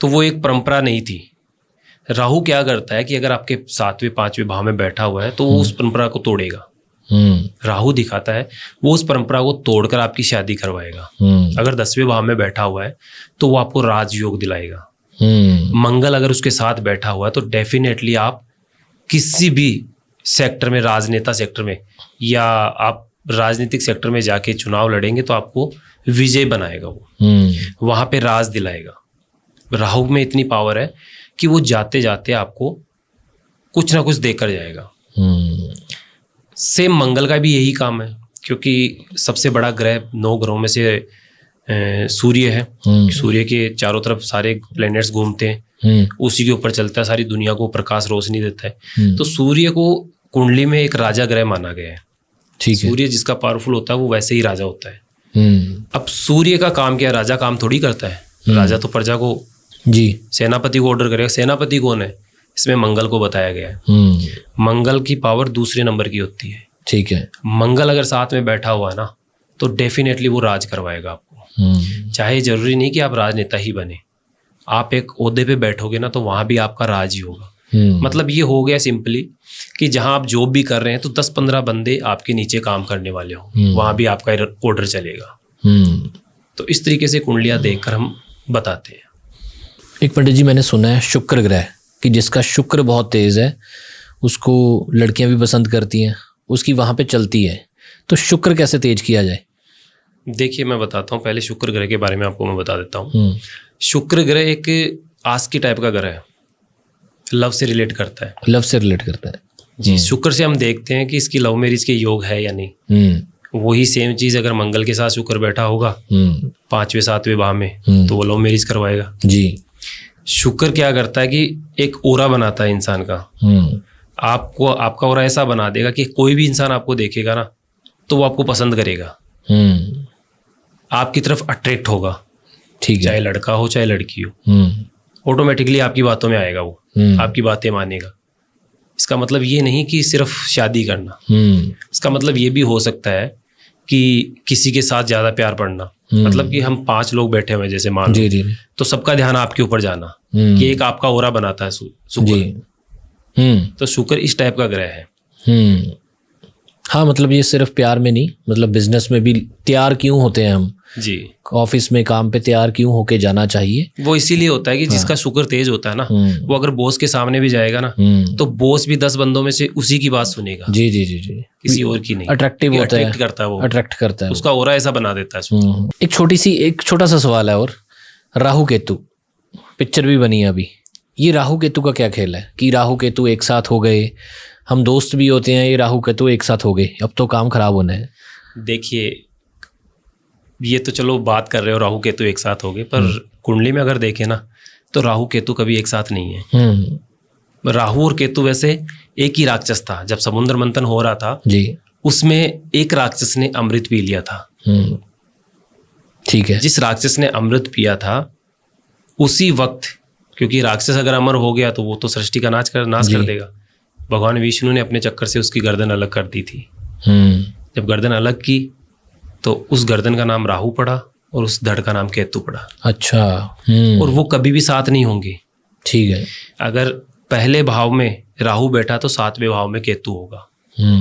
तो वो एक परंपरा नहीं थी। राहु क्या करता है कि अगर आपके 7वें 5वें भाव में बैठा हुआ है तो वो उस परंपरा को तोड़ेगा। राहु दिखाता है वो उस परंपरा को तोड़कर आपकी शादी करवाएगा। अगर 10वें भाव में बैठा हुआ है तो वो आपको राजयोग दिलाएगा। मंगल अगर उसके साथ बैठा हुआ है तो डेफिनेटली आप किसी भी सेक्टर में, राजनेता सेक्टर में या आप राजनीतिक सेक्टर में जाके चुनाव लड़ेंगे तो आपको विजय बनाएगा। वो वहां पे राज दिलाएगा। राहु में इतनी पावर है कि वो जाते जाते आपको कुछ ना कुछ देकर जाएगा। सेम मंगल का भी यही काम है, क्योंकि सबसे बड़ा ग्रह 9 ग्रहों में से सूर्य है। सूर्य के चारों तरफ सारे प्लैनेट्स घूमते हैं, उसी के ऊपर चलता है, सारी दुनिया को प्रकाश रोशनी देता है। तो सूर्य को कुंडली में एक राजा ग्रह माना गया है। ठीक है। सूर्य जिसका पावरफुल होता है वो वैसे ही राजा होता है। अब सूर्य का काम क्या है, राजा काम थोड़ी करता है। राजा तो प्रजा को, जी, सेनापति को ऑर्डर करेगा। सेनापति कौन है, इसमें मंगल को बताया गया है। मंगल की पावर दूसरे नंबर की होती है। ठीक है। मंगल अगर साथ में बैठा हुआ है ना तो डेफिनेटली वो राज करवाएगा आपको। चाहे जरूरी नहीं कि आप राजनेता ही बने, आप एक ओहदे पे बैठोगे ना तो वहां भी आपका राज ही होगा। मतलब ये हो गया सिंपली कि जहां आप जॉब भी कर रहे हैं तो 10-15 बंदे आपके नीचे काम करने वाले हो, वहां भी आपका ऑर्डर चलेगा। तो इस तरीके से कुंडलियां देखकर हम बताते हैं। एक पंडित जी, मैंने सुना है शुक्र ग्रह कि जिसका शुक्र बहुत तेज है उसको लड़कियां भी पसंद करती हैं, उसकी वहां पे चलती है। तो शुक्र कैसे तेज किया जाए? देखिए, मैं बताता हूँ। पहले शुक्र ग्रह के बारे में आपको मैं बता देता हूँ। शुक्र ग्रह एक आस्की टाइप का ग्रह है, लव से रिलेट करता है। लव से रिलेट करता है जी। शुक्र से हम देखते हैं कि इसकी लव मैरिज के योग है या नहीं। वही सेम चीज अगर मंगल के साथ शुक्र बैठा होगा 5वें 7वें भाव में तो वो लव मैरिज करवाएगा जी। शुक्र क्या करता है कि एक ओरा बनाता है इंसान का। आपको आपका ओरा ऐसा बना देगा कि कोई भी इंसान आपको देखेगा ना तो वो आपको पसंद करेगा, आपकी तरफ अट्रैक्ट होगा। ठीक है। चाहे लड़का हो चाहे लड़की हो, ऑटोमेटिकली आपकी बातों में आएगा, वो आपकी बातें मानेगा। इसका मतलब ये नहीं कि सिर्फ शादी करना, इसका मतलब ये भी हो सकता है कि किसी के साथ ज्यादा प्यार पड़ना। मतलब कि हम 5 लोग बैठे हुए जैसे मान लो, तो सबका ध्यान आपके ऊपर जाना, ये एक आपका ओरा बनाता है शुक्र। तो शुक्र इस टाइप का ग्रह है। हाँ, मतलब ये सिर्फ प्यार में नहीं, मतलब बिजनेस में भी तैयार क्यों होते हैं हम जी, ऑफिस में काम पे तैयार क्यों होके जाना चाहिए। वो इसीलिए होता है कि जिसका शुक्र तेज होता है ना, वो अगर बॉस के सामने भी जाएगा ना तो बॉस भी 10 बंदों में से उसी की बात सुनेगा। जी जी जी जी, किसी और की नहीं। अट्रैक्टिव होता है, करता है, वो अट्रैक्ट करता है, उसका ओरा ऐसा बना देता है। एक छोटा सा सवाल है, और राहु केतु पिक्चर भी बनी है अभी, ये राहु केतु का क्या खेल है कि राहु केतु एक साथ हो गए, हम दोस्त भी होते हैं, ये राहु केतु एक साथ हो गए, अब तो काम खराब होना है। देखिए, ये तो चलो बात कर रहे हो राहु केतु एक साथ हो गए, पर कुंडली में अगर देखें ना तो राहु केतु कभी एक साथ नहीं है। राहु और केतु वैसे एक ही राक्षस था। जब समुद्र मंथन हो रहा था जी, उसमें एक राक्षस ने अमृत पी लिया था। ठीक है। जिस राक्षस ने अमृत पिया था उसी वक्त, क्योंकि राक्षस अगर अमर हो गया तो वो तो सृष्टि का नाश कर देगा, भगवान विष्णु ने अपने चक्कर से उसकी गर्दन अलग कर दी थी। जब गर्दन अलग की तो उस गर्दन का नाम राहु पड़ा और उस धड़ का नाम केतु पड़ा। अच्छा। और वो कभी भी साथ नहीं होंगे। ठीक है। अगर पहले भाव में राहु बैठा तो 7वें भाव में केतु होगा,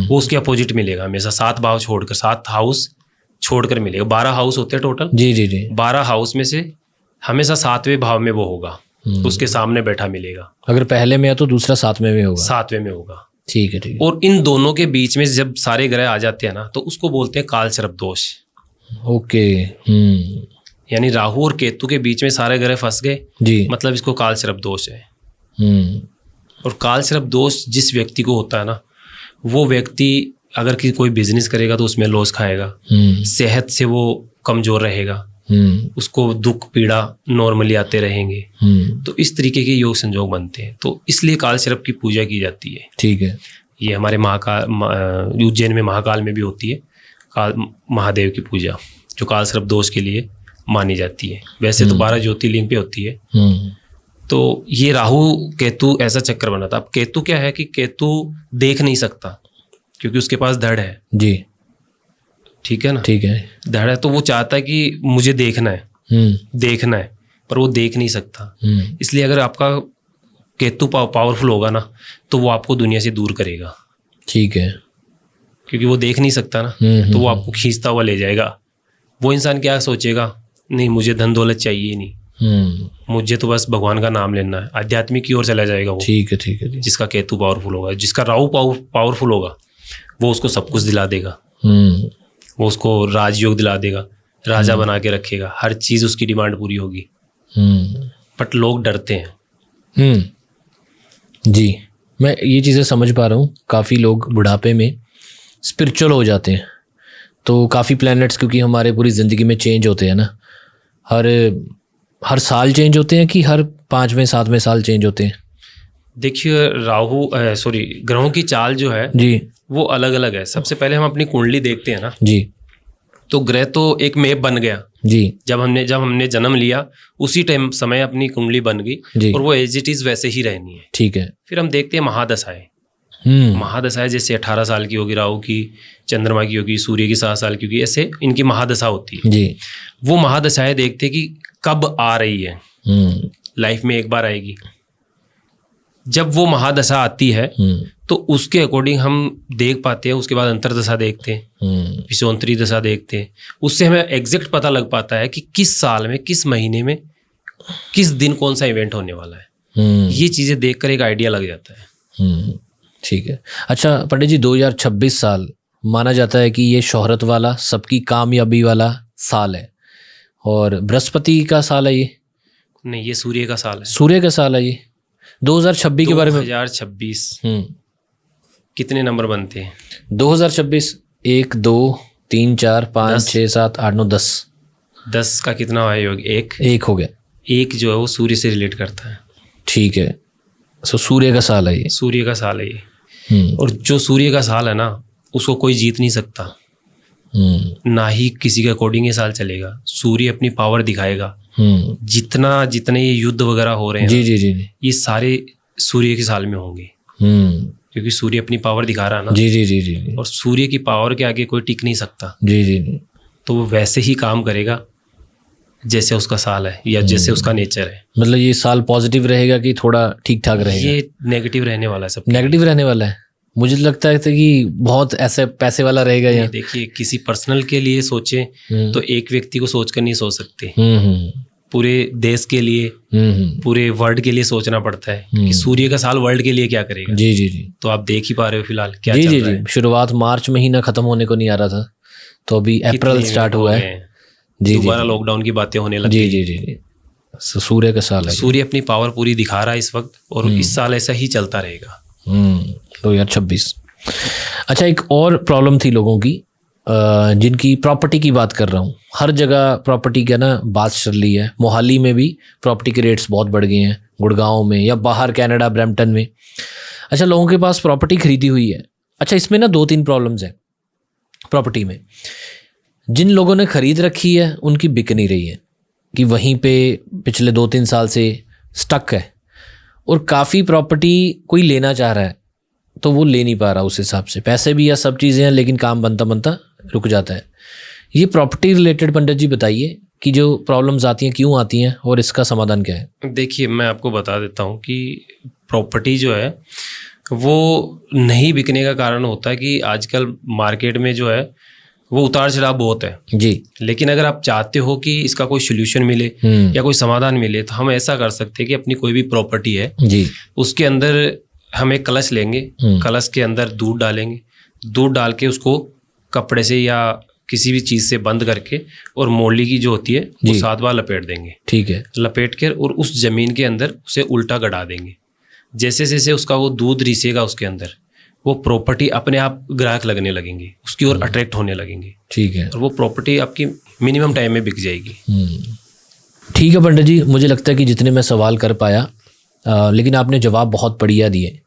वो उसके अपोजिट मिलेगा हमेशा। 7 भाव छोड़कर, 7 हाउस छोड़कर मिलेगा। 12 हाउस होते हैं टोटल। जी जी जी। 12 हाउस में से हमेशा 7वें भाव में वो होगा, उसके सामने बैठा मिलेगा। अगर पहले में है तो दूसरा 7वें में होगा। 7वें में होगा। ठीक है, ठीक है। और इन दोनों के बीच में जब सारे ग्रह आ जाते हैं ना तो उसको बोलते हैं काल सर्प दोष। ओके। यानी राहु और केतु के बीच में सारे ग्रह फंस गए जी। मतलब इसको काल सर्प दोष है। हम्म। और काल सर्प दोष जिस व्यक्ति को होता है ना, वो व्यक्ति अगर कोई बिजनेस करेगा तो उसमें लॉस खाएगा, सेहत से वो कमजोर रहेगा, उसको दुख पीड़ा नॉर्मली आते रहेंगे। तो इस तरीके के योग संजोग बनते हैं। तो इसलिए काल सर्प की पूजा की जाती है। ठीक है। ये हमारे महाकाल, उज्जैन में महाकाल में भी होती है काल महादेव की पूजा, जो काल सर्प दोष के लिए मानी जाती है। वैसे तो 12 ज्योतिर्लिंग पे होती है। तो ये राहु केतु ऐसा चक्कर बना था। अब केतु क्या है कि केतु देख नहीं सकता क्योंकि उसके पास धड़ है जी। ठीक है ना। ठीक है। धड़ है तो वो चाहता है कि मुझे देखना है, देखना है, पर वो देख नहीं सकता। इसलिए अगर आपका केतु पावरफुल होगा ना तो वो आपको दुनिया से दूर करेगा। ठीक है। क्योंकि वो देख नहीं सकता ना, तो वो आपको खींचता हुआ ले जाएगा। वो इंसान क्या सोचेगा, नहीं मुझे धन दौलत चाहिए नहीं, मुझे तो बस भगवान का नाम लेना है, आध्यात्मिक की ओर चला जाएगा वो। ठीक है, ठीक है। जिसका केतु पावरफुल होगा, जिसका राहु पावरफुल होगा, वो उसको सब कुछ दिला देगा। वो उसको राजयोग दिला देगा, राजा बना के रखेगा, हर चीज उसकी डिमांड पूरी होगी। बट लोग डरते हैं। जी, मैं ये चीज़ें समझ पा रहा हूँ। काफ़ी लोग बुढ़ापे में स्पिरिचुअल हो जाते हैं, तो काफ़ी प्लैनेट्स क्योंकि हमारे पूरी ज़िंदगी में चेंज होते हैं ना, हर साल चेंज होते हैं कि हर 5वें 7वें साल चेंज होते हैं? देखिए ग्रहों की चाल जो है जी वो अलग अलग है। सबसे पहले हम अपनी कुंडली देखते हैं ना, जी, तो ग्रह तो एक मैप बन गया जी। जब हमने जन्म लिया उसी टाइम समय अपनी कुंडली बन गई और वो एज इट इज वैसे ही रहनी है। ठीक है। फिर हम देखते हैं महादशाएं। महादशाएं जैसे 18 साल की होगी राहु की, चंद्रमा की होगी, सूर्य की 7 साल की होगी, ऐसे इनकी महादशा होती है जी। वो महादशाएं देखते हैं कि कब आ रही है, लाइफ में एक बार आएगी। जब वो महादशा आती है तो उसके अकॉर्डिंग हम देख पाते हैं। उसके बाद अंतरदशा देखते हैं, विषोत्तरी दशा देखते हैं। उससे हमें एग्जैक्ट पता लग पाता है कि किस साल में, किस महीने में, किस दिन कौन सा इवेंट होने वाला है। ये चीज़ें देखकर एक आइडिया लग जाता है। ठीक है। अच्छा पंडित जी, 2026 साल माना जाता है कि ये शोहरत वाला, सबकी कामयाबी वाला साल है, और बृहस्पति का साल है ये? नहीं, ये सूर्य का साल है। सूर्य का साल है ये। 2026 के बारे में 2026 कितने नंबर बनते हैं? 2026 1 2 3 4 5 6 7 8 9 10। 10 का कितना हुआ योग? एक हो गया। एक जो है वो सूर्य से रिलेट करता है। ठीक है। सो सूर्य का साल है ये। सूर्य का साल है ये। और जो सूर्य का साल है ना, उसको कोई जीत नहीं सकता, ना ही किसी के अकॉर्डिंग ये साल चलेगा। सूर्य अपनी पावर दिखाएगा। जितने ये युद्ध वगैरह हो रहे हैं जी जी जी, ये सारे सूर्य के साल में होंगे, क्योंकि सूर्य अपनी पावर दिखा रहा है ना। जी जी जी जी। और सूर्य की पावर के आगे कोई टिक नहीं सकता। जी जी जी। तो वो वैसे ही काम करेगा जैसे उसका साल है या जैसे उसका नेचर है। मतलब ये साल पॉजिटिव रहेगा कि थोड़ा ठीक ठाक रहेगा? ये नेगेटिव रहने वाला है। सब नेगेटिव रहने वाला है। मुझे लगता है कि बहुत ऐसे पैसे वाला रहेगा। यहाँ देखिए, किसी पर्सनल के लिए सोचे तो एक व्यक्ति को सोचकर नहीं सोच सकते। पूरे देश के लिए, पूरे वर्ल्ड के लिए सोचना पड़ता है कि सूर्य का साल वर्ल्ड के लिए क्या करेगा। जी जी जी। तो आप देख ही पा रहे हो फिलहाल क्या जी चल जी रहा जी है। शुरुआत मार्च महीना खत्म होने को नहीं आ रहा था, तो अभी अप्रैल स्टार्ट हुआ है। जी, दोबारा लॉकडाउन की बातें होने लगी। जी जी जी जी। सूर्य का साल है। सूर्य अपनी पावर पूरी दिखा रहा है इस वक्त, और इस साल ऐसा ही चलता रहेगा। 2026। अच्छा, एक और प्रॉब्लम थी लोगों की, जिनकी प्रॉपर्टी की बात कर रहा हूँ। हर जगह प्रॉपर्टी का ना बात चल रही है। मोहाली में भी प्रॉपर्टी के रेट्स बहुत बढ़ गए हैं, गुड़गांव में या बाहर कनाडा ब्रैम्पटन में। अच्छा, लोगों के पास प्रॉपर्टी खरीदी हुई है। अच्छा, इसमें ना 2-3 प्रॉब्लम्स हैं। प्रॉपर्टी में जिन लोगों ने ख़रीद रखी है उनकी बिक नहीं रही है, कि वहीं पे पिछले 2-3 साल से स्टक है, और काफ़ी प्रॉपर्टी कोई लेना चाह रहा है तो वो ले नहीं पा रहा उस हिसाब से, पैसे भी या सब चीज़ें हैं लेकिन काम बनता बनता रुक जाता है। ये प्रॉपर्टी रिलेटेड पंडित जी बताइए कि जो प्रॉब्लम्स आती हैं क्यों आती हैं और इसका समाधान क्या है। देखिए, मैं आपको बता देता हूँ कि प्रॉपर्टी जो है वो नहीं बिकने का कारण होता है कि आजकल मार्केट में जो है वो उतार चढ़ाव बहुत है जी। लेकिन अगर आप चाहते हो कि इसका कोई सोल्यूशन मिले या कोई समाधान मिले तो हम ऐसा कर सकते हैं कि अपनी कोई भी प्रॉपर्टी है जी, उसके अंदर हम एक कलश लेंगे, कलश के अंदर दूध डालेंगे, दूध डाल के उसको कपड़े से या किसी भी चीज़ से बंद करके और मोली की जो होती है वो 7 बार लपेट देंगे। ठीक है। लपेट कर और उस ज़मीन के अंदर उसे उल्टा गड़ा देंगे। जैसे जैसे उसका वो दूध रिसेगा उसके अंदर, वो प्रॉपर्टी अपने आप ग्राहक लगने लगेंगे, उसकी ओर अट्रैक्ट होने लगेंगे। ठीक है। और वो प्रॉपर्टी आपकी मिनिमम टाइम में बिक जाएगी। ठीक है पंडित जी, मुझे लगता है कि जितने मैं सवाल कर पाया लेकिन आपने जवाब बहुत बढ़िया दिए।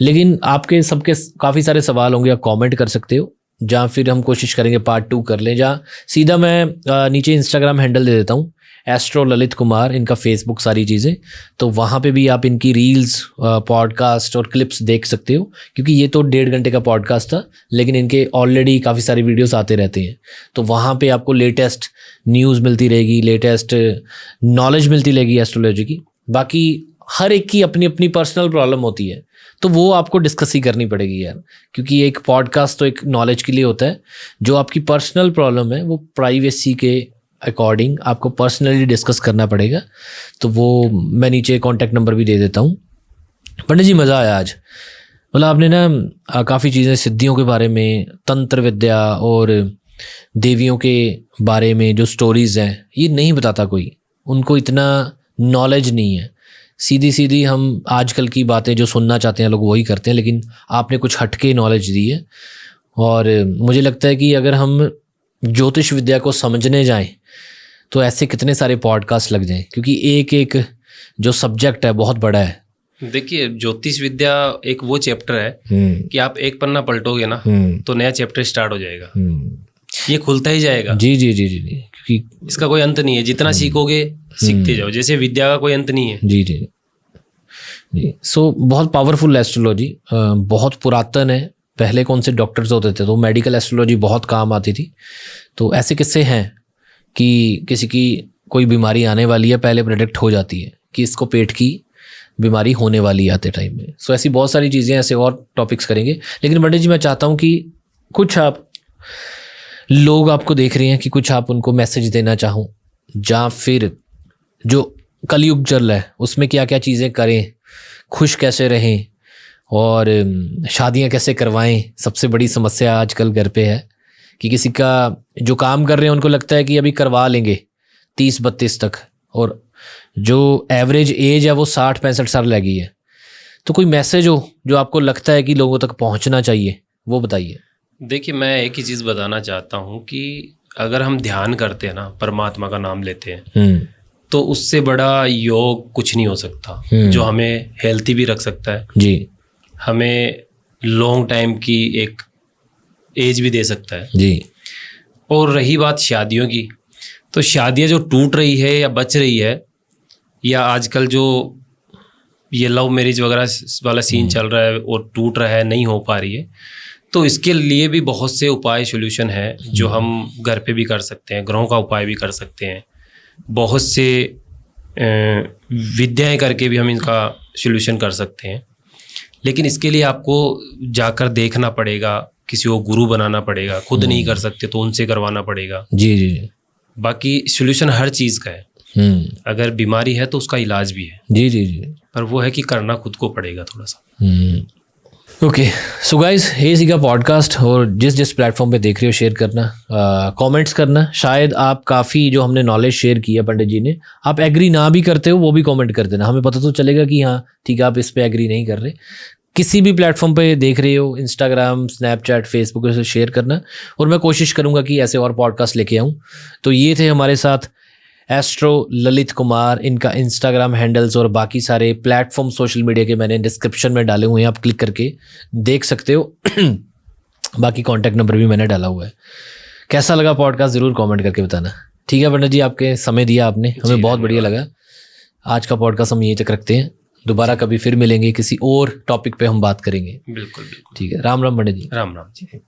लेकिन आपके सबके काफ़ी सारे सवाल होंगे, आप कमेंट कर सकते हो, जहाँ फिर हम कोशिश करेंगे पार्ट 2 कर लें, जहाँ सीधा मैं नीचे इंस्टाग्राम हैंडल दे देता हूँ, एस्ट्रो ललित कुमार, इनका फेसबुक, सारी चीज़ें, तो वहाँ पे भी आप इनकी रील्स, पॉडकास्ट और क्लिप्स देख सकते हो, क्योंकि ये तो 1.5 घंटे का पॉडकास्ट था लेकिन इनके ऑलरेडी काफ़ी सारी वीडियोस आते रहते हैं, तो वहाँ पे आपको लेटेस्ट न्यूज़ मिलती रहेगी, लेटेस्ट नॉलेज मिलती रहेगी एस्ट्रोलॉजी की। बाकी हर एक की अपनी अपनी पर्सनल प्रॉब्लम होती है तो वो आपको डिस्कस ही करनी पड़ेगी यार, क्योंकि एक पॉडकास्ट तो एक नॉलेज के लिए होता है, जो आपकी पर्सनल प्रॉब्लम है वो प्राइवेसी के अकॉर्डिंग आपको पर्सनली डिस्कस करना पड़ेगा। तो वो मैं नीचे कॉन्टैक्ट नंबर भी दे देता हूँ। पंडित जी मज़ा आया आज, मतलब आपने ना काफ़ी चीज़ें सिद्धियों के बारे में, तंत्र विद्या और देवियों के बारे में जो स्टोरीज़ हैं ये नहीं बताता कोई, उनको इतना नॉलेज नहीं है। सीधी सीधी हम आजकल की बातें जो सुनना चाहते हैं लोग वही करते हैं, लेकिन आपने कुछ हटके नॉलेज दी है। और मुझे लगता है कि अगर हम ज्योतिष विद्या को समझने जाएं तो ऐसे कितने सारे पॉडकास्ट लग जाएं, क्योंकि एक एक जो सब्जेक्ट है बहुत बड़ा है। देखिए, ज्योतिष विद्या एक वो चैप्टर है कि आप एक पन्ना पलटोगे ना तो नया चैप्टर स्टार्ट हो जाएगा, ये खुलता ही जाएगा। जी जी जी जी जी, क्योंकि इसका कोई अंत नहीं है, जितना सीखोगे सीखते जाओ, जैसे विद्या का कोई अंत नहीं है। जी जी जी। सो बहुत पावरफुल एस्ट्रोलॉजी, बहुत पुरातन है। पहले कौन से डॉक्टर्स होते थे तो मेडिकल एस्ट्रोलॉजी बहुत काम आती थी। तो ऐसे किस्से हैं कि किसी की कोई बीमारी आने वाली है, पहले प्रेडिक्ट हो जाती है कि इसको पेट की बीमारी होने वाली है आते टाइम में। सो ऐसी बहुत सारी चीज़ें, ऐसे और टॉपिक्स करेंगे। लेकिन पंडित जी मैं चाहता हूँ कि कुछ आप लोग आपको देख रहे हैं कि कुछ आप उनको मैसेज देना चाहो, या फिर जो कलयुग चल रहा है उसमें क्या क्या चीज़ें करें, खुश कैसे रहें और शादियां कैसे करवाएं। सबसे बड़ी समस्या आजकल घर पे है कि किसी का जो काम कर रहे हैं उनको लगता है कि अभी करवा लेंगे 30-32 तक, और जो एवरेज एज है वो 60-65 साल रह गई है। तो कोई मैसेज हो जो आपको लगता है कि लोगों तक पहुंचना चाहिए, वो बताइए। देखिए, मैं एक ही चीज़ बताना चाहता हूँ कि अगर हम ध्यान करते हैं ना, परमात्मा का नाम लेते हैं, तो उससे बड़ा योग कुछ नहीं हो सकता, जो हमें हेल्थी भी रख सकता है जी, हमें लॉन्ग टाइम की एक एज भी दे सकता है जी। और रही बात शादियों की, तो शादियां जो टूट रही है या बच रही है, या आजकल जो ये लव मैरिज वगैरह वाला सीन चल रहा है और टूट रहा है, नहीं हो पा रही है, तो इसके लिए भी बहुत से उपाय, सॉल्यूशन है जो हम घर पे भी कर सकते हैं, ग्रहों का उपाय भी कर सकते हैं, बहुत से विद्याएं करके भी हम इनका सॉल्यूशन कर सकते हैं। लेकिन इसके लिए आपको जाकर देखना पड़ेगा, किसी को गुरु बनाना पड़ेगा, खुद नहीं कर सकते तो उनसे करवाना पड़ेगा। जी जी जी। बाकी सॉल्यूशन हर चीज़ का है, अगर बीमारी है तो उसका इलाज भी है। जी जी जी। पर वो है कि करना खुद को पड़ेगा थोड़ा सा। ओके, सो गाइज ये सी का पॉडकास्ट, और जिस जिस प्लेटफॉर्म पे देख रहे हो शेयर करना, कमेंट्स करना। शायद आप काफ़ी जो हमने नॉलेज शेयर किया पंडित जी ने, आप एग्री ना भी करते हो वो भी कमेंट कर देना, हमें पता तो चलेगा कि हाँ ठीक है आप इस पे एग्री नहीं कर रहे। किसी भी प्लेटफॉर्म पे देख रहे हो, इंस्टाग्राम, स्नैपचैट, फेसबुक से शेयर करना, और मैं कोशिश करूँगा कि ऐसे और पॉडकास्ट लेके आऊँ। तो ये थे हमारे साथ एस्ट्रो ललित कुमार, इनका इंस्टाग्राम हैंडल्स और बाकी सारे प्लेटफॉर्म सोशल मीडिया के मैंने डिस्क्रिप्शन में डाले हुए हैं, आप क्लिक करके देख सकते हो। बाकी कॉन्टैक्ट नंबर भी मैंने डाला हुआ है। कैसा लगा पॉडकास्ट ज़रूर कमेंट करके बताना। ठीक है पंडित जी, आपके समय दिया आपने, हमें बहुत बढ़िया लगा। आज का पॉडकास्ट हम यहीं तक रखते हैं, दोबारा कभी फिर मिलेंगे, किसी और टॉपिक पे हम बात करेंगे। बिल्कुल बिल्कुल। ठीक है, राम राम पंडित जी। राम राम जी।